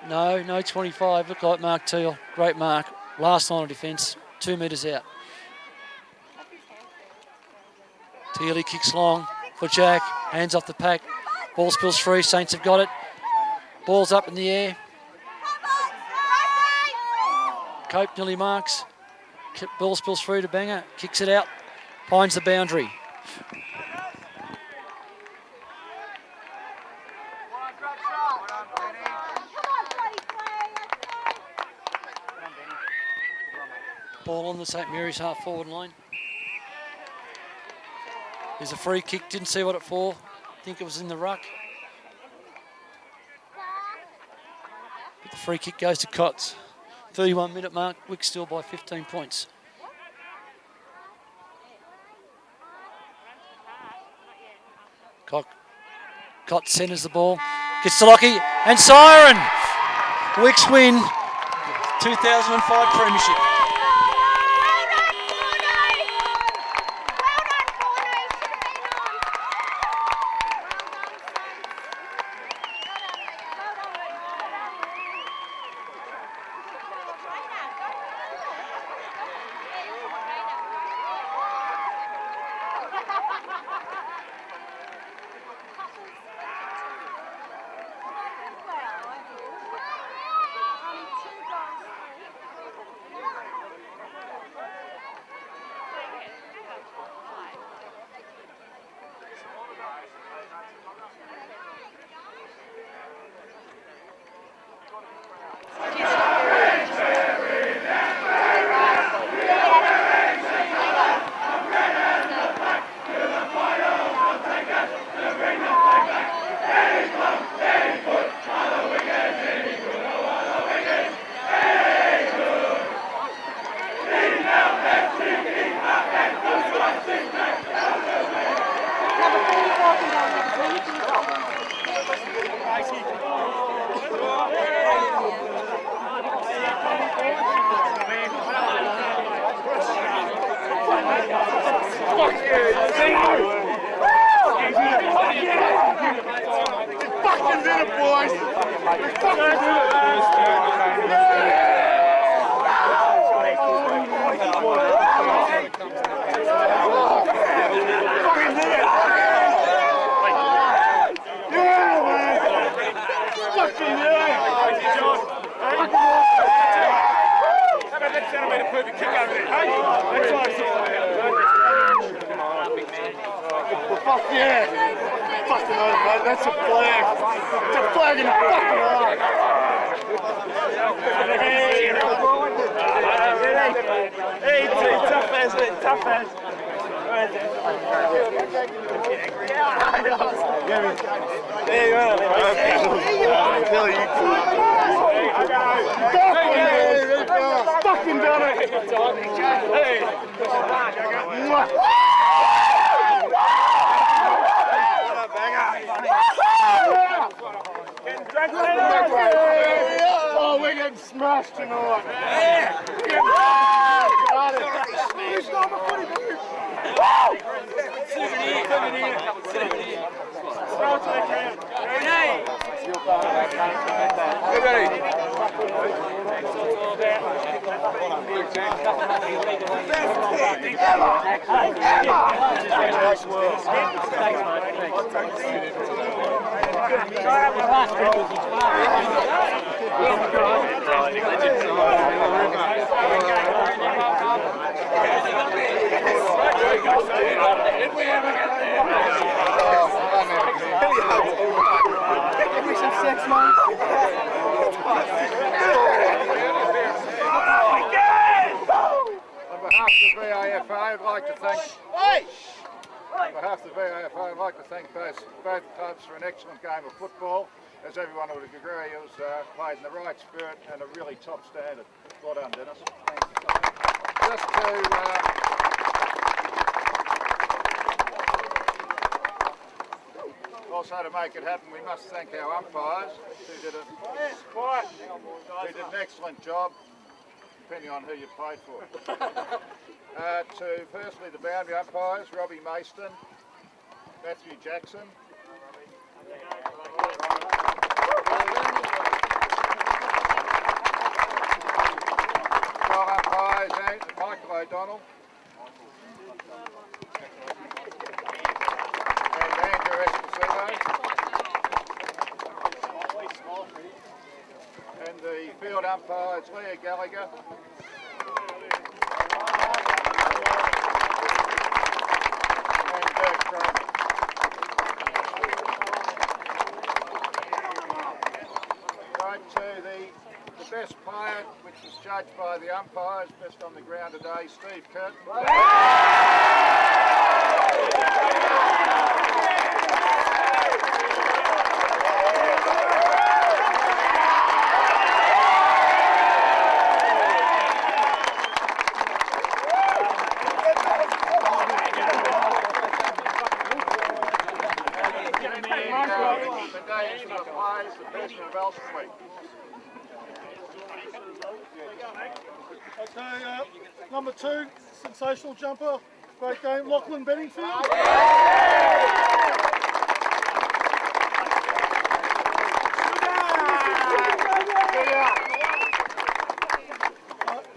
No 25. Looked like Mark Teal. Great mark. Last line of defence. 2 metres out. Tealy kicks long for Jack. Hands off the pack. Ball spills free. Saints have got it. Ball's up in the air. Cope nearly marks. Ball spills through to Banger. Kicks it out. Finds the boundary. Ball on the St Mary's half forward line. There's a free kick. Didn't see what it for. I think it was in the ruck. But the free kick goes to Cots. 31-minute mark. Wick still by 15 points. Cots centres the ball. Gets to Lockie. And siren! Wicks win 2005 premiership. Oh, we're getting smashed tonight. Did we ever get there? behalf of the VAFA, I'd like to thank. On behalf of the VAFA, I'd like to thank both clubs for an excellent game of football. As everyone would agree, it was played in the right spirit and a really top standard. Well done, Dennis. Just to also to make it happen, we must thank our umpires who did an excellent job, depending on who you played for. To firstly the boundary umpires, Robbie Mayston, Matthew Jackson. Goal umpires, Michael O'Donnell. And Andrew Esposito. And the field umpires, Leah Gallagher. And Dirk Cromer. Right to the best player, which was judged by the umpires, best on the ground today, Steve Curtin. The players, the president of Elsternwick. Okay, number 2, sensational jumper, great game, Lachlan Benningfield.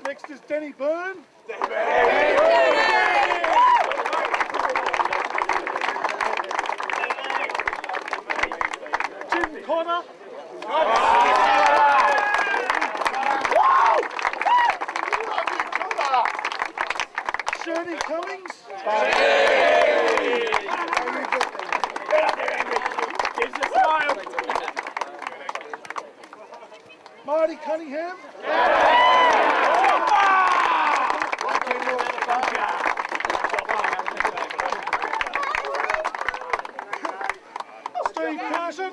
Next is Denny Byrne. Jim Connor. Shirley Cummings. Gives a smile. Marty Cunningham. Steve Carson.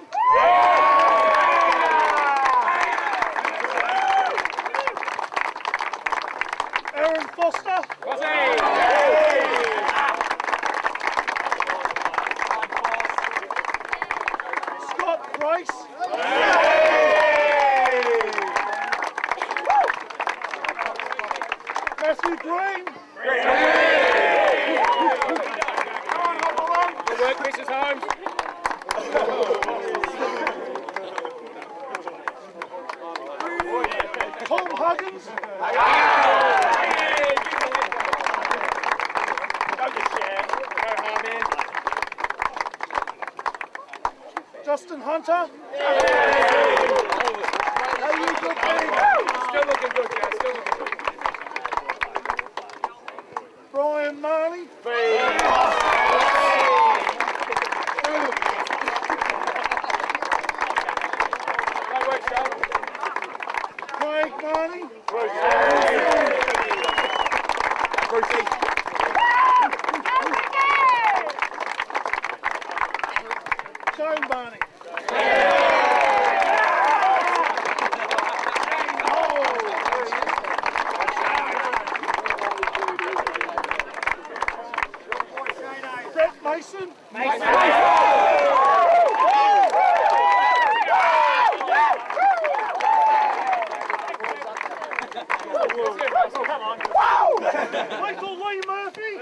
Aaron Foster. Scott Price. Matthew Green. Good work, Mrs. Holmes. Tom Huggins. Justin Hunter. Still looking good, Jack. Still looking good. Brian Marley. Craig Marley. Joan Barney. Brett Mason. Michael Lee Murphy.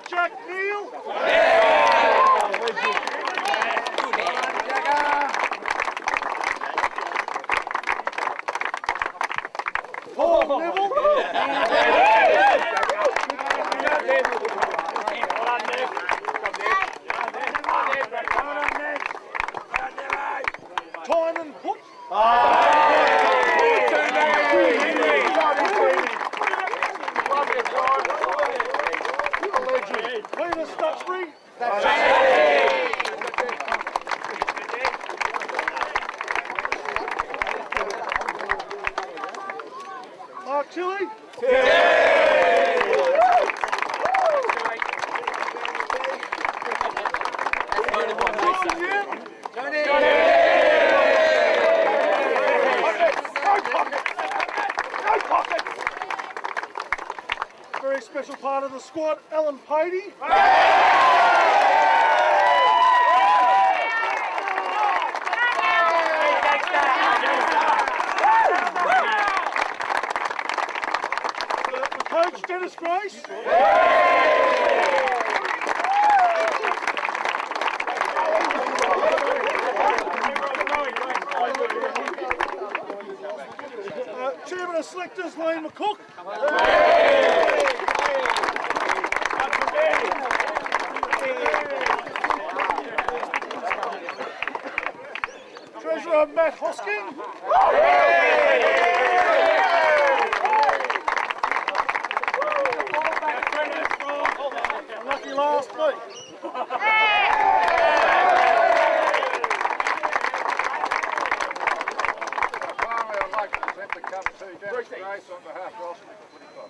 Jack Neal. Paul Neville. Tynan Put. Mark Chili. Very special part of the squad, Alan Patey. The coach, Dennis Grace. Chairman of Selectors, Wayne McCook. Treasurer, Matt Hosking. Lucky last week. Finally, I'd like to present the cup to Dennis Grace on behalf of Elsternwick Footy Club.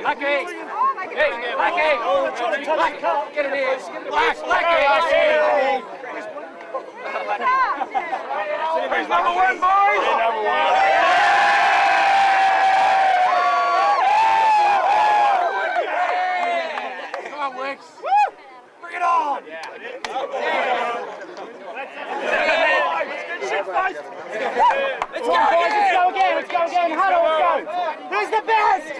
Lucky! Hey, Lucky! Lucky! Get in here! Lucky! He's number one, boys! Number one! Come on, Wicks! Bring it on! Let's go again! Let's go again! Huddle, let's go! Who's the best?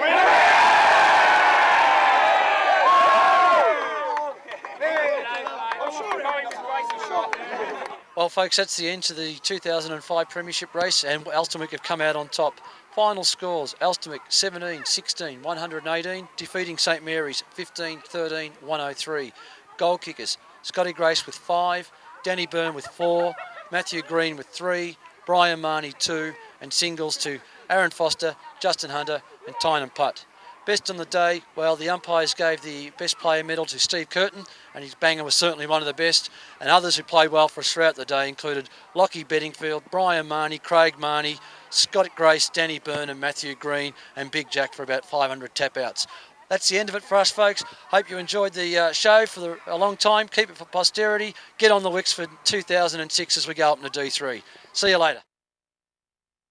Well, folks, that's the end to the 2005 Premiership race, and Elsternwick have come out on top. Final scores: Elsternwick 17-16, 118, defeating St Mary's 15-13, 103. Goal kickers: Scotty Grace with 5, Danny Byrne with 4, Matthew Green with 3, Brian Marnie 2, and singles to Aaron Foster, Justin Hunter and Tynan Putt. Best on the day, well, the umpires gave the best player medal to Steve Curtin, and his banger was certainly one of the best. And others who played well for us throughout the day included Lockie Bedingfield, Brian Marnie, Craig Marnie, Scott Grace, Danny Byrne and Matthew Green, and Big Jack for about 500 tap-outs. That's the end of it for us, folks. Hope you enjoyed the show for a long time. Keep it for posterity. Get on the Wicks for 2006 as we go up into D3. See you later.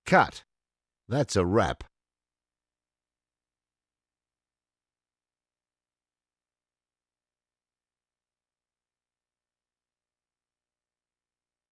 Cut. That's a wrap.